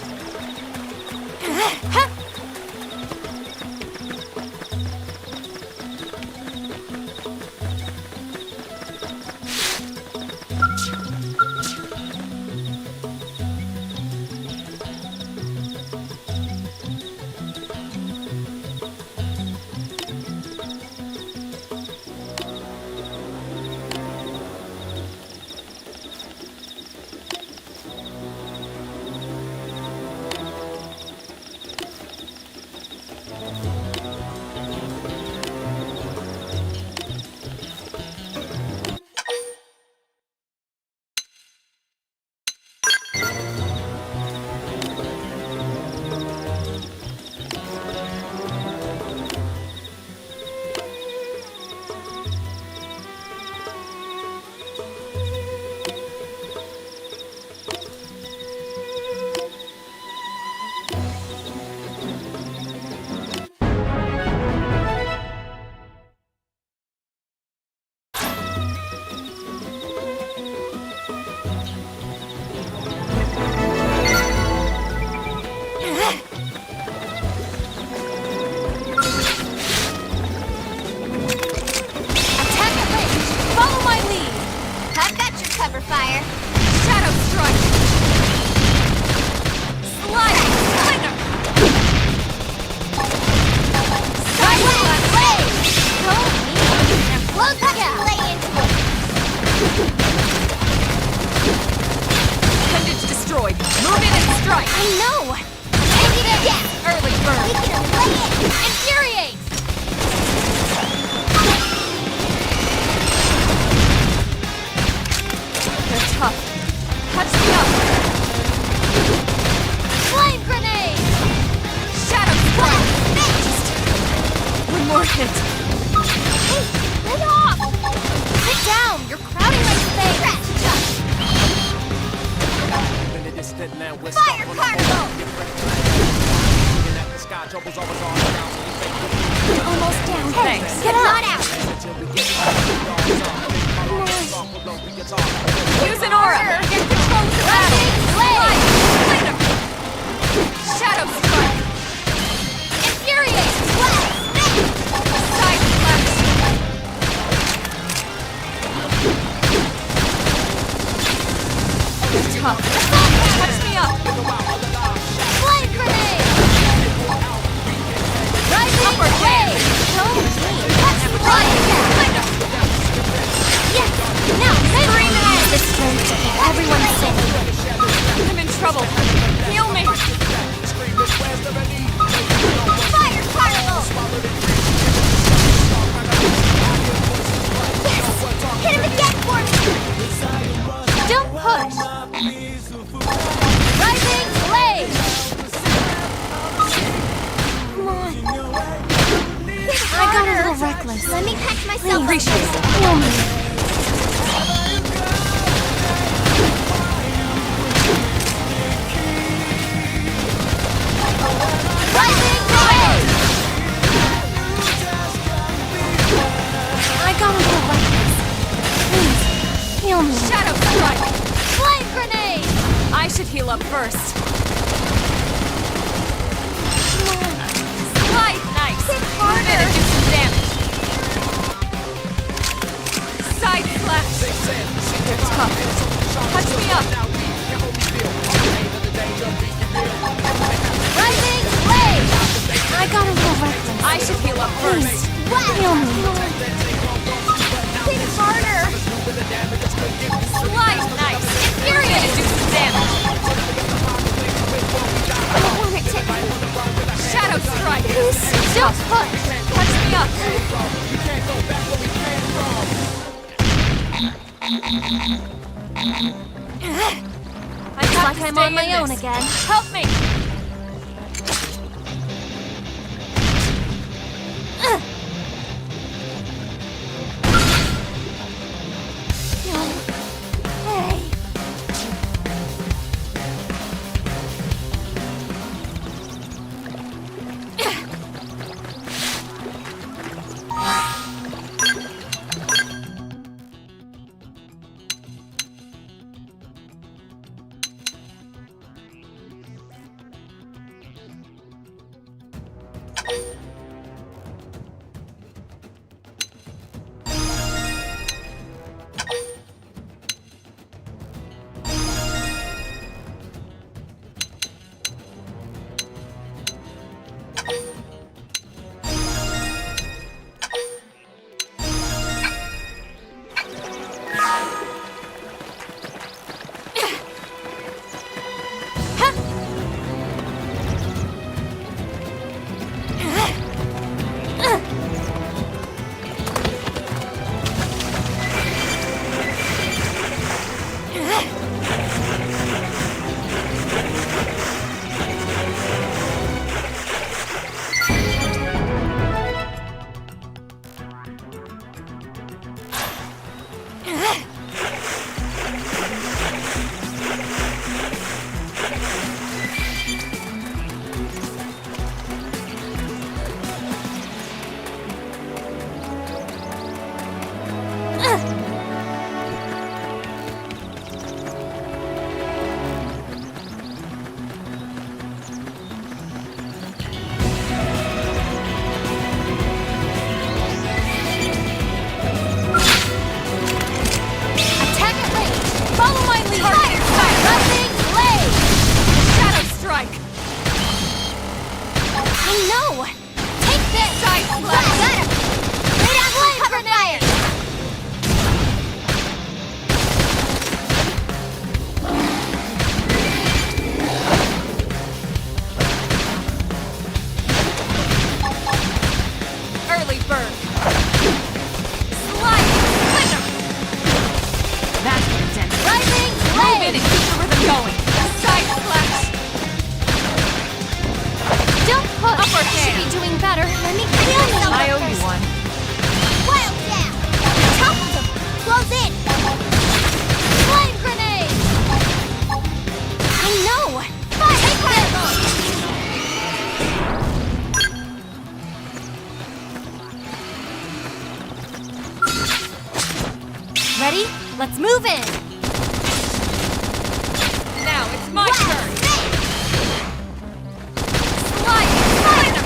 [SPEAKER 2] Attack at range. Follow my lead.
[SPEAKER 8] I've got your cover fire.
[SPEAKER 2] Shadow strike. Slide. Cleaner. Side slash.
[SPEAKER 8] Blade! So mean! Now close the gap! Lay into it!
[SPEAKER 2] Appendage destroyed. Move in and strike.
[SPEAKER 8] I know! Negative! Yes!
[SPEAKER 2] Early burn.
[SPEAKER 8] We can lay it!
[SPEAKER 2] Infuriate. They're tough. Touch me up.
[SPEAKER 8] Flame grenade!
[SPEAKER 2] Shadow strike.
[SPEAKER 8] Mixed!
[SPEAKER 2] One more hit.
[SPEAKER 8] Hey, lay off! Sit down! You're crowding my space! Fire particle! You're almost down. Hey,
[SPEAKER 2] Thanks.
[SPEAKER 8] get up! Not out!
[SPEAKER 2] Use an aura. Get control of the battle.
[SPEAKER 8] Blade!
[SPEAKER 2] Cleaner. Shadow strike.
[SPEAKER 8] Infuriate! Blast!
[SPEAKER 2] Side slash. Tough. Touch me up.
[SPEAKER 8] Flame grenade! Rising
[SPEAKER 2] Upper hand.
[SPEAKER 8] So mean! That's flying gap! Yes! Now,
[SPEAKER 2] Scream edge.
[SPEAKER 1] The strength to keep everyone safe.
[SPEAKER 2] I'm in trouble. Heal me.
[SPEAKER 8] fire particle! Yes! Hit him again for me! Don't push! Rising blade!
[SPEAKER 1] Come on.
[SPEAKER 8] Hit
[SPEAKER 1] I got a
[SPEAKER 8] harder!
[SPEAKER 1] little reckless.
[SPEAKER 8] Let me catch myself up.
[SPEAKER 2] Appreciate it.
[SPEAKER 1] Heal me.
[SPEAKER 8] Rising blade!
[SPEAKER 1] I got a little reckless. Please, heal me.
[SPEAKER 2] Shadow strike.
[SPEAKER 8] Flame grenade!
[SPEAKER 2] I should heal up first. Slide nice.
[SPEAKER 8] Hit
[SPEAKER 2] Move in
[SPEAKER 8] harder!
[SPEAKER 2] and do some damage. first.
[SPEAKER 1] Feel me.
[SPEAKER 8] Think harder!
[SPEAKER 2] Slide nice. Infuriate. Do some damage.
[SPEAKER 8] I don't want it to...
[SPEAKER 2] Shadow strike.
[SPEAKER 8] Don't push!
[SPEAKER 2] Touch me up.
[SPEAKER 8] Looks like I'm on my own again.
[SPEAKER 2] Help me.
[SPEAKER 8] Hey! Ready? Let's move in!
[SPEAKER 2] Now it's my turn!
[SPEAKER 8] Slide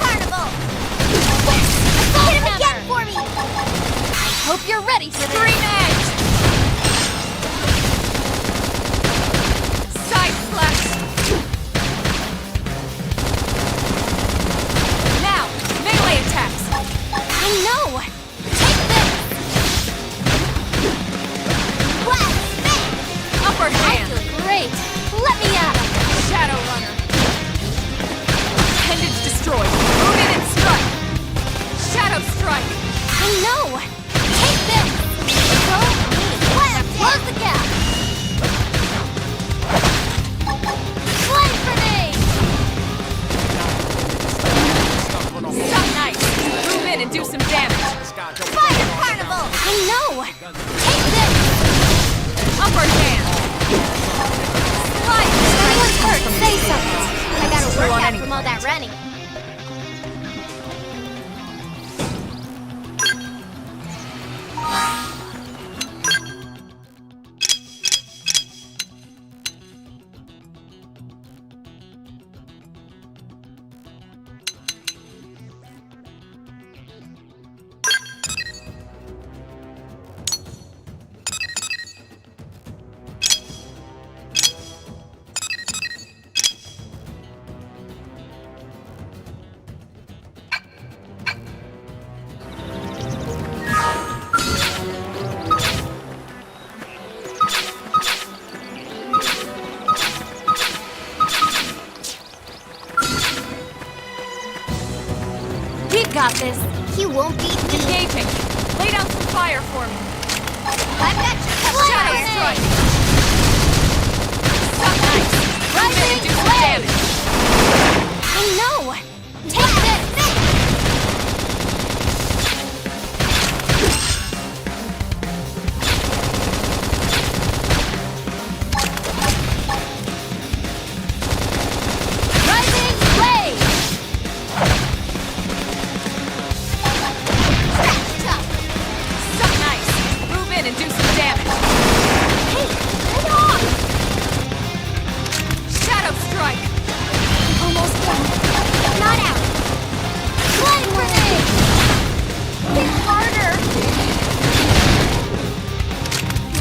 [SPEAKER 8] carnival! Hit him again for me! I hope you're ready for this!
[SPEAKER 2] Green edge! Side slash! Now, melee attacks!
[SPEAKER 8] I know! Take this!
[SPEAKER 2] Upper hand!
[SPEAKER 8] Great! Let me at him!
[SPEAKER 2] Shadow runner! Appendage destroyed! Move in and strike! Shadow strike!
[SPEAKER 8] I know! Take this! Go me! Close the gap! Flame grenade!
[SPEAKER 2] Stop nice! Move in and do some damage!
[SPEAKER 8] Fire carnival! I know! Take this!
[SPEAKER 2] Upper hand! Slide!
[SPEAKER 8] If anyone's hurt, say something! I got a
[SPEAKER 2] Screw on
[SPEAKER 8] workout
[SPEAKER 2] anything.
[SPEAKER 8] from all that running. We've got this.
[SPEAKER 1] You won't beat me.
[SPEAKER 2] Engaging. Lay down some fire for me.
[SPEAKER 8] I've got you covered.
[SPEAKER 2] Shadow strike. Suck nice. Run in and do some damage.
[SPEAKER 8] I know. Take this. Rising blade.
[SPEAKER 2] Suck nice. Move in and do some damage.
[SPEAKER 8] Hey, hold on.
[SPEAKER 2] Shadow strike.
[SPEAKER 8] Almost done. Not out. Flame grenade. Hit harder.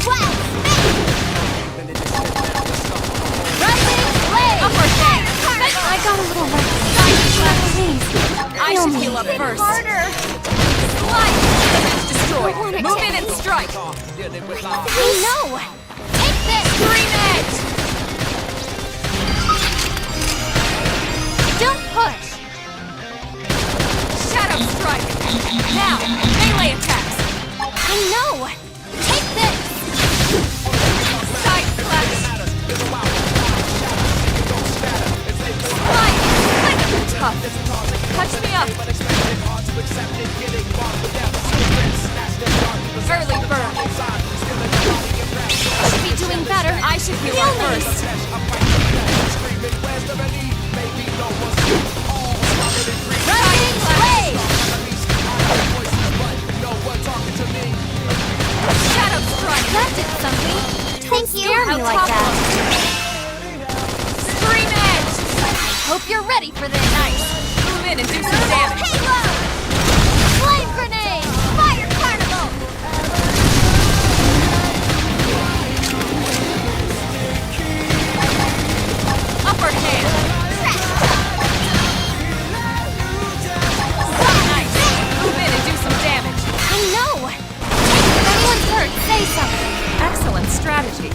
[SPEAKER 8] Wow. Rising blade.
[SPEAKER 2] Upper hand.
[SPEAKER 8] I got a little lucky. Please.
[SPEAKER 2] I
[SPEAKER 8] Heal
[SPEAKER 2] should
[SPEAKER 8] me.
[SPEAKER 2] heal up
[SPEAKER 8] Hit
[SPEAKER 2] first.
[SPEAKER 8] harder.
[SPEAKER 2] Slide. Image destroyed.
[SPEAKER 8] I want it
[SPEAKER 2] Move
[SPEAKER 8] to
[SPEAKER 2] in and
[SPEAKER 8] hit.
[SPEAKER 2] strike.
[SPEAKER 8] I know. Take this.
[SPEAKER 2] Scream edge.
[SPEAKER 8] Don't push.
[SPEAKER 2] Shadow strike. Now, melee attacks.
[SPEAKER 8] I know. Take this.
[SPEAKER 2] Side slash. Slide. Tough. Touch me up. Early burn.
[SPEAKER 8] Should be doing better.
[SPEAKER 2] I should heal
[SPEAKER 8] Heal
[SPEAKER 2] up
[SPEAKER 8] me.
[SPEAKER 2] first.
[SPEAKER 8] Rising blade.
[SPEAKER 2] Shadow strike.
[SPEAKER 8] That did something.
[SPEAKER 1] Don't scare me like that.
[SPEAKER 2] Scream edge.
[SPEAKER 8] Hope you're ready for this.
[SPEAKER 2] Nice. Move in and do some damage.
[SPEAKER 8] Halo. Flame grenade. Fire carnival.
[SPEAKER 2] Upper hand. Nice. Move in and do some damage.
[SPEAKER 8] I know. If anyone's hurt, say something.
[SPEAKER 2] Excellent strategy.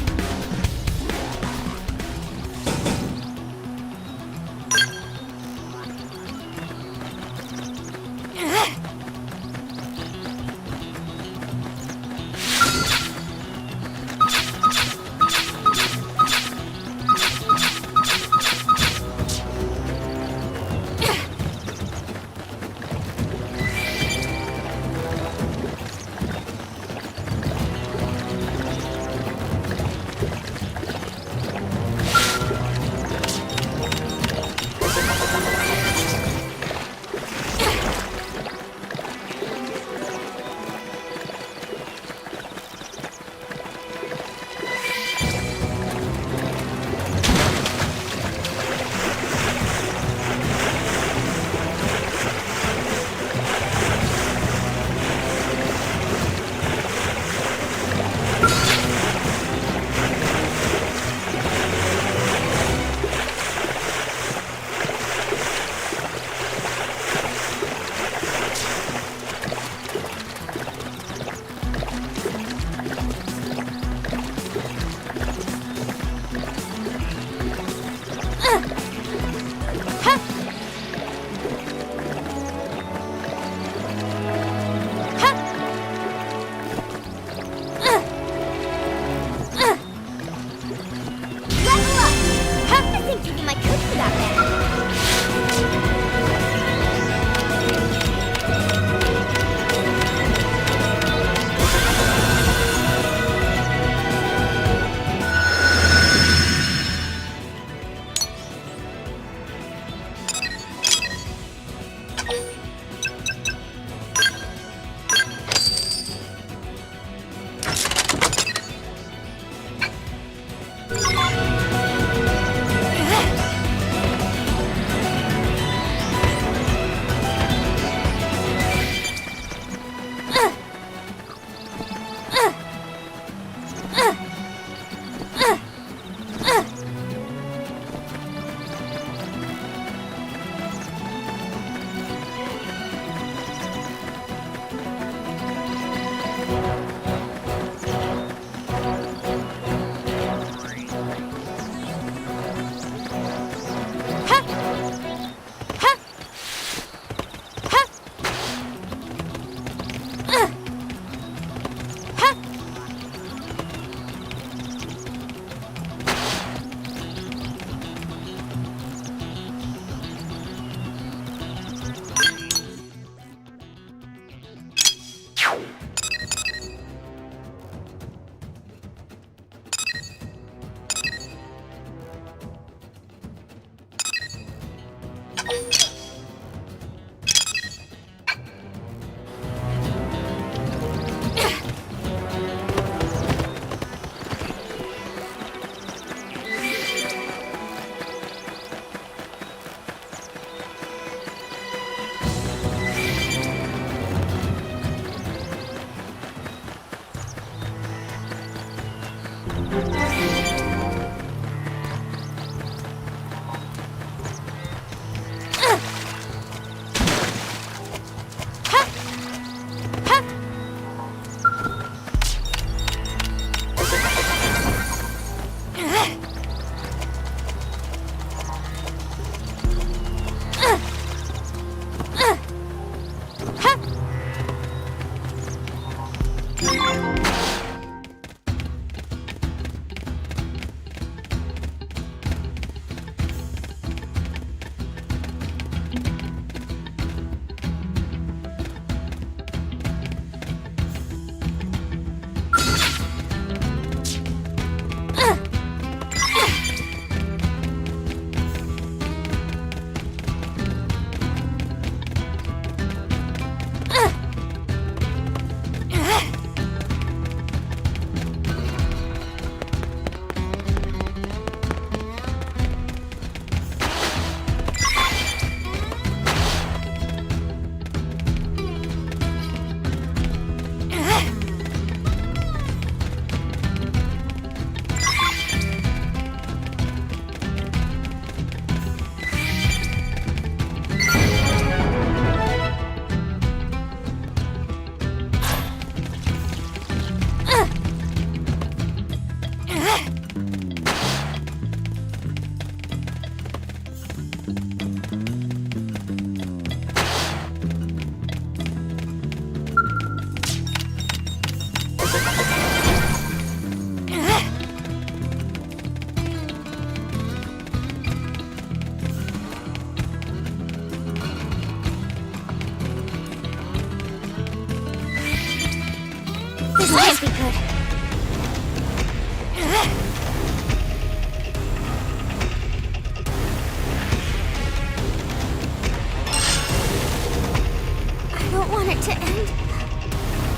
[SPEAKER 1] to end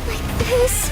[SPEAKER 1] like this.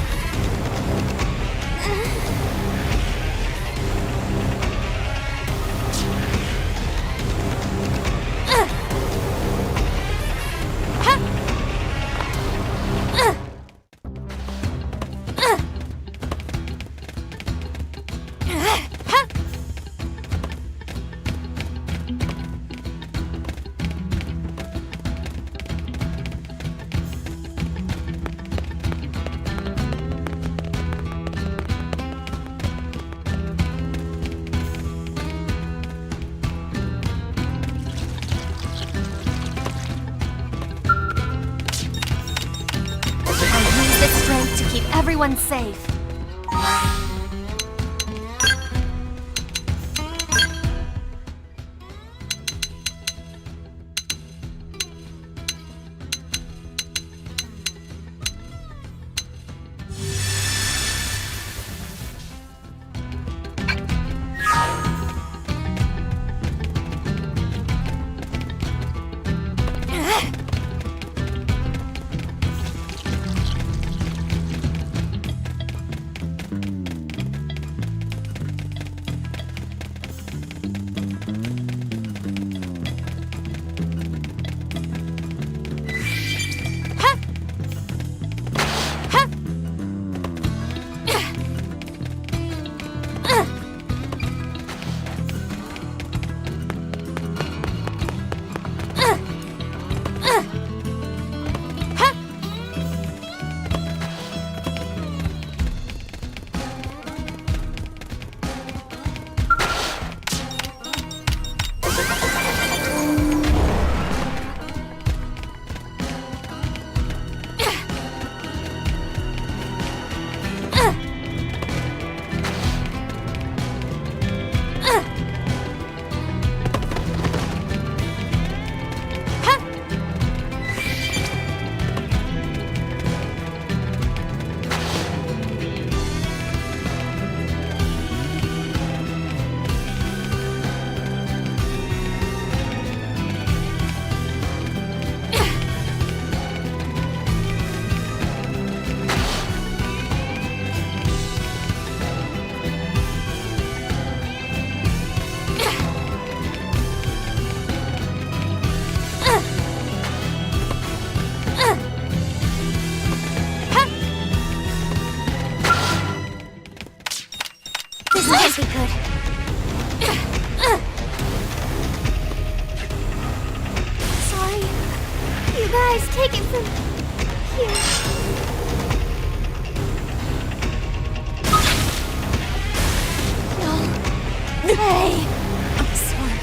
[SPEAKER 1] To keep everyone safe. This might be good. Sorry. You guys, take it from here. No. Hey. I'm sorry.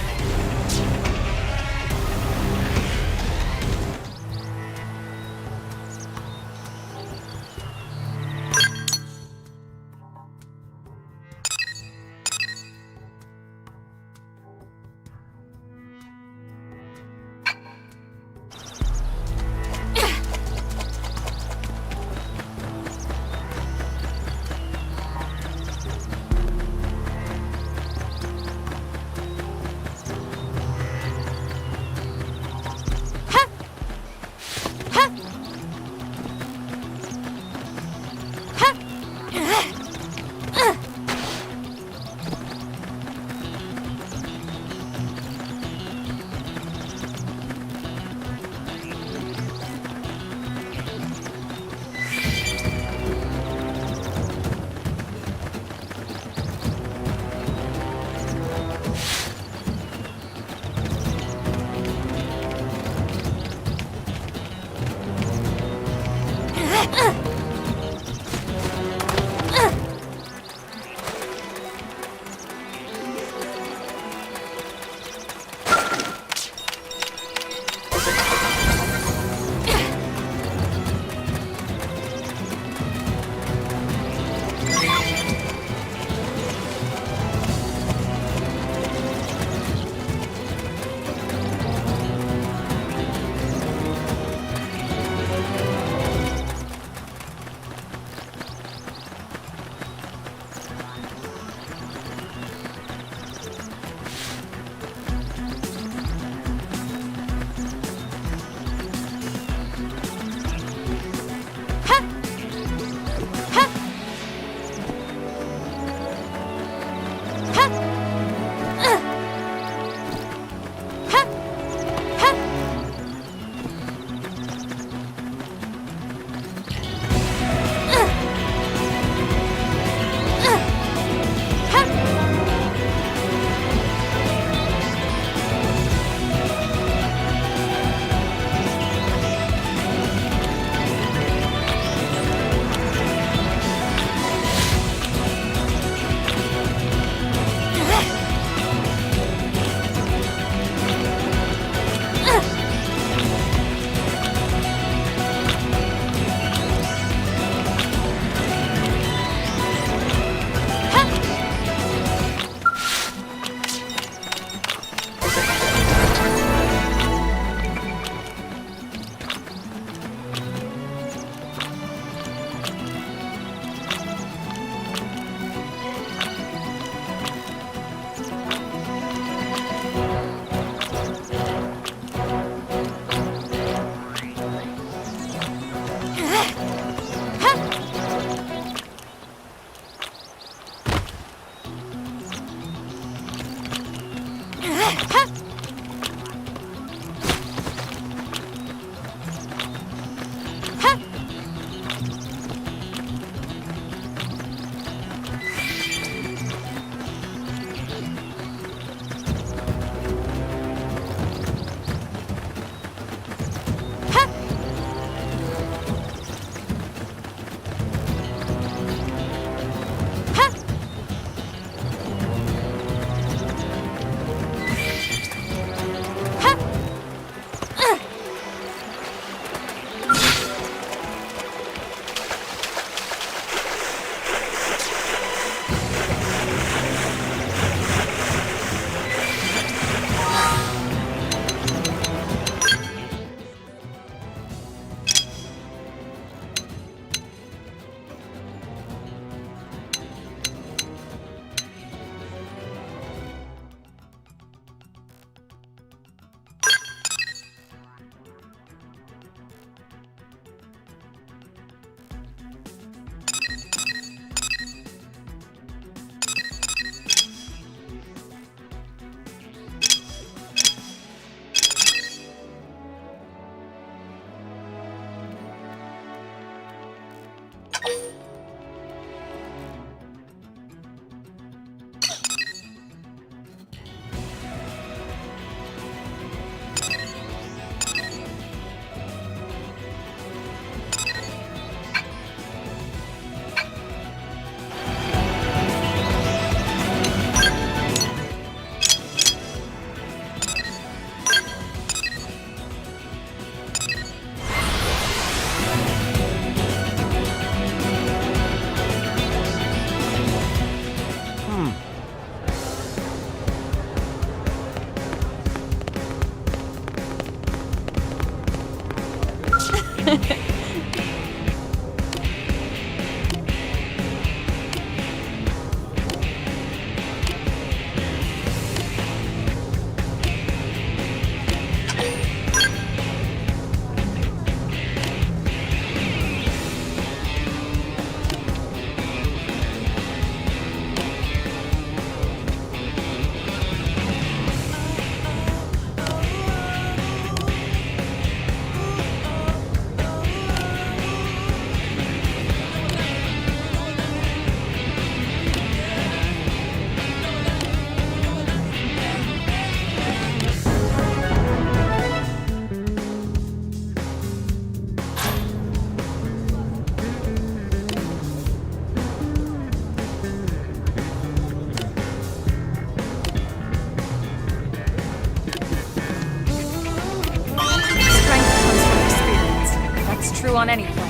[SPEAKER 2] True on any plant.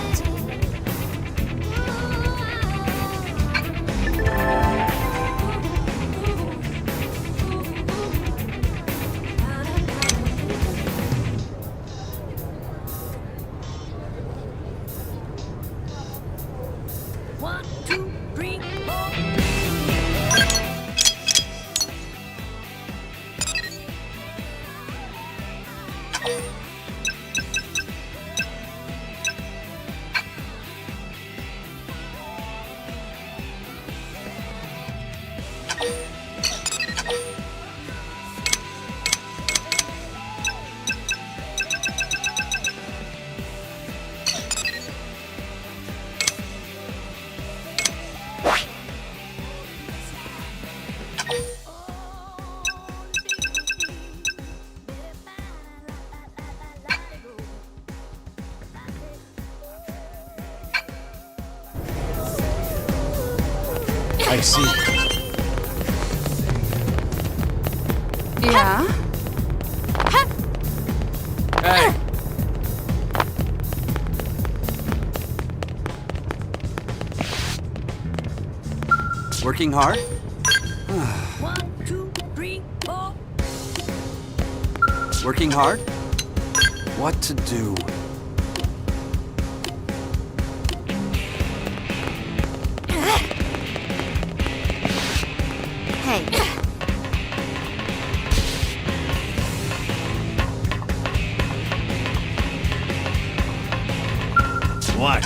[SPEAKER 8] One, two, three, four.
[SPEAKER 6] I see.
[SPEAKER 13] Yeah?
[SPEAKER 6] Hey. Working hard?
[SPEAKER 8] One, two, three, four.
[SPEAKER 6] Working hard? What to do?
[SPEAKER 13] Hey.
[SPEAKER 7] What?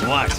[SPEAKER 7] What?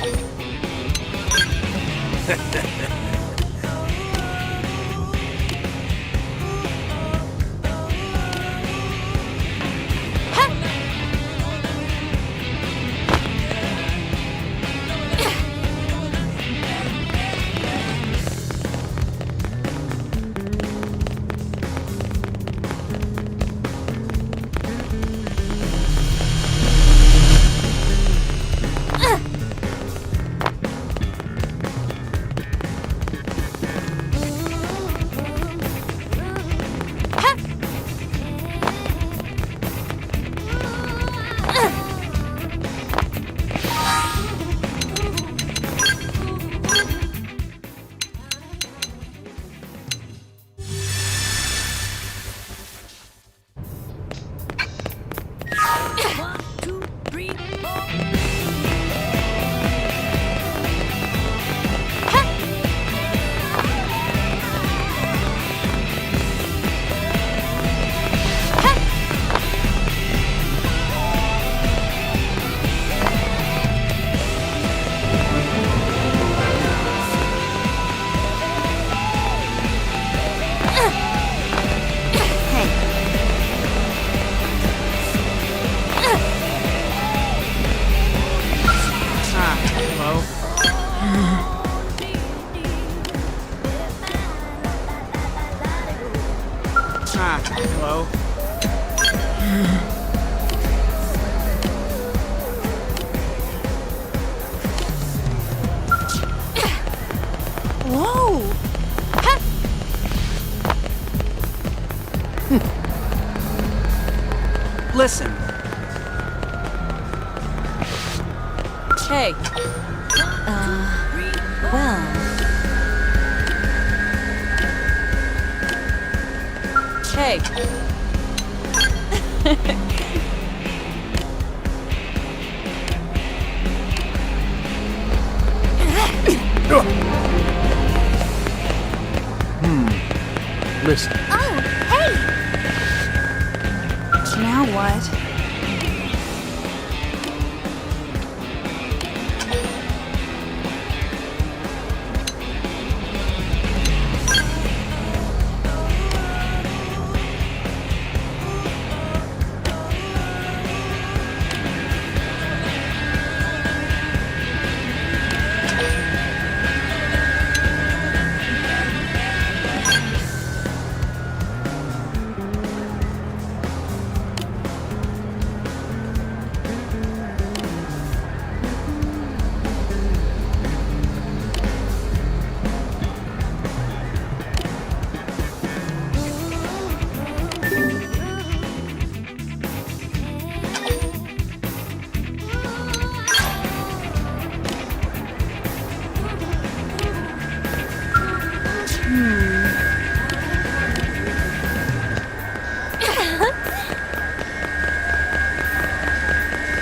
[SPEAKER 6] Hello?
[SPEAKER 13] Whoa!
[SPEAKER 6] Listen.
[SPEAKER 13] Hey. Well.
[SPEAKER 2] Hey.
[SPEAKER 12] Listen.
[SPEAKER 8] Oh, hey!
[SPEAKER 13] Now what?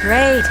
[SPEAKER 2] Great.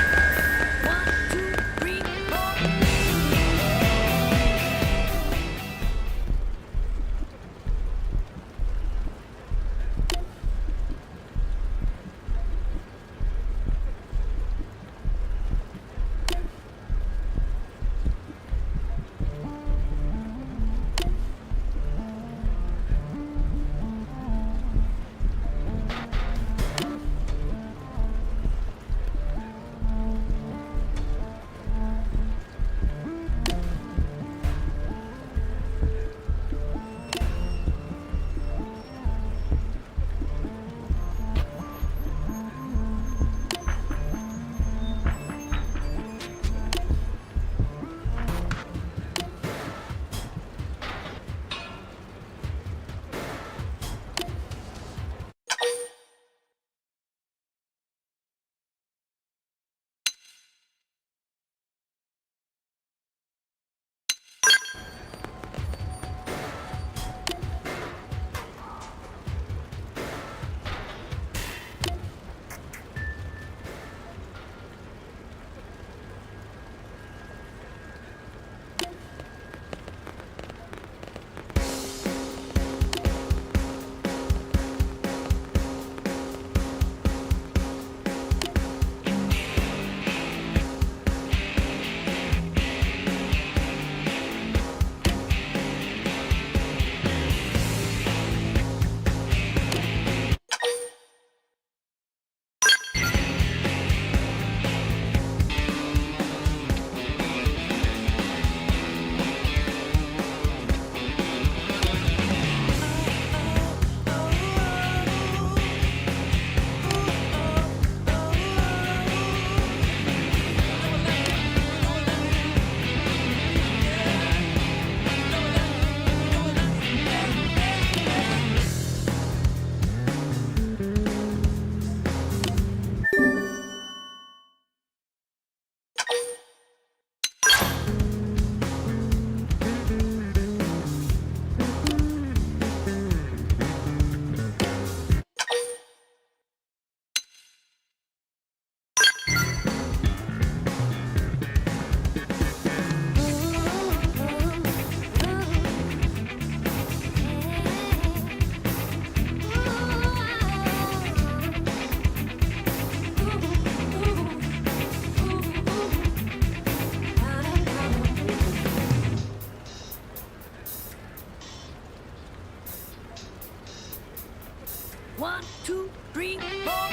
[SPEAKER 8] One, two, three, four.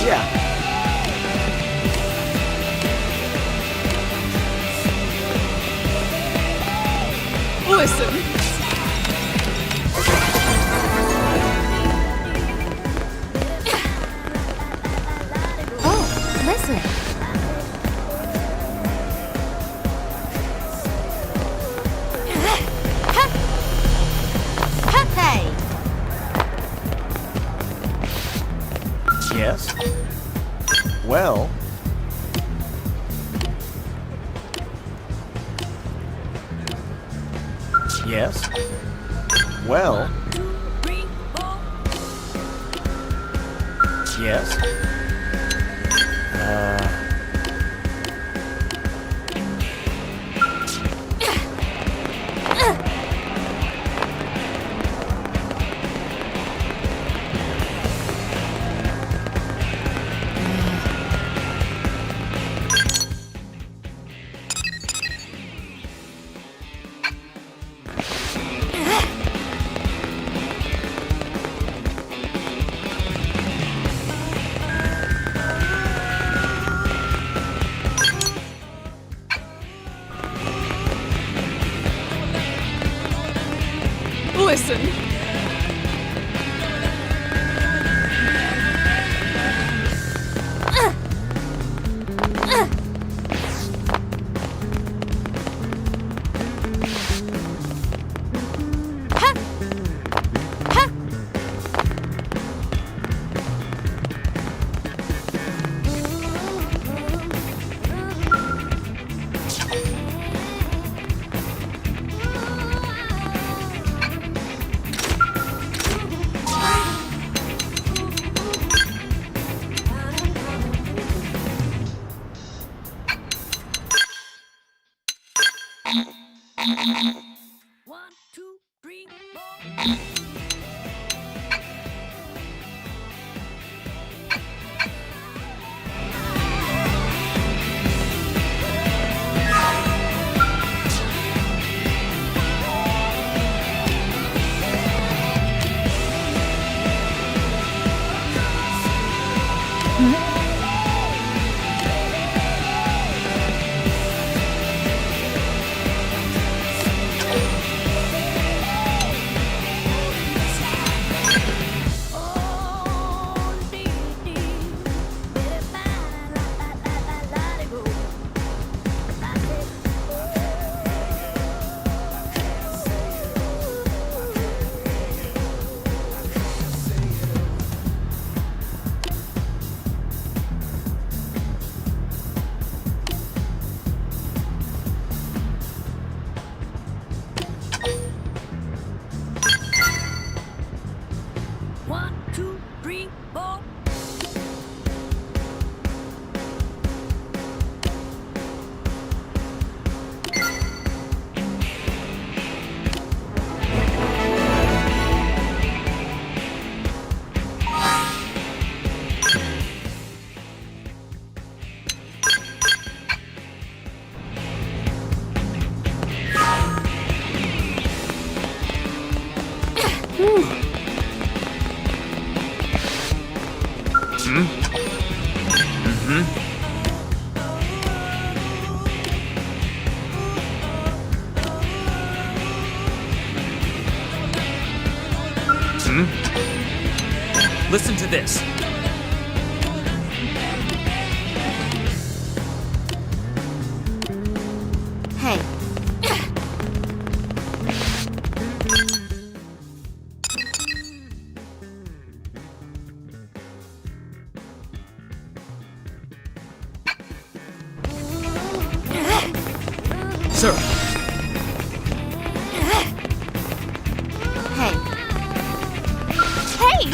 [SPEAKER 6] Yeah.
[SPEAKER 13] Listen.
[SPEAKER 1] Oh, listen.
[SPEAKER 12] Yes? Well... Yes?
[SPEAKER 13] Listen.
[SPEAKER 12] Listen to this.
[SPEAKER 1] Hey.
[SPEAKER 12] Sir.
[SPEAKER 1] Hey.
[SPEAKER 13] Hey!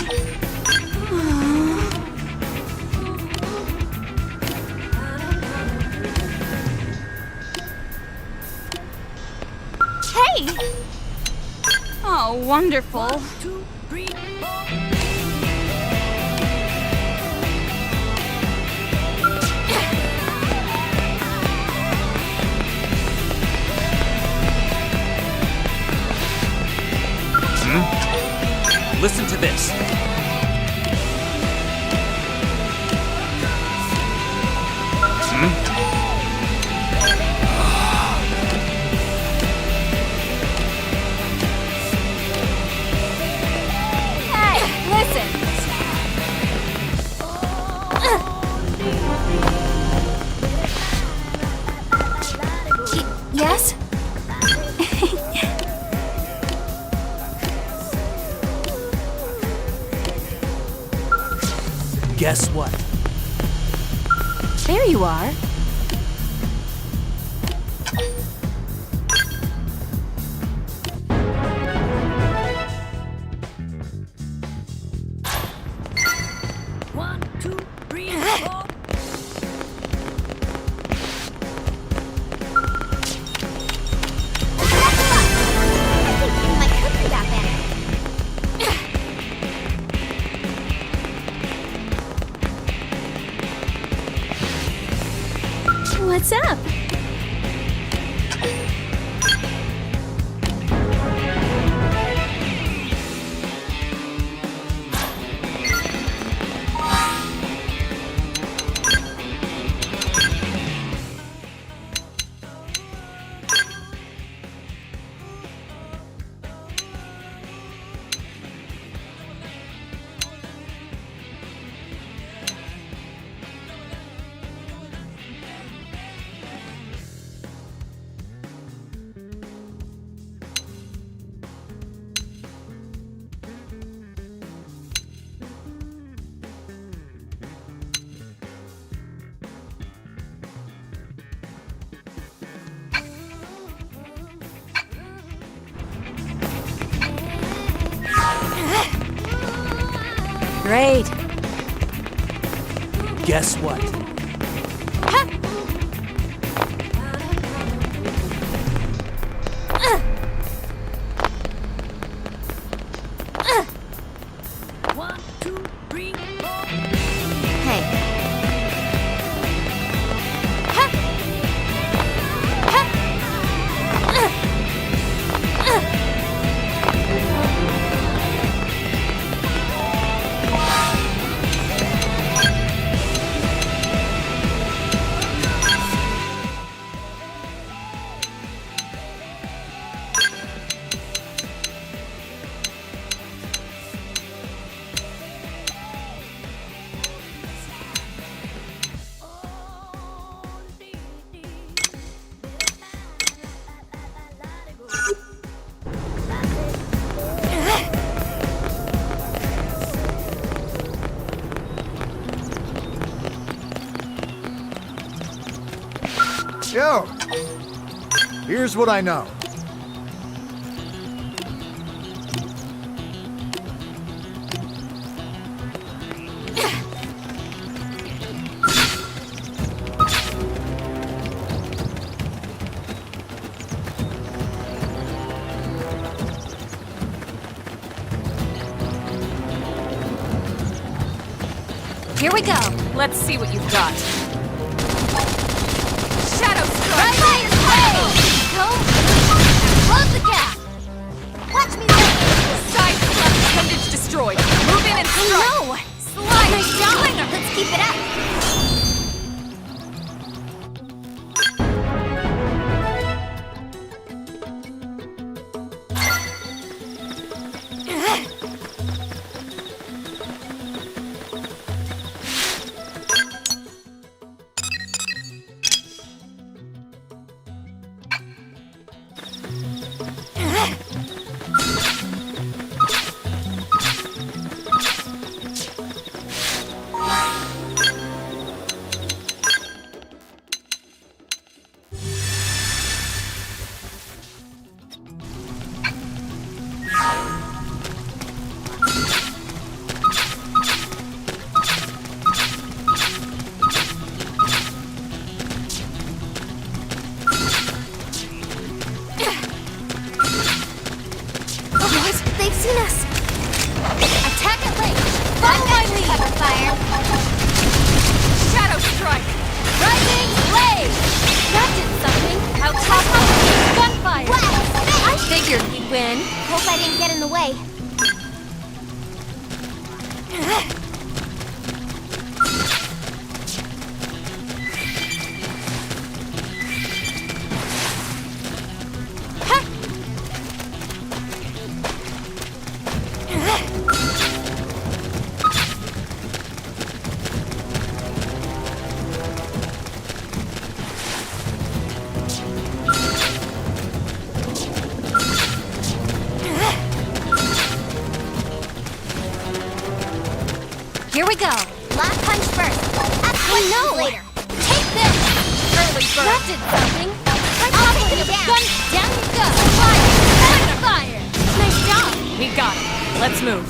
[SPEAKER 13] Hey! Oh, wonderful. 1, 2, 3, 4.
[SPEAKER 12] Listen to this.
[SPEAKER 13] Hey, listen.
[SPEAKER 1] Yes?
[SPEAKER 12] Guess what?
[SPEAKER 13] There you are.
[SPEAKER 8] What's up?
[SPEAKER 2] Great.
[SPEAKER 12] Guess what?
[SPEAKER 14] Yo! Here's what I know.
[SPEAKER 2] Here we go. Let's see what you've got. Shadow strike!
[SPEAKER 8] Close the gap! Watch me
[SPEAKER 2] Side left appendage destroyed. Move in and strike!
[SPEAKER 8] No!
[SPEAKER 2] Slide!
[SPEAKER 8] Nice job! Let's keep it up!
[SPEAKER 1] seen us!
[SPEAKER 8] Attack at range! Follow my lead! Cover fire!
[SPEAKER 2] Shadow strike!
[SPEAKER 8] Rising blaze! That did something! I'll top off with gunfire!
[SPEAKER 1] Wow!
[SPEAKER 8] I figured we'd win!
[SPEAKER 1] Hope I didn't get in the way.
[SPEAKER 8] Here we go!
[SPEAKER 1] Last punch first.
[SPEAKER 8] I know!
[SPEAKER 1] Later.
[SPEAKER 8] Take this!
[SPEAKER 2] Early bird!
[SPEAKER 8] That did something!
[SPEAKER 1] I'll take you down.
[SPEAKER 8] Down you go! Fire! Fire! Fire! Nice job!
[SPEAKER 2] We got it. Let's move.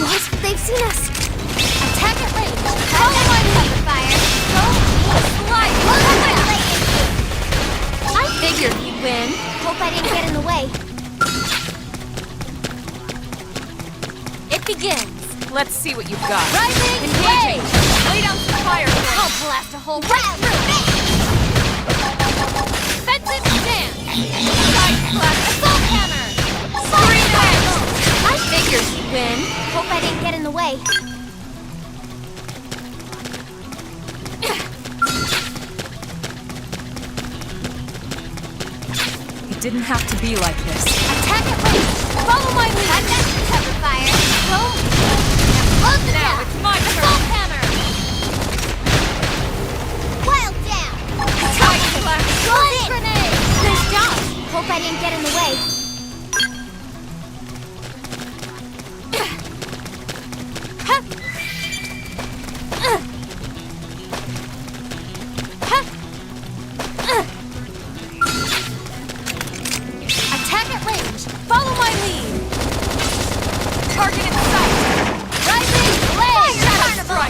[SPEAKER 1] What? They've seen us.
[SPEAKER 8] Attack at range! Follow my lead!
[SPEAKER 1] Fire.
[SPEAKER 8] Go! Slide!
[SPEAKER 1] Late.
[SPEAKER 8] I figured you'd win!
[SPEAKER 1] Hope I didn't get in the way.
[SPEAKER 8] It begins!
[SPEAKER 2] Let's see what you've got.
[SPEAKER 8] Rising
[SPEAKER 2] Engaging!
[SPEAKER 8] blaze!
[SPEAKER 2] Lay down some fire
[SPEAKER 8] blast a hole right through. Defensive stand. Side blast assault hammer. Screen edge.
[SPEAKER 1] I figured you'd win. Hope I didn't get in the way.
[SPEAKER 2] It didn't have to be like this.
[SPEAKER 8] Attack at range. Follow my lead. I've got some cover fire. Go. Now close it down.
[SPEAKER 2] It's my turn.
[SPEAKER 8] Assault hammer. Wild down. Attack blast. Golden grenade.
[SPEAKER 1] Nice job. Hope I didn't get in the way.
[SPEAKER 8] Attack at range. Follow my lead. Target in sight. Rising blaze. Shadow strike.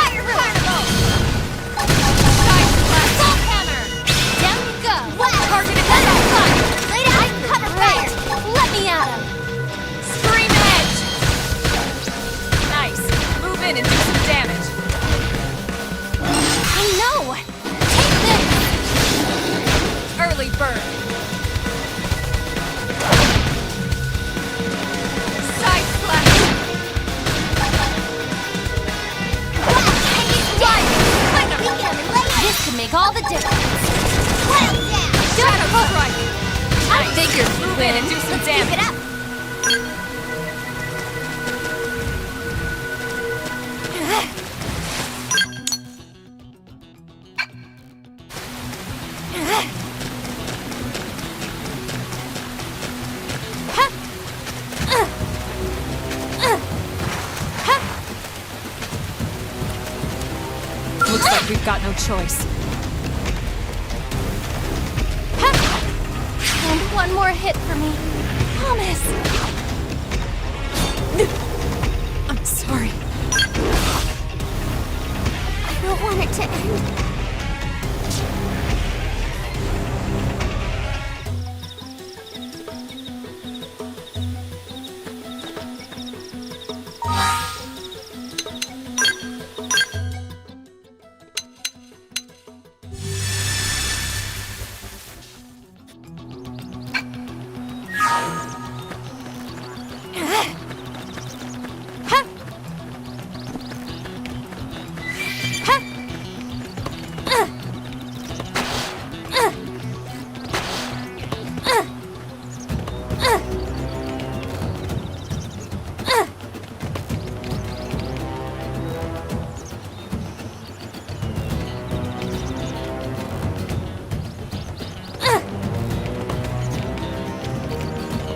[SPEAKER 8] Fire carnival! Side slash salt hammer! Down you go! Target ahead! Lay down! I cover fire! Let me at him!
[SPEAKER 2] Scream edge! Nice. Move in and do some damage.
[SPEAKER 8] I know! Take this!
[SPEAKER 2] Early bird. Side slash.
[SPEAKER 8] This could make all the difference.
[SPEAKER 2] Shadow strike.
[SPEAKER 8] I figured you'd
[SPEAKER 2] Move
[SPEAKER 8] win.
[SPEAKER 2] in and do some
[SPEAKER 8] Let's
[SPEAKER 2] damage.
[SPEAKER 8] keep it up.
[SPEAKER 2] Looks like we've got no choice.
[SPEAKER 8] And one more hit for me. Promise.
[SPEAKER 2] I'm sorry.
[SPEAKER 8] I don't want it to end.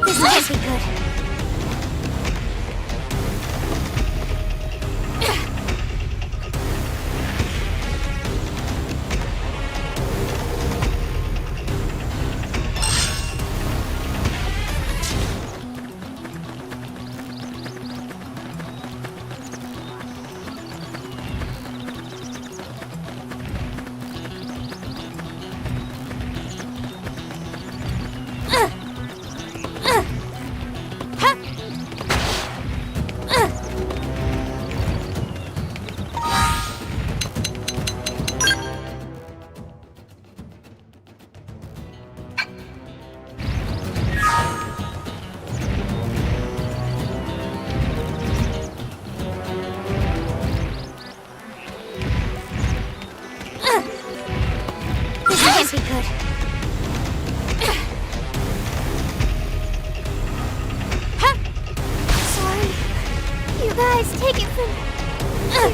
[SPEAKER 8] This might be good. This might be good. Sorry. You guys, take it from here.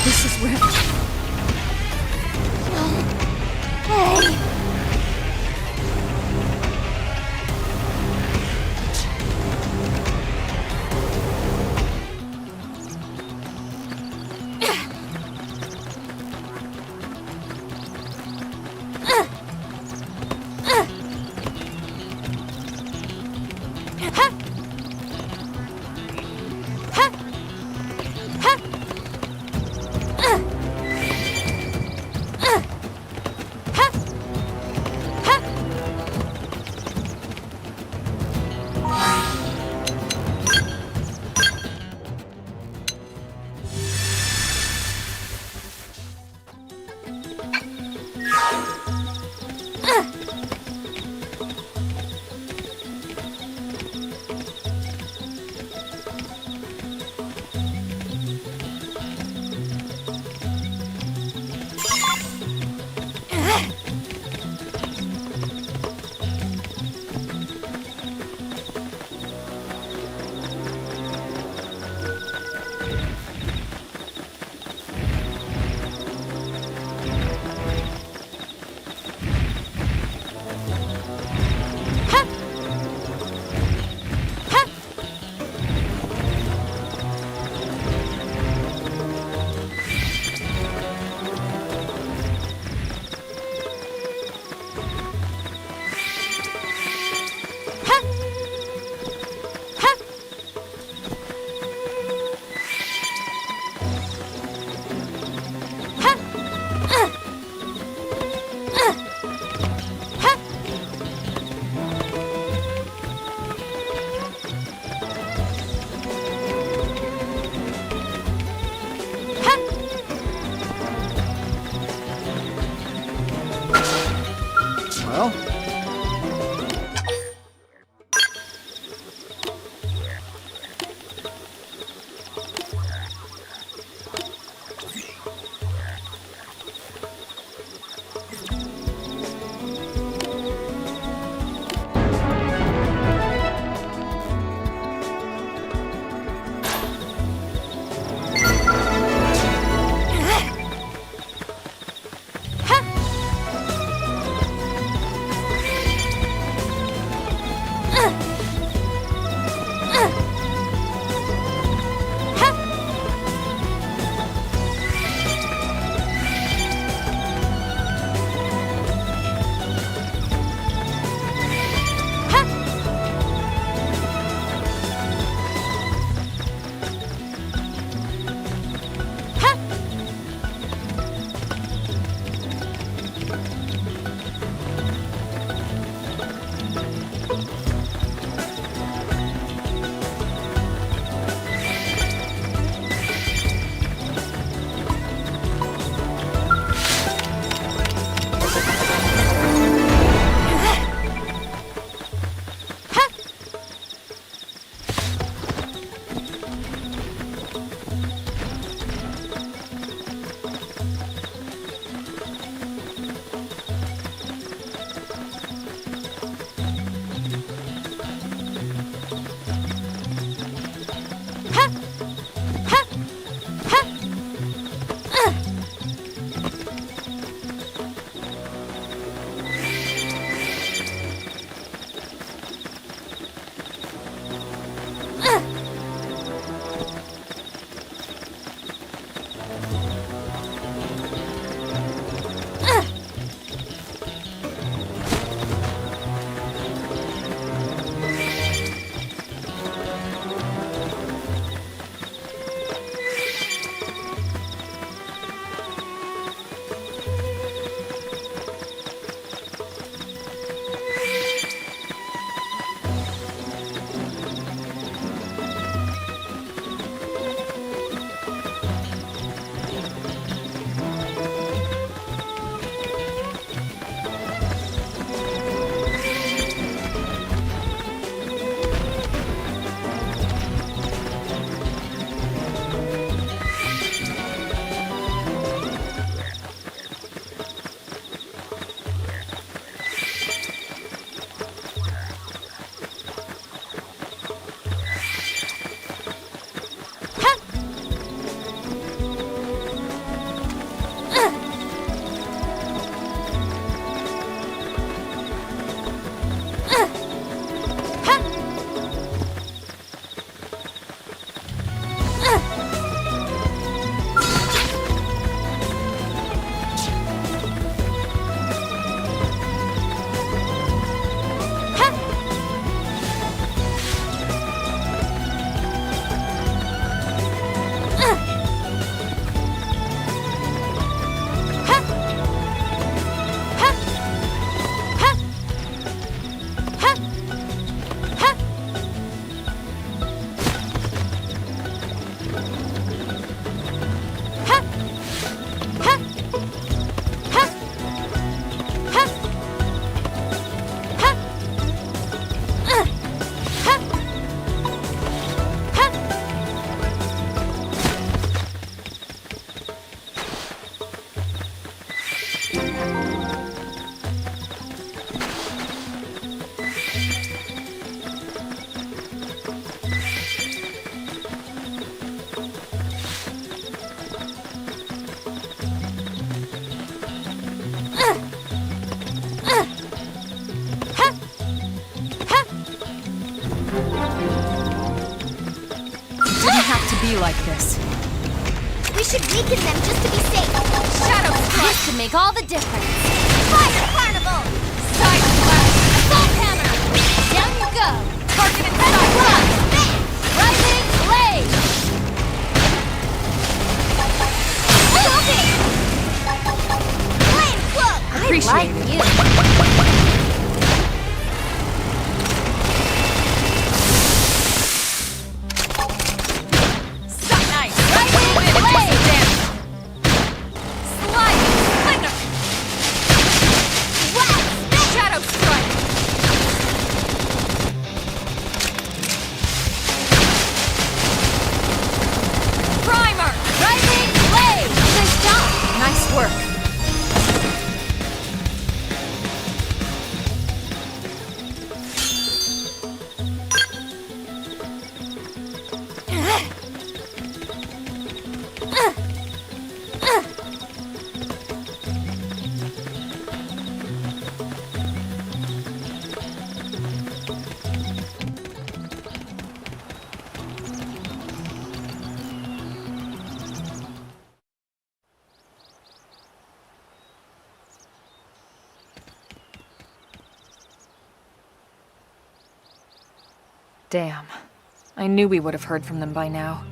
[SPEAKER 2] This is where...
[SPEAKER 8] Hey.
[SPEAKER 2] like this.
[SPEAKER 8] We should weaken them just to be safe. Shadow Strike! This could make all the difference. Fire Carnival! Side Slash! Assault Hammer! Down you go! Target and Side! Rising Blade! Flame Cloak!
[SPEAKER 2] Appreciate it.
[SPEAKER 8] You.
[SPEAKER 2] Damn. I knew we would have heard from them by now.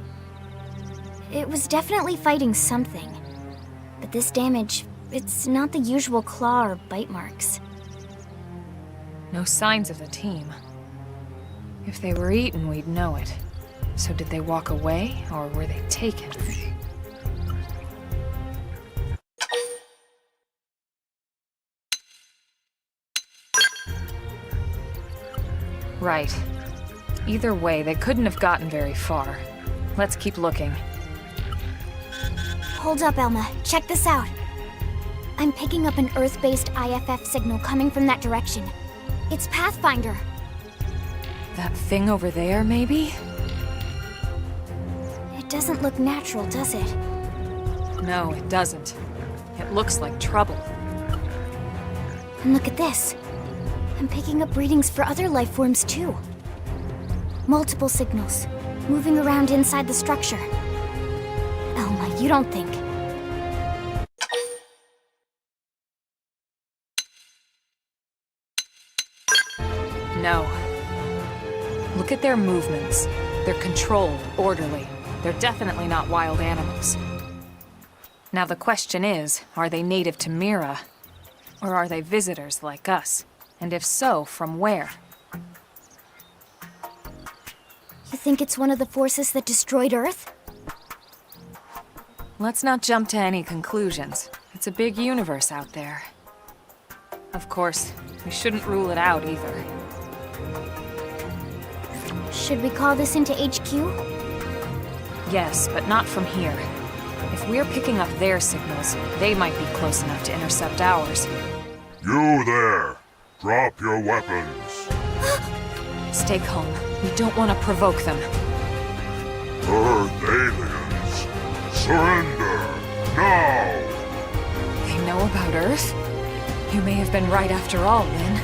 [SPEAKER 1] It was definitely fighting something. But this damage, it's not the usual claw or bite marks.
[SPEAKER 2] No signs of the team. If they were eaten, we'd know it. So did they walk away, or were they taken? Right. Either way, they couldn't have gotten very far. Let's keep looking.
[SPEAKER 1] Hold up, Elma. Check this out. I'm picking up an Earth-based IFF signal coming from that direction. It's Pathfinder.
[SPEAKER 2] That thing over there, maybe?
[SPEAKER 1] It doesn't look natural, does it?
[SPEAKER 2] No, it doesn't. It looks like trouble.
[SPEAKER 1] And look at this. I'm picking up readings for other life forms, too. Multiple signals, moving around inside the structure. Elma, you don't think...
[SPEAKER 2] No. Look at their movements. They're controlled, orderly. They're definitely not wild animals. Now the question is, are they native to Mira? Or are they visitors like us? And if so, from where?
[SPEAKER 1] You think it's one of the forces that destroyed Earth?
[SPEAKER 2] Let's not jump to any conclusions. It's a big universe out there. Of course, we shouldn't rule it out either.
[SPEAKER 1] Should we call this into HQ?
[SPEAKER 2] Yes, but not from here. If we're picking up their signals, they might be close enough to intercept ours.
[SPEAKER 10] You there! Drop your weapons!
[SPEAKER 2] Stay calm. We don't want to provoke them.
[SPEAKER 10] Earth aliens! Surrender! Now!
[SPEAKER 2] They know about Earth? You may have been right after all, Lynn.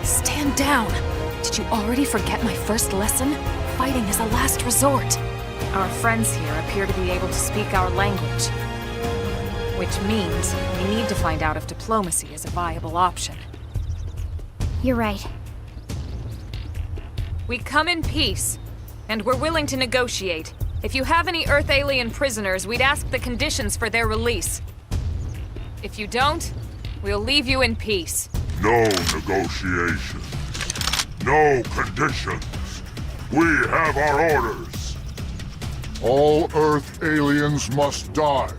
[SPEAKER 2] Stand down! Did you already forget my first lesson? Fighting is a last resort. Our friends here appear to be able to speak our language. Which means we need to find out if diplomacy is a viable option.
[SPEAKER 1] You're right.
[SPEAKER 2] We come in peace, and we're willing to negotiate. If you have any Earth alien prisoners, we'd ask the conditions for their release. If you don't, we'll leave you in peace.
[SPEAKER 10] No negotiation. No conditions. We have our orders. All Earth aliens must die.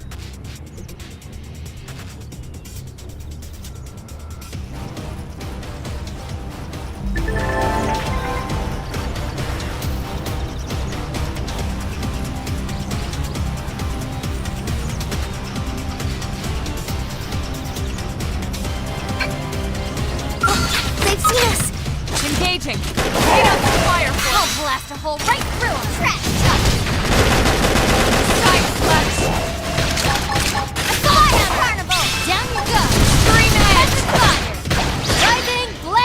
[SPEAKER 2] Engaging! Get up the fire force!
[SPEAKER 8] I'll blast a hole right through him! Trash!
[SPEAKER 2] Side slash!
[SPEAKER 8] Fire Carnival! Down you go!
[SPEAKER 2] Scream edge!
[SPEAKER 8] Fire! Rising Blade!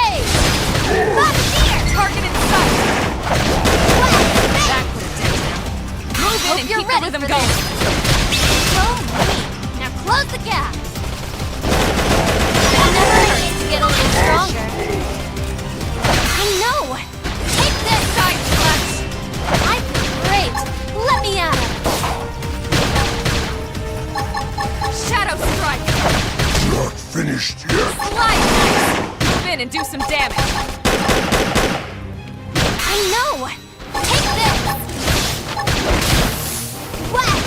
[SPEAKER 2] do some damage.
[SPEAKER 8] I know! Take this! What?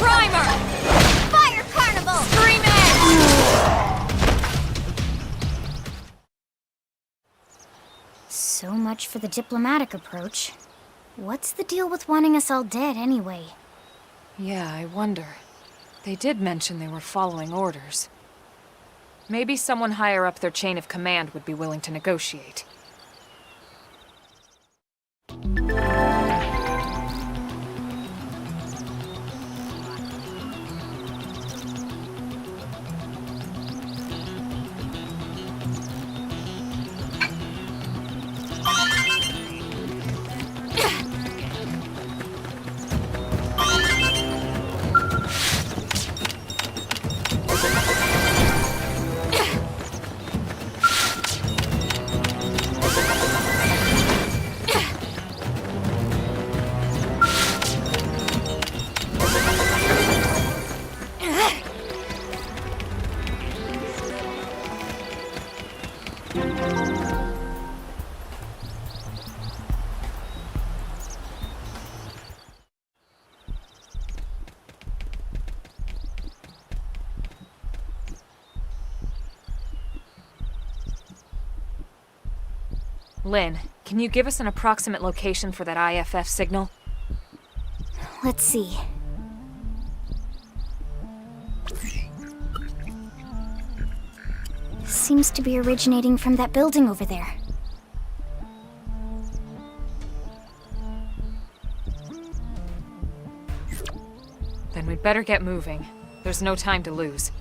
[SPEAKER 2] Primer!
[SPEAKER 8] Fire Carnival!
[SPEAKER 2] Scream Edge!
[SPEAKER 1] So much for the diplomatic approach. What's the deal with wanting us all dead anyway?
[SPEAKER 2] Yeah, I wonder. They did mention they were following orders. Maybe someone higher up their chain of command would be willing to negotiate. Lynn, can you give us an approximate location for that IFF signal?
[SPEAKER 1] Let's see. Seems to be originating from that building over there.
[SPEAKER 2] Then we'd better get moving. There's no time to lose.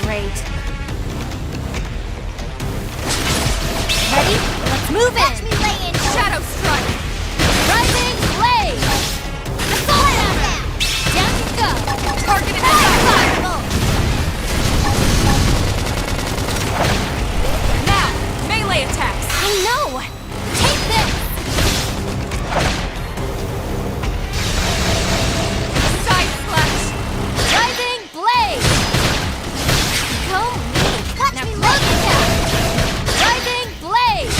[SPEAKER 8] Great. Ready? Let's move in! Watch me lay in Shadow Strike! Rising Blade! Assault Hammer! Down you go! Target it at
[SPEAKER 2] Now, melee attacks!
[SPEAKER 8] I know! Take this!
[SPEAKER 2] Side slash!
[SPEAKER 8] Rising Blade! Go me! Watch me lay attack! Rising Blade!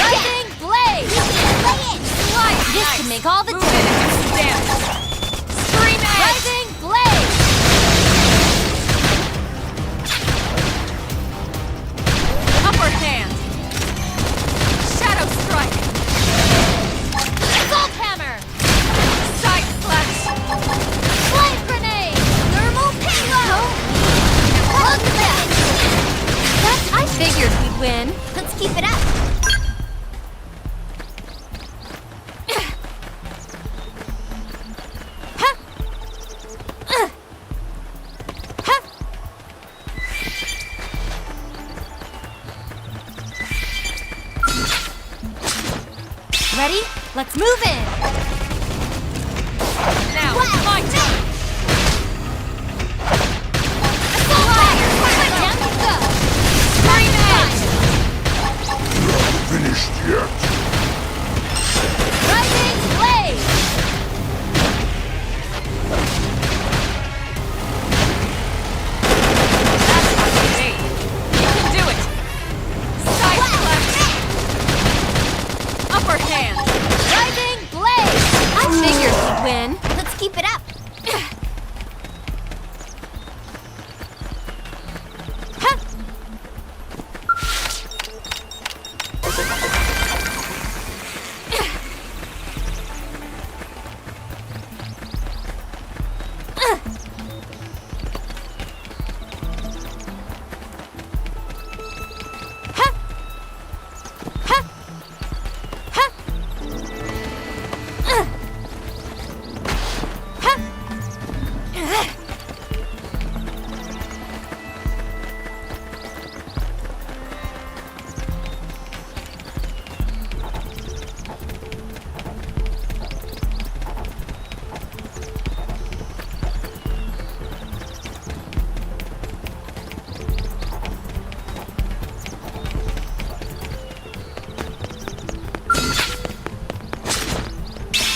[SPEAKER 8] Rising Blade! Lay it!
[SPEAKER 2] Slide!
[SPEAKER 8] This
[SPEAKER 2] Nice.
[SPEAKER 8] can make all the
[SPEAKER 2] Move in and do some damage! Scream Edge!
[SPEAKER 8] Rising Blade!
[SPEAKER 2] Upper hand! Shadow Strike!
[SPEAKER 8] Assault Hammer!
[SPEAKER 2] Side slash!
[SPEAKER 8] Flame Grenade! Thermal Payload! Plug that! I figured we'd win. Let's keep it up. Ready? Let's move in!
[SPEAKER 2] Now, my turn!
[SPEAKER 8] Down you go!
[SPEAKER 2] Scream Edge!
[SPEAKER 10] Finished yet?
[SPEAKER 8] Rising Blade!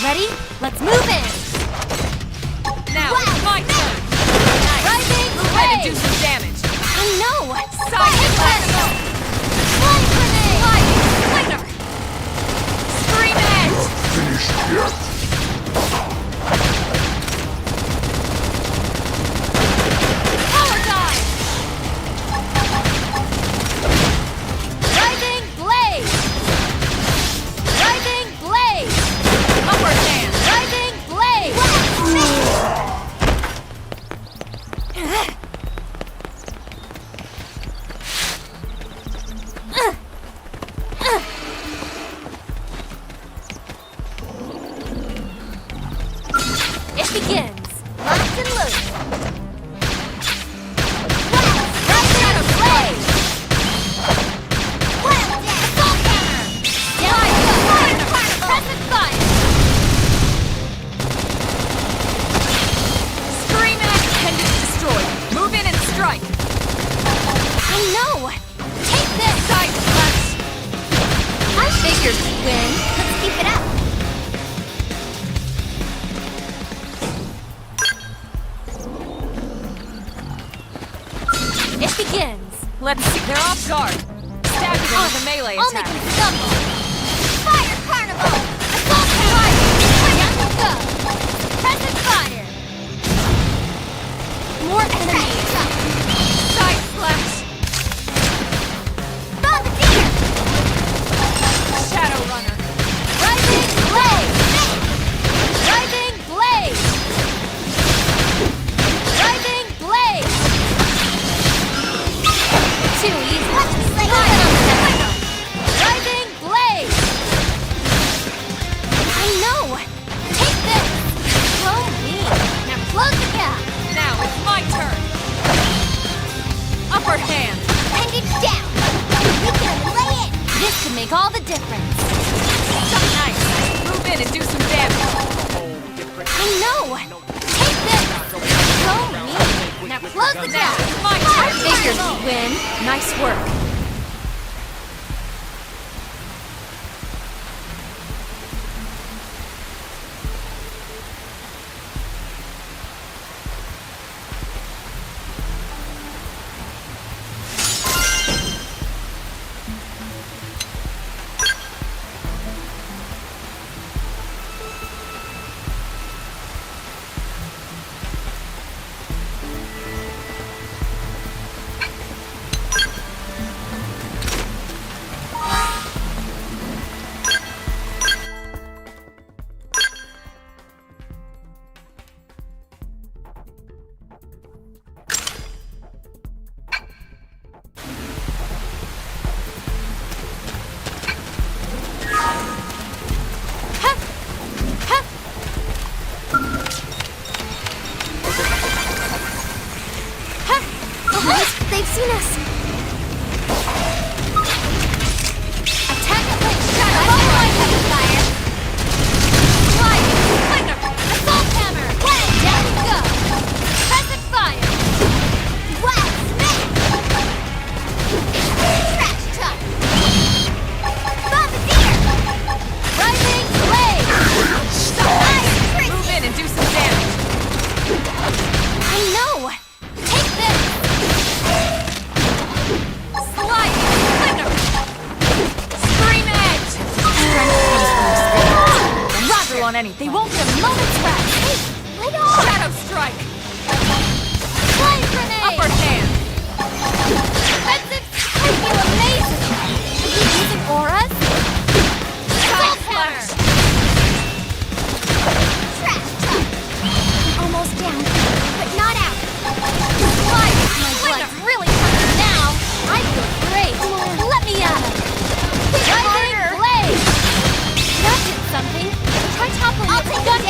[SPEAKER 8] Ready? Let's move in!
[SPEAKER 2] Now it's my turn!
[SPEAKER 8] Rising
[SPEAKER 2] Move in and do some damage!
[SPEAKER 8] I know!
[SPEAKER 2] Side slash!
[SPEAKER 8] Flying grenade!
[SPEAKER 2] Flinger! Scream edge!
[SPEAKER 10] Finished yet?
[SPEAKER 8] Power dive! Rising blaze! Rising blaze!
[SPEAKER 2] Upper hand!
[SPEAKER 8] Rising blaze! It begins. Locked and loose. Rising blaze! Wild death! Assault hammer! Down Crescent fire!
[SPEAKER 2] Scream edge! Pendant destroyed! Move in and strike!
[SPEAKER 8] I know! Take this!
[SPEAKER 2] Side slash!
[SPEAKER 8] I figured we'd win. Let's keep it up. It begins.
[SPEAKER 2] Let's see, they're off guard! Stab them with a melee
[SPEAKER 8] I'll
[SPEAKER 2] attack!
[SPEAKER 8] make them stumble. Fire carnival! Assault fire! Down we go! Crescent fire! More enemies!
[SPEAKER 2] Side slash!
[SPEAKER 8] Bombardier!
[SPEAKER 2] Shadow runner!
[SPEAKER 8] Rising blaze! Rising blaze! Rising blaze! Too easy. Rising blaze! I know! Take this! Slow me! Now close the gap!
[SPEAKER 2] Now it's my turn! Upper hand!
[SPEAKER 8] Pendant down! We can lay it! This could make all the difference.
[SPEAKER 2] Nice! Move in and do some damage!
[SPEAKER 8] I know! Take this! Slow me! Now close the gap!
[SPEAKER 2] My
[SPEAKER 8] I
[SPEAKER 2] turn!
[SPEAKER 8] figured we'd win.
[SPEAKER 2] Nice work!
[SPEAKER 8] They've seen us! Attack the plate! Shadow! Fire! Fire! Flinger! Assault hammer! Down we go! Crescent fire! Wild smack! Trash talk! Bombardier! Rising blaze!
[SPEAKER 2] Move in and do some damage!
[SPEAKER 8] I know! Take this!
[SPEAKER 2] Slide! Flinger! Scream edge! Roger on any.
[SPEAKER 8] They won't get a moment's rest! Hey, lay off!
[SPEAKER 2] Shadow strike!
[SPEAKER 8] Flying grenade!
[SPEAKER 2] Upper hand!
[SPEAKER 8] Defensive! Are you amazing? Are you using auras?
[SPEAKER 2] Side slash!
[SPEAKER 8] Trash talk! Almost down, but not out. Slide! My blood's really pumping now. I feel great. Let me at him. Rising blaze! That did something. Try toppling. I'll take gun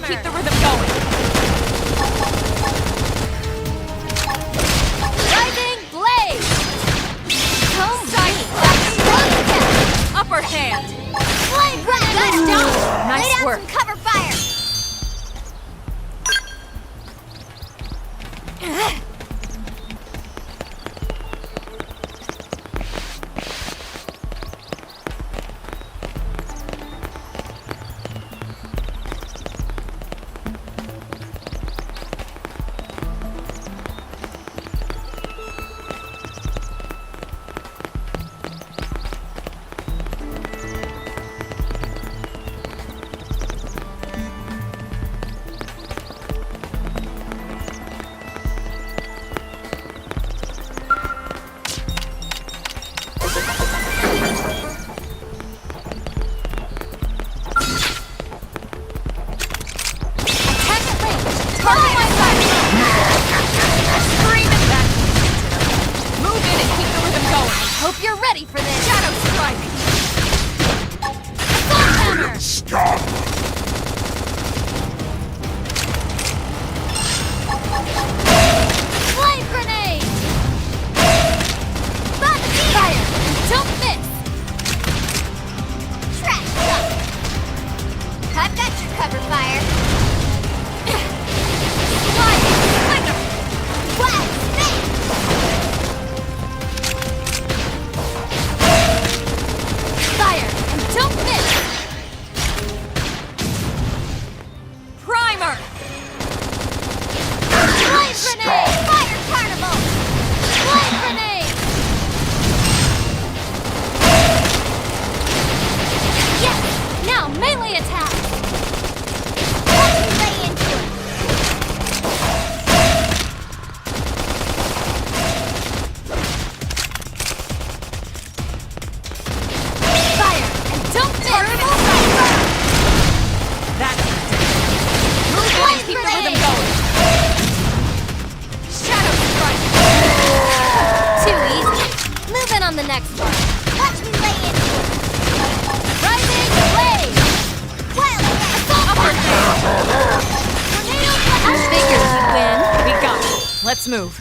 [SPEAKER 2] keep the rhythm going.
[SPEAKER 8] Rising blade!
[SPEAKER 2] Upper hand!
[SPEAKER 8] Blade grab!
[SPEAKER 2] Nice
[SPEAKER 8] Lay down
[SPEAKER 2] work.
[SPEAKER 8] some cover fire! Hope you're ready for this! Shadow strike! Assault hammer!
[SPEAKER 10] Stop!
[SPEAKER 8] Flame grenade! Fire! Don't miss! Track shot! I've got your cover fire! Flying slinger! Wild snake! Fire! And don't miss!
[SPEAKER 2] Primer!
[SPEAKER 8] Flame grenade! Fire carnival! Flame grenade! Yes! Now melee attack! Watch me lay into it! Fire! And don't miss!
[SPEAKER 2] That's it. Move in and keep the rhythm going. Shadow strike!
[SPEAKER 8] Too easy. Move in on the next one. Watch me lay into it. Rising blade! Wild assault tornado! I figured you'd win.
[SPEAKER 2] We got it. Let's move.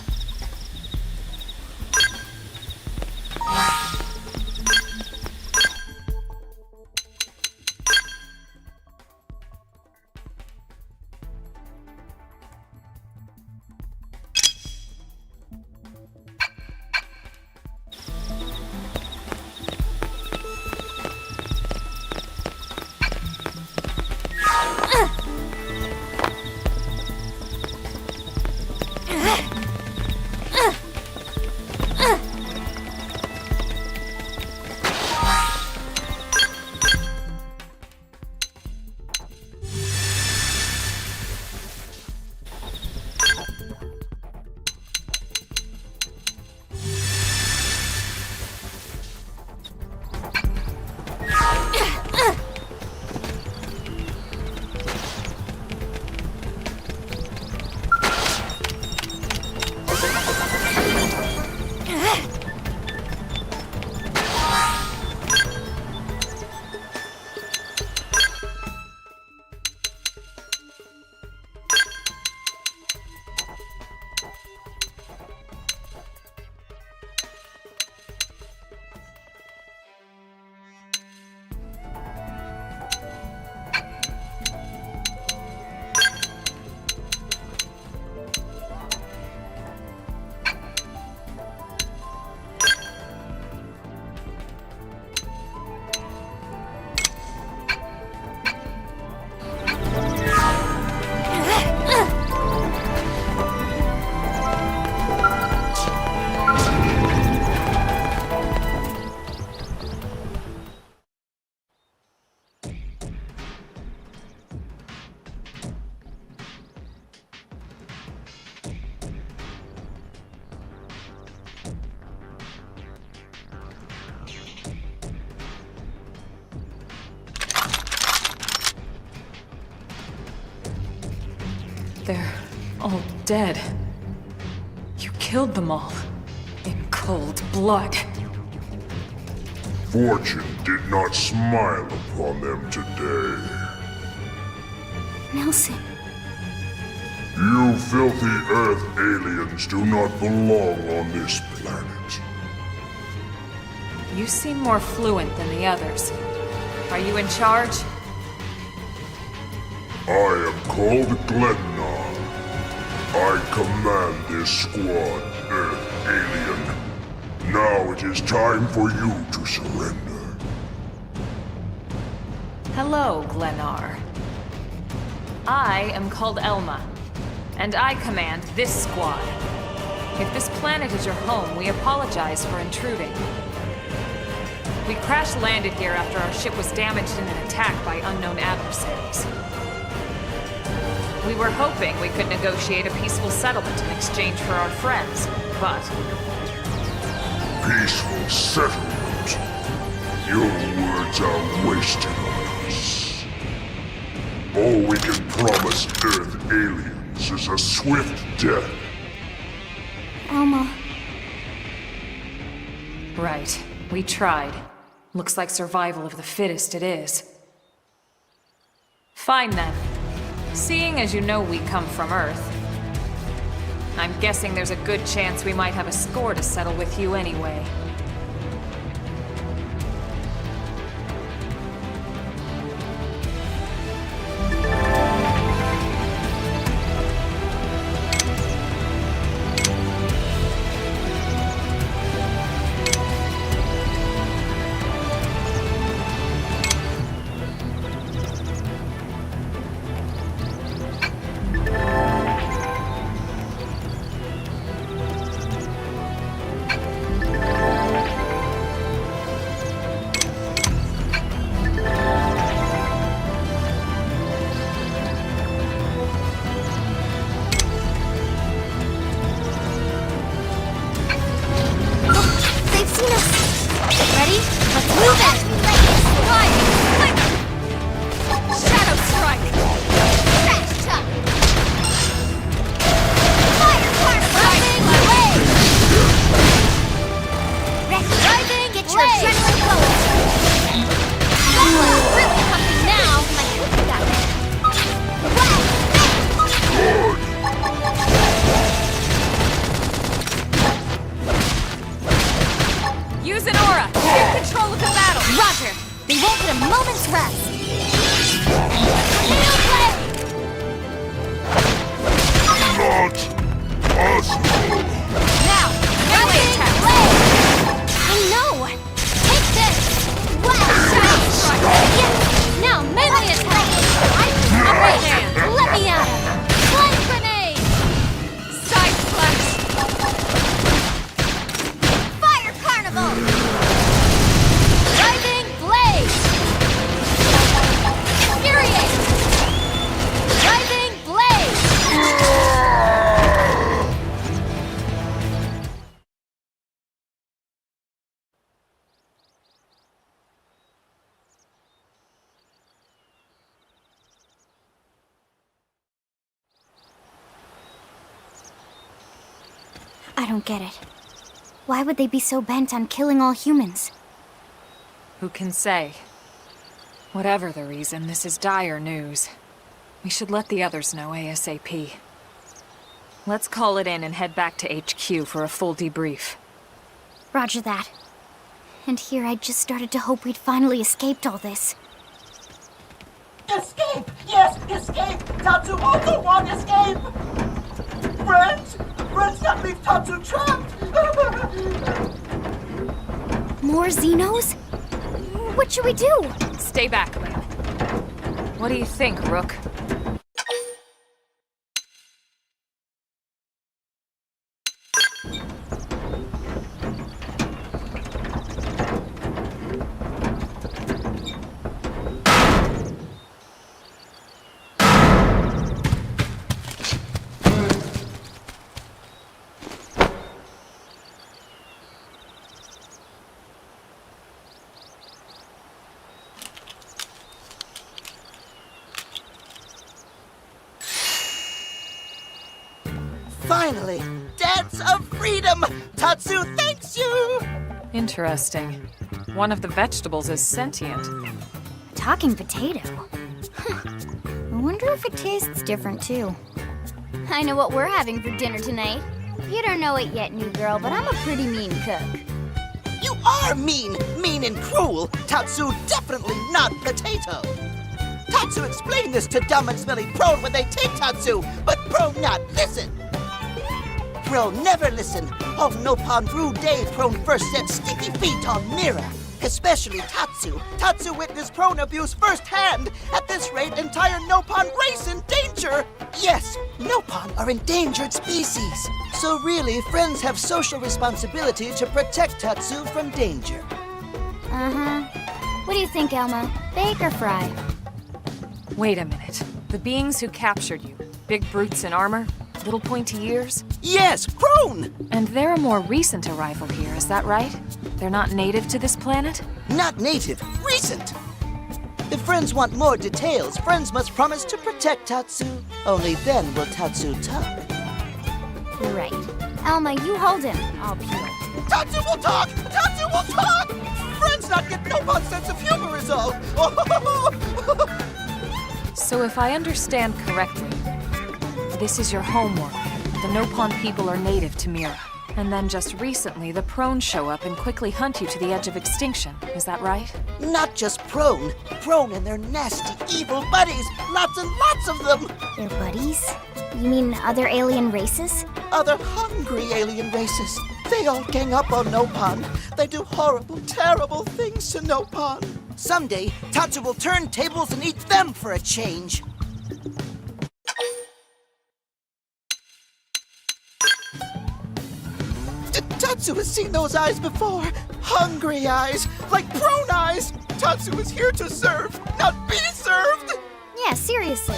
[SPEAKER 2] They're all dead. You killed them all. In cold blood.
[SPEAKER 10] Fortune did not smile upon them today.
[SPEAKER 1] Nelson.
[SPEAKER 15] You filthy Earth aliens do not belong on this planet.
[SPEAKER 2] You seem more fluent than the others. Are you in charge?
[SPEAKER 15] I am called Glennar. I command this squad, Earth alien. Now it is time for you to surrender.
[SPEAKER 2] Hello, Glennar. I am called Elma, and I command this squad. If this planet is your home, we apologize for intruding. We crash-landed here after our ship was damaged in an attack by unknown adversaries. We were hoping we could negotiate a peaceful settlement in exchange for our friends, but...
[SPEAKER 15] Peaceful settlement? Your words are wasted on us. All we can promise Earth aliens is a swift death.
[SPEAKER 1] Elma.
[SPEAKER 2] Right. We tried. Looks like survival of the fittest it is. Fine then. Seeing as you know we come from Earth, I'm guessing there's a good chance we might have a score to settle with you anyway.
[SPEAKER 1] I don't get it. Why would they be so bent on killing all humans?
[SPEAKER 2] Who can say? Whatever the reason, this is dire news. We should let the others know ASAP. Let's call it in and head back to HQ for a full debrief.
[SPEAKER 1] Roger that. And here I just started to hope we'd finally escaped all this.
[SPEAKER 16] Escape! Yes, escape! Tatsu also want escape! Friends! Friends can't leave Tatsu trapped!
[SPEAKER 1] More Xenos? What should we do?
[SPEAKER 2] Stay back, Lynn. What do you think, Rook?
[SPEAKER 16] Finally! Dance of freedom! Tatsu thanks you!
[SPEAKER 2] Interesting. One of the vegetables is sentient.
[SPEAKER 1] Talking potato? wonder if it tastes different too.
[SPEAKER 8] I know what we're having for dinner tonight. You don't know it yet, new girl, but I'm a pretty mean cook.
[SPEAKER 16] You are mean and cruel. Tatsu definitely not potato. Tatsu explained this to dumb and smelly Prone when they take Tatsu, but Prone not listen. Prone never listen. On Nopon rude day, Prone first set sticky feet on Mira. Especially Tatsu. Tatsu witnessed Prone abuse firsthand. At this rate, entire Nopon race in danger. Yes, Nopon are endangered species. So really, friends have social responsibility to protect Tatsu from danger.
[SPEAKER 1] Uh-huh. What do you think, Elma? Bake or fry?
[SPEAKER 2] Wait a minute. The beings who captured you, big brutes in armor, little pointy ears?
[SPEAKER 16] Yes, Prone!
[SPEAKER 2] And they're a more recent arrival here, is that right? They're not native to this planet?
[SPEAKER 16] Not native, recent! If friends want more details, friends must promise to protect Tatsu. Only then will Tatsu talk.
[SPEAKER 1] Right. Elma, you hold him. I'll peel.
[SPEAKER 16] Tatsu will talk! Tatsu will talk! Friends not get Nopon's sense of humor is all.
[SPEAKER 2] So if I understand correctly, this is your homeworld. The Nopon people are native to Mira. And then just recently, the Prone show up and quickly hunt you to the edge of extinction. Is that right?
[SPEAKER 16] Not just Prone. Prone and their nasty, evil buddies. Lots and lots of them.
[SPEAKER 1] Their buddies? You mean other alien races?
[SPEAKER 16] Other hungry alien races. They all gang up on Nopon. They do horrible, terrible things to Nopon. Someday, Tatsu will turn tables and eat them for a change. Tatsu has seen those eyes before. Hungry eyes, like Prone eyes. Tatsu is here to serve, not be served.
[SPEAKER 1] Yeah, seriously.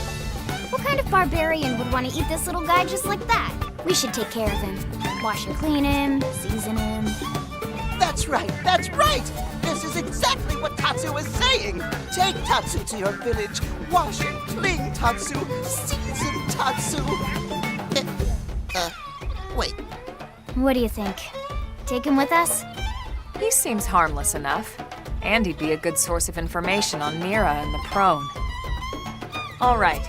[SPEAKER 1] What kind of barbarian would want to eat this little guy just like that? We should take care of him. Wash and clean him, season him.
[SPEAKER 16] That's right, that's right! This is exactly what Tatsu is saying! Take Tatsu to your village, wash and clean Tatsu, season Tatsu. Wait.
[SPEAKER 1] What do you think? Take him with us?
[SPEAKER 2] He seems harmless enough. And he'd be a good source of information on Mira and the Prone. All right.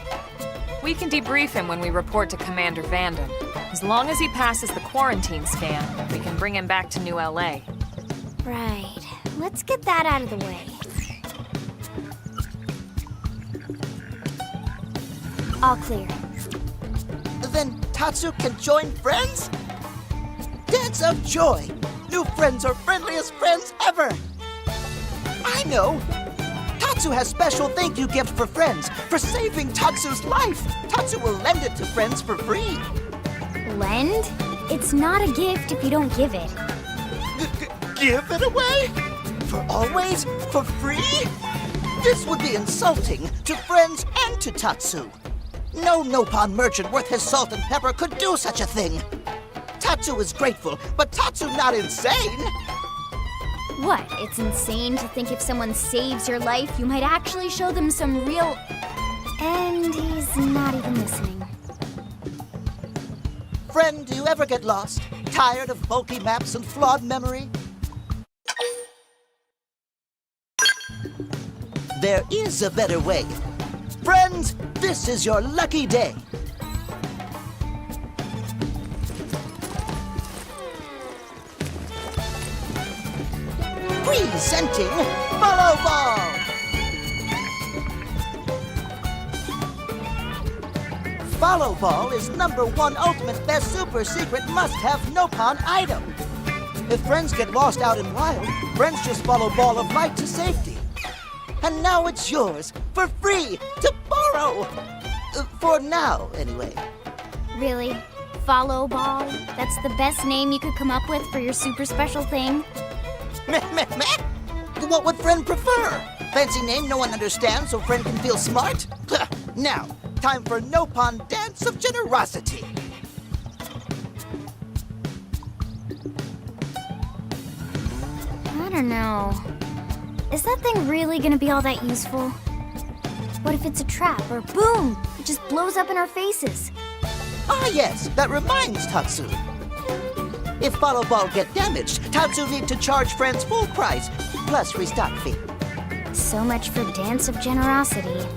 [SPEAKER 2] We can debrief him when we report to Commander Vanden. As long as he passes the quarantine scan, we can bring him back to New LA.
[SPEAKER 1] Right. Let's get that out of the way. All clear.
[SPEAKER 16] Then Tatsu can join friends? Dance of joy! New friends are friendliest friends ever! I know! Tatsu has special thank you gift for friends for saving Tatsu's life! Tatsu will lend it to friends for free!
[SPEAKER 1] Lend? It's not a gift if you don't give it.
[SPEAKER 16] Give it away? For always? For free? This would be insulting to friends and to Tatsu. No Nopon merchant worth his salt and pepper could do such a thing. Tatsu is grateful, but Tatsu not insane.
[SPEAKER 1] What? It's insane to think if someone saves your life, you might actually show them some real... And he's not even listening.
[SPEAKER 16] Friend, do you ever get lost? Tired of bulky maps and flawed memory? There is a better way. Friends, this is your lucky day. Presenting Follow Ball! Follow Ball is #1 ultimate best super secret must-have Nopon item. If friends get lost out in wild, friends just follow Ball of Light to safety. And now it's yours, for free, to borrow! For now, anyway.
[SPEAKER 1] Really? Follow Ball? That's the best name you could come up with for your super special thing?
[SPEAKER 16] Meh, meh, meh. What would friend prefer? Fancy name no one understands so friend can feel smart? Now, time for Nopon Dance of Generosity.
[SPEAKER 1] I don't know. Is that thing really gonna be all that useful? What if it's a trap, or boom, it just blows up in our faces?
[SPEAKER 16] Ah yes, that reminds Tatsu. If Follow Ball get damaged, Tatsu need to charge friends full price, plus restock fee.
[SPEAKER 1] So much for Dance of Generosity.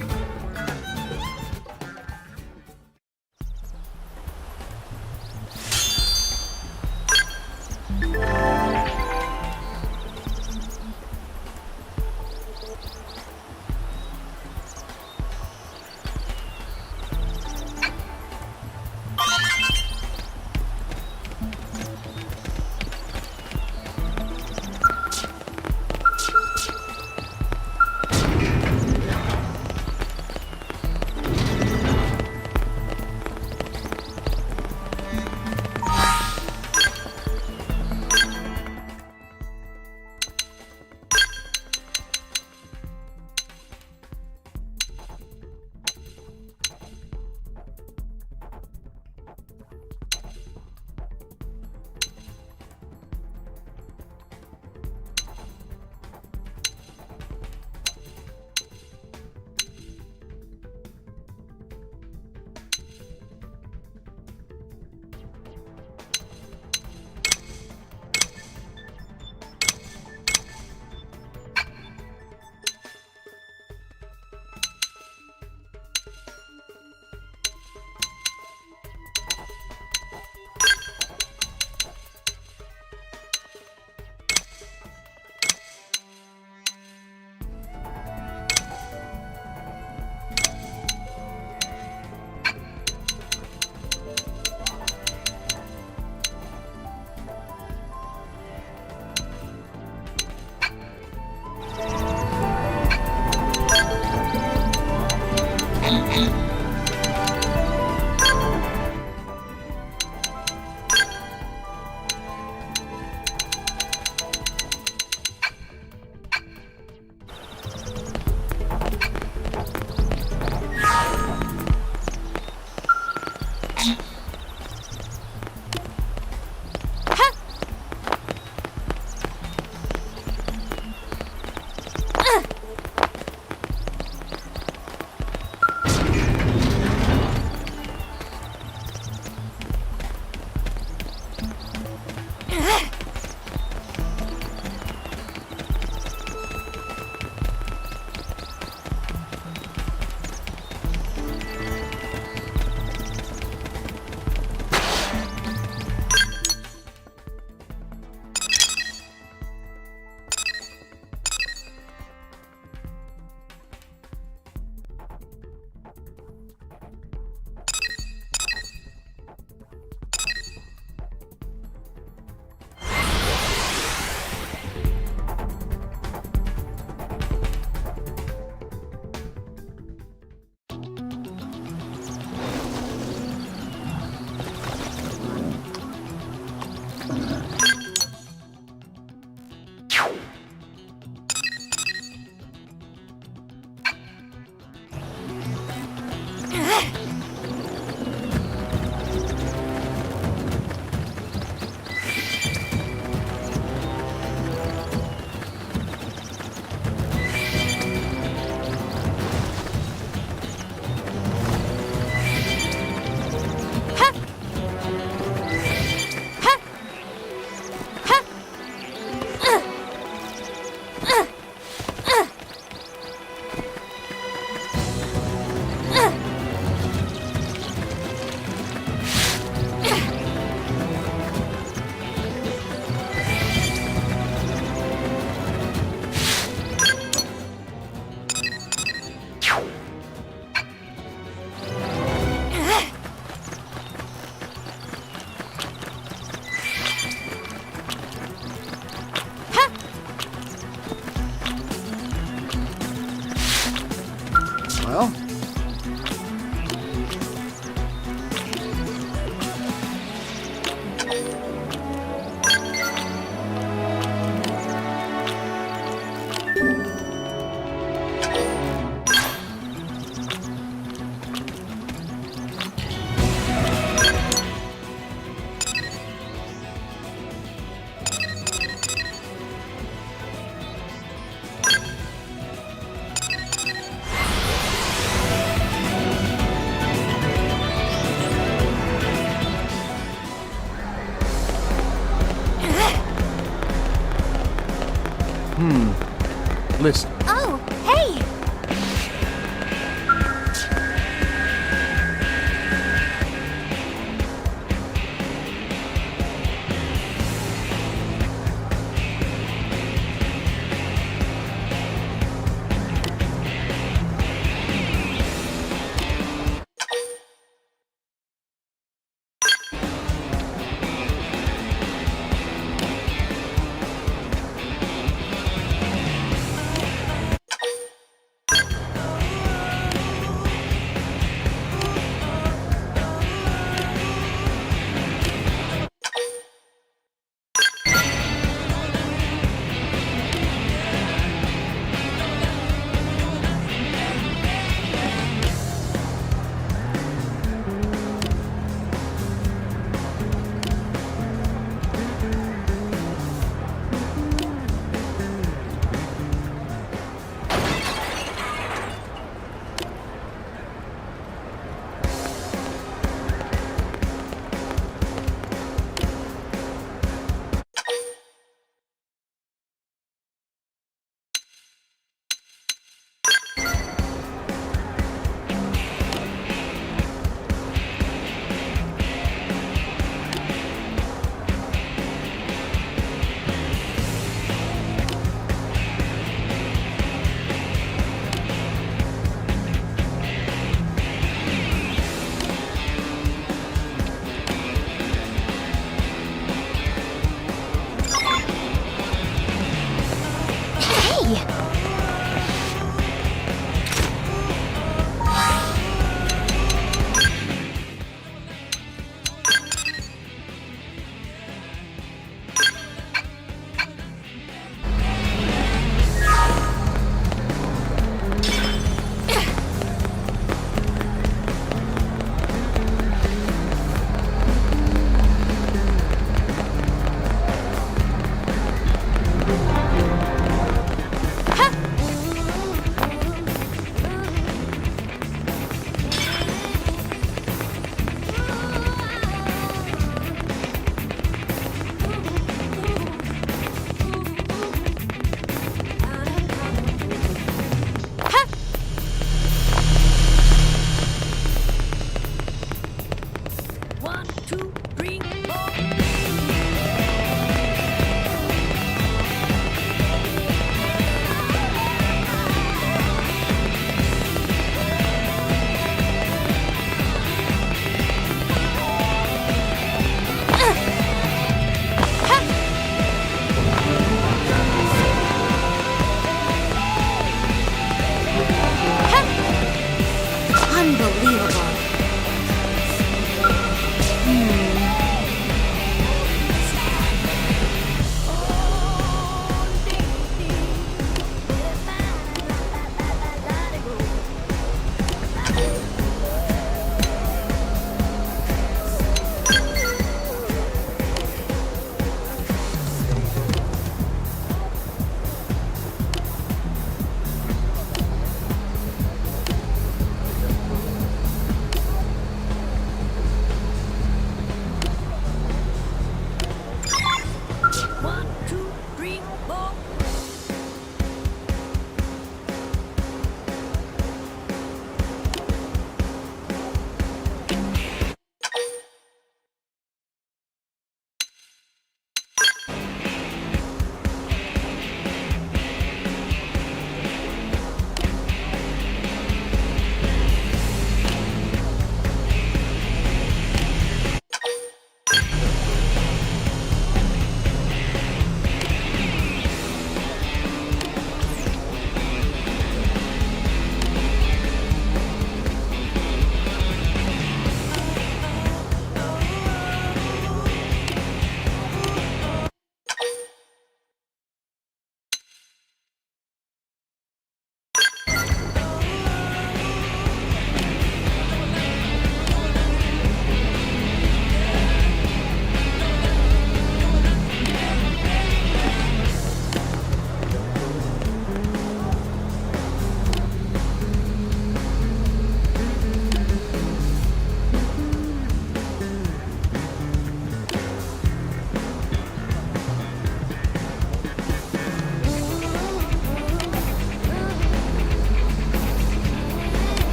[SPEAKER 12] Listen.
[SPEAKER 1] Oh, hey!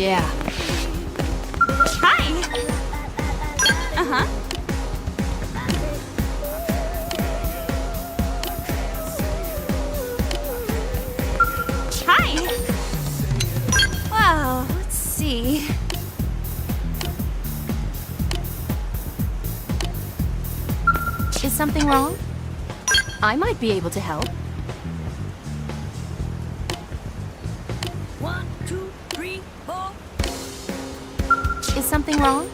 [SPEAKER 13] Yeah. Hi! Uh-huh. Hi! Wow, let's see.
[SPEAKER 1] Is something wrong? I might be able to help.
[SPEAKER 17] 1, 2, 3, 4.
[SPEAKER 1] Is something wrong?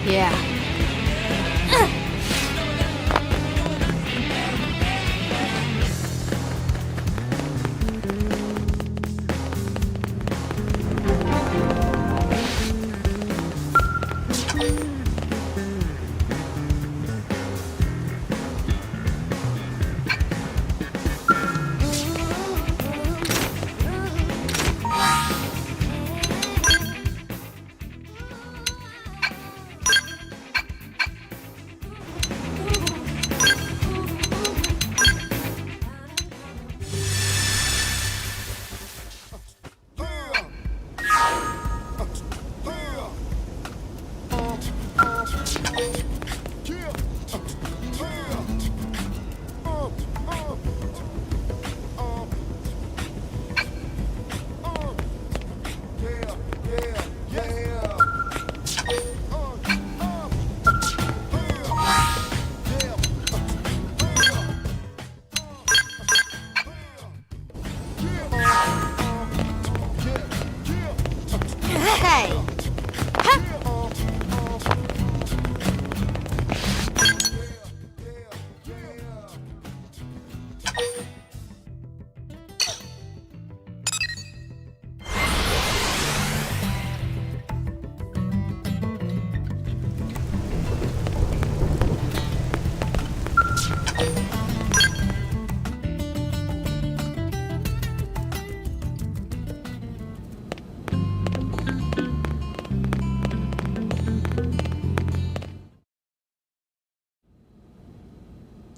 [SPEAKER 13] Yeah.
[SPEAKER 8] Hey!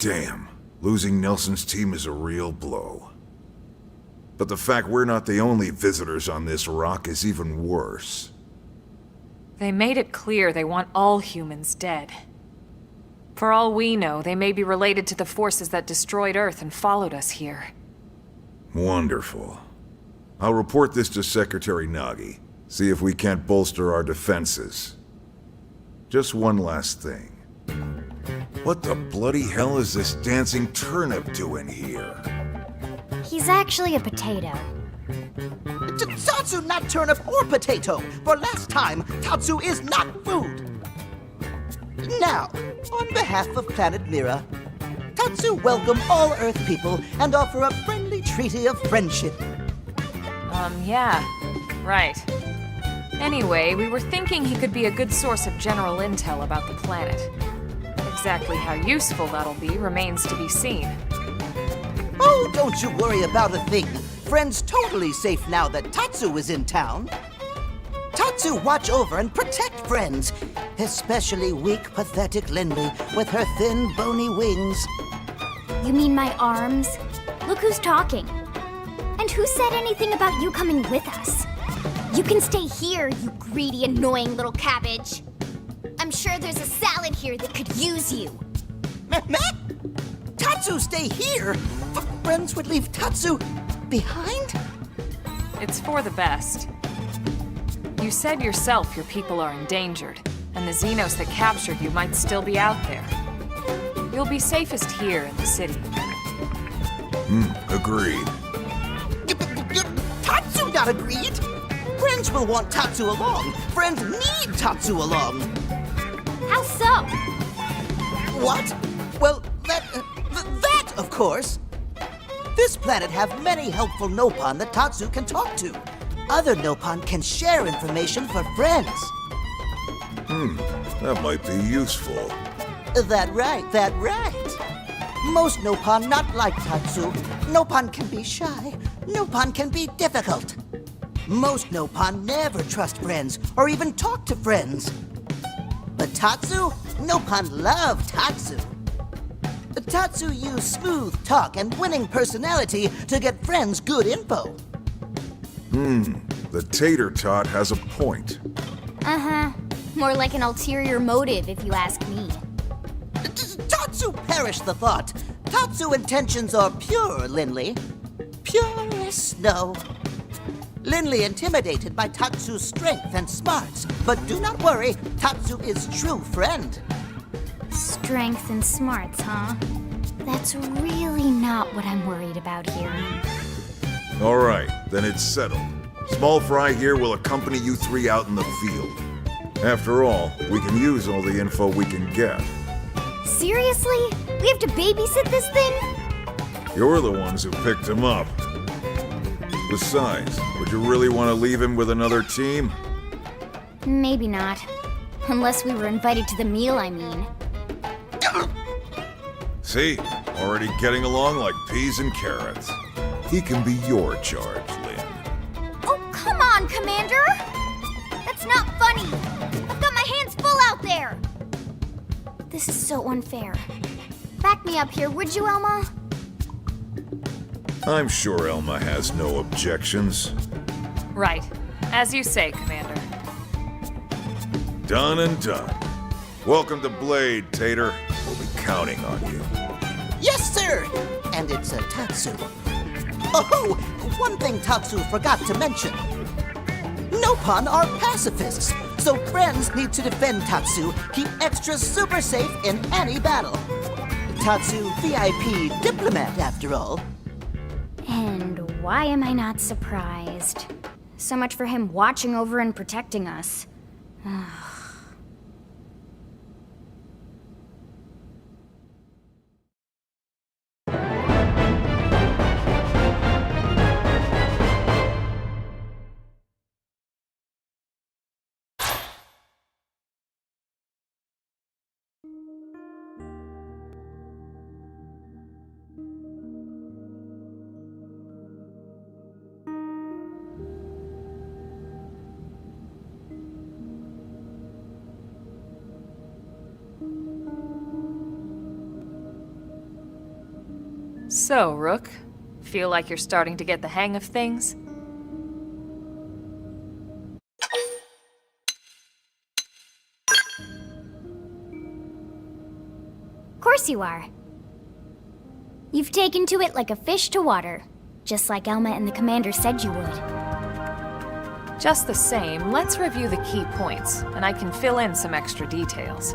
[SPEAKER 10] Damn, losing Nelson's team is a real blow. But the fact we're not the only visitors on this rock is even worse.
[SPEAKER 2] They made it clear they want all humans dead. For all we know, they may be related to the forces that destroyed Earth and followed us here.
[SPEAKER 10] Wonderful. I'll report this to Secretary Nagi. See if we can't bolster our defenses. Just one last thing. What the bloody hell is this dancing turnip doing here?
[SPEAKER 1] He's actually a potato.
[SPEAKER 16] Tatsu, not turnip or potato. For last time, Tatsu is not food. Now, on behalf of Planet Mira, Tatsu welcome all Earth people and offer a friendly treaty of friendship.
[SPEAKER 2] Yeah. Right. Anyway, we were thinking he could be a good source of general intel about the planet. Exactly how useful that'll be remains to be seen.
[SPEAKER 16] Oh, don't you worry about a thing. Friend's totally safe now that Tatsu is in town. Tatsu watch over and protect friends, especially weak, pathetic Lindley with her thin, bony wings.
[SPEAKER 1] You mean my arms? Look who's talking. And who said anything about you coming with us? You can stay here, you greedy, annoying little cabbage. I'm sure there's a salad here that could use you.
[SPEAKER 16] Tatsu stay here? Friends would leave Tatsu behind?
[SPEAKER 2] It's for the best. You said yourself your people are endangered, and the Xenos that captured you might still be out there. You'll be safest here in the city.
[SPEAKER 10] Agreed.
[SPEAKER 16] Tatsu not agreed. Friends will want Tatsu along. Friends need Tatsu along.
[SPEAKER 1] How so?
[SPEAKER 16] What? Well, that, of course! This planet have many helpful Nopon that Tatsu can talk to. Other Nopon can share information for friends.
[SPEAKER 10] That might be useful.
[SPEAKER 16] That right. Most Nopon not like Tatsu. Nopon can be shy. Nopon can be difficult. Most Nopon never trust friends or even talk to friends. But Tatsu? Nopon love Tatsu. Tatsu use smooth talk and winning personality to get friends good info.
[SPEAKER 10] The tater tot has a point.
[SPEAKER 1] Uh-huh. More like an ulterior motive, if you ask me.
[SPEAKER 16] Tatsu perish the thought. Tatsu intentions are pure, Linley. Pure as snow. Linley intimidated by Tatsu's strength and smarts, but do not worry, Tatsu is true friend.
[SPEAKER 1] Strength and smarts, huh? That's really not what I'm worried about here.
[SPEAKER 10] All right, then it's settled. Small Fry here will accompany you three out in the field. After all, we can use all the info we can get.
[SPEAKER 1] Seriously? We have to babysit this thing?
[SPEAKER 10] You're the ones who picked him up. Besides, would you really want to leave him with another team?
[SPEAKER 1] Maybe not. Unless we were invited to the meal, I mean.
[SPEAKER 10] See? Already getting along like peas and carrots. He can be your charge, Lynn.
[SPEAKER 1] Oh, come on, Commander! That's not funny! I've got my hands full out there! This is so unfair. Back me up here, would you, Elma?
[SPEAKER 10] I'm sure Elma has no objections.
[SPEAKER 2] Right. As you say, Commander.
[SPEAKER 10] Done and done. Welcome to Blade, Tater. We'll be counting on you.
[SPEAKER 16] Yes, sir! And it's a Tatsu. Oh, one thing Tatsu forgot to mention. Nopon are pacifists, so friends need to defend Tatsu, keep extra super safe in any battle. Tatsu VIP diplomat, after all.
[SPEAKER 1] And why am I not surprised? So much for him watching over and protecting us.
[SPEAKER 2] So, Rook, feel like you're starting to get the hang of things?
[SPEAKER 1] Of course you are. You've taken to it like a fish to water, just like Elma and the Commander said you would.
[SPEAKER 2] Just the same, let's review the key points, and I can fill in some extra details.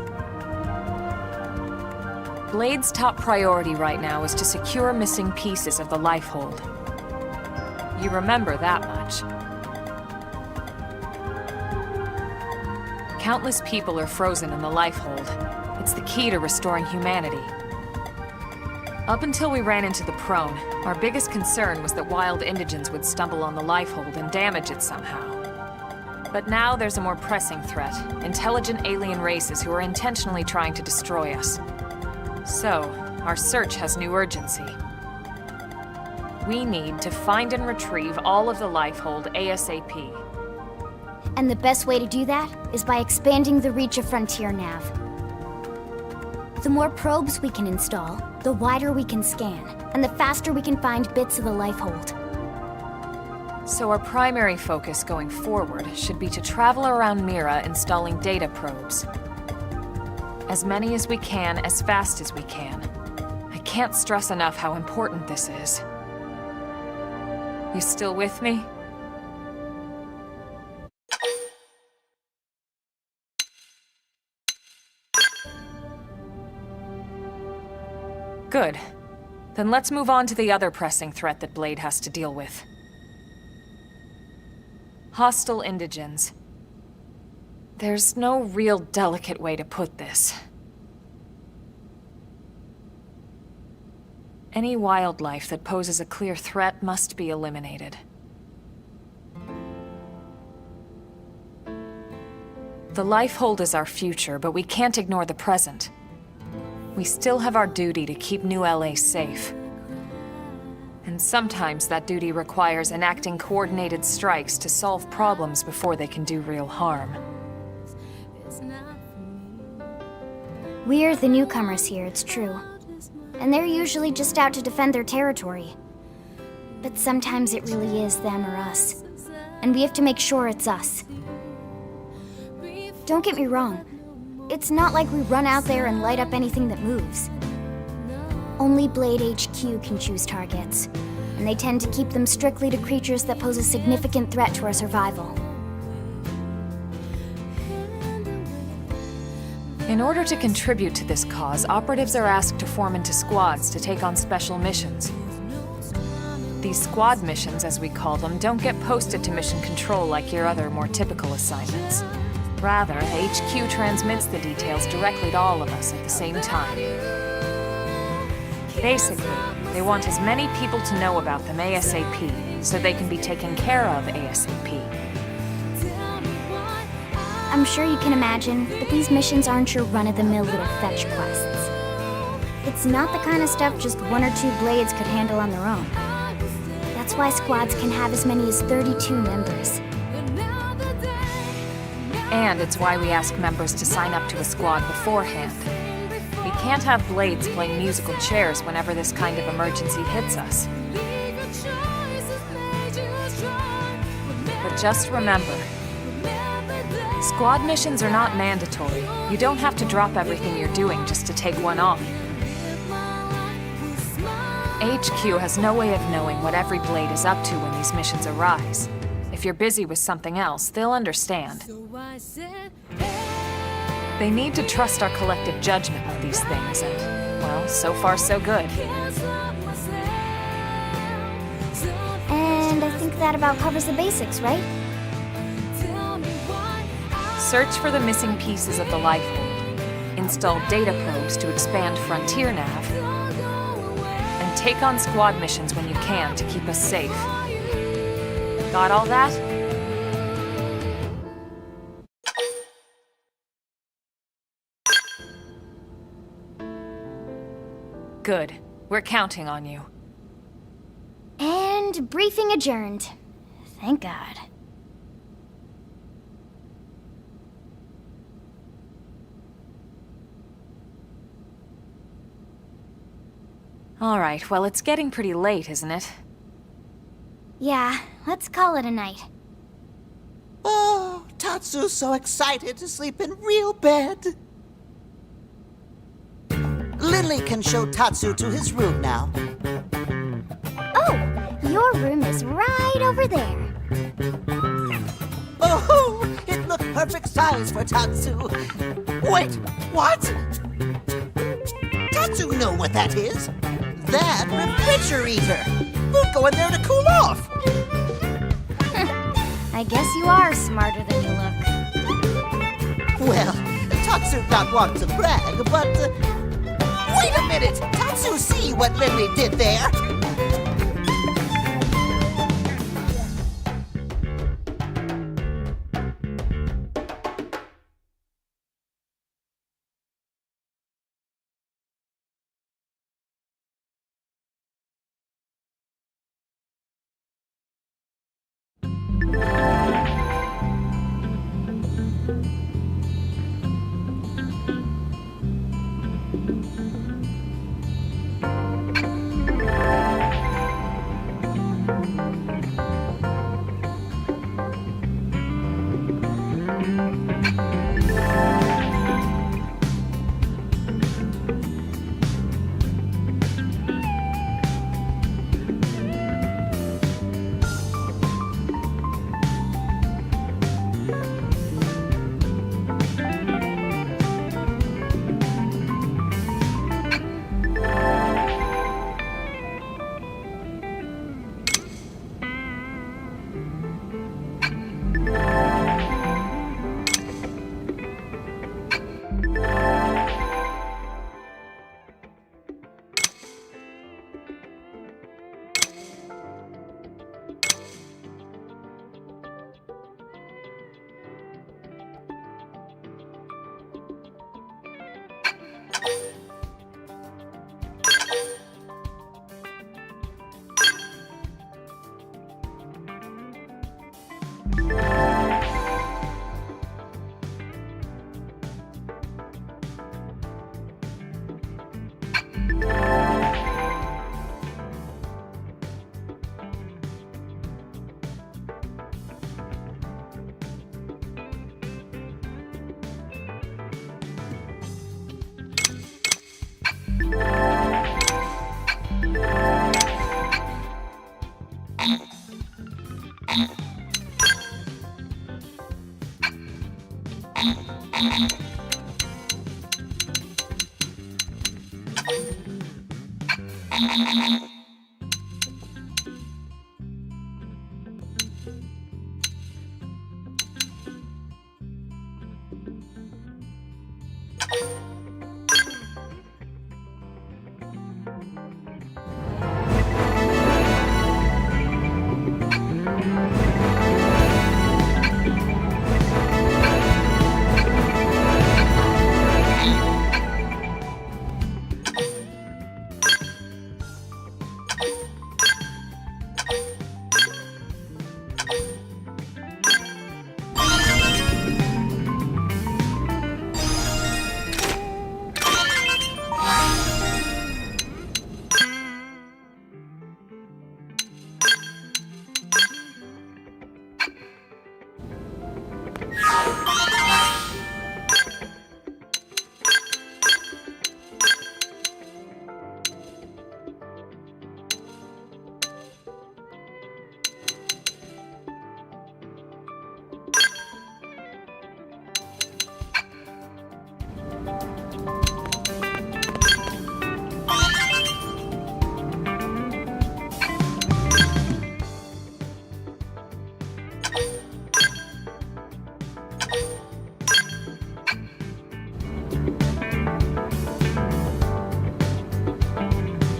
[SPEAKER 2] Blade's top priority right now is to secure missing pieces of the Lifehold. You remember that much. Countless people are frozen in the Lifehold. It's the key to restoring humanity. Up until we ran into the Prone, our biggest concern was that wild indigents would stumble on the Lifehold and damage it somehow. But now there's a more pressing threat, intelligent alien races who are intentionally trying to destroy us. So, our search has new urgency. We need to find and retrieve all of the Lifehold ASAP.
[SPEAKER 1] And the best way to do that is by expanding the reach of Frontier Nav. The more probes we can install, the wider we can scan, and the faster we can find bits of the Lifehold.
[SPEAKER 2] So our primary focus going forward should be to travel around Mira installing data probes. As many as we can, as fast as we can. I can't stress enough how important this is. You still with me? Good. Then let's move on to the other pressing threat that Blade has to deal with. Hostile indigens. There's no real delicate way to put this. Any wildlife that poses a clear threat must be eliminated. The Lifehold is our future, but we can't ignore the present. We still have our duty to keep New LA safe. And sometimes that duty requires enacting coordinated strikes to solve problems before they can do real harm.
[SPEAKER 1] We're the newcomers here, it's true. And they're usually just out to defend their territory. But sometimes it really is them or us. And we have to make sure it's us. Don't get me wrong. It's not like we run out there and light up anything that moves. Only Blade HQ can choose targets, and they tend to keep them strictly to creatures that pose a significant threat to our survival.
[SPEAKER 2] In order to contribute to this cause, operatives are asked to form into squads to take on special missions. These squad missions, as we call them, don't get posted to mission control like your other, more typical assignments. Rather, the HQ transmits the details directly to all of us at the same time. Basically, they want as many people to know about them ASAP, so they can be taken care of ASAP.
[SPEAKER 1] I'm sure you can imagine, but these missions aren't your run-of-the-mill little fetch quests. It's not the kind of stuff just one or two blades could handle on their own. That's why squads can have as many as 32 members.
[SPEAKER 2] And it's why we ask members to sign up to a squad beforehand. We can't have blades playing musical chairs whenever this kind of emergency hits us. But just remember, squad missions are not mandatory. You don't have to drop everything you're doing just to take one on. HQ has no way of knowing what every blade is up to when these missions arise. If you're busy with something else, they'll understand. They need to trust our collective judgment with these things, and, well, so far so good.
[SPEAKER 1] And I think that about covers the basics, right?
[SPEAKER 2] Search for the missing pieces of the Lifehold, install data probes to expand Frontier Nav, and take on squad missions when you can to keep us safe. Got all that? Good. We're counting on you.
[SPEAKER 1] And briefing adjourned. Thank God.
[SPEAKER 2] All right, well, it's getting pretty late, isn't it?
[SPEAKER 1] Yeah, let's call it a night.
[SPEAKER 16] Oh, Tatsu's so excited to sleep in real bed. Lily can show Tatsu to his room now.
[SPEAKER 1] Oh, your room is right over there.
[SPEAKER 16] Oh, it looked perfect size for Tatsu. Wait, what? Tatsu know what that is. That refrigerator. We'll go in there to cool off.
[SPEAKER 1] I guess you are smarter than you look.
[SPEAKER 16] Well, Tatsu not want to brag, but... wait a minute! Tatsu see what Lily did there!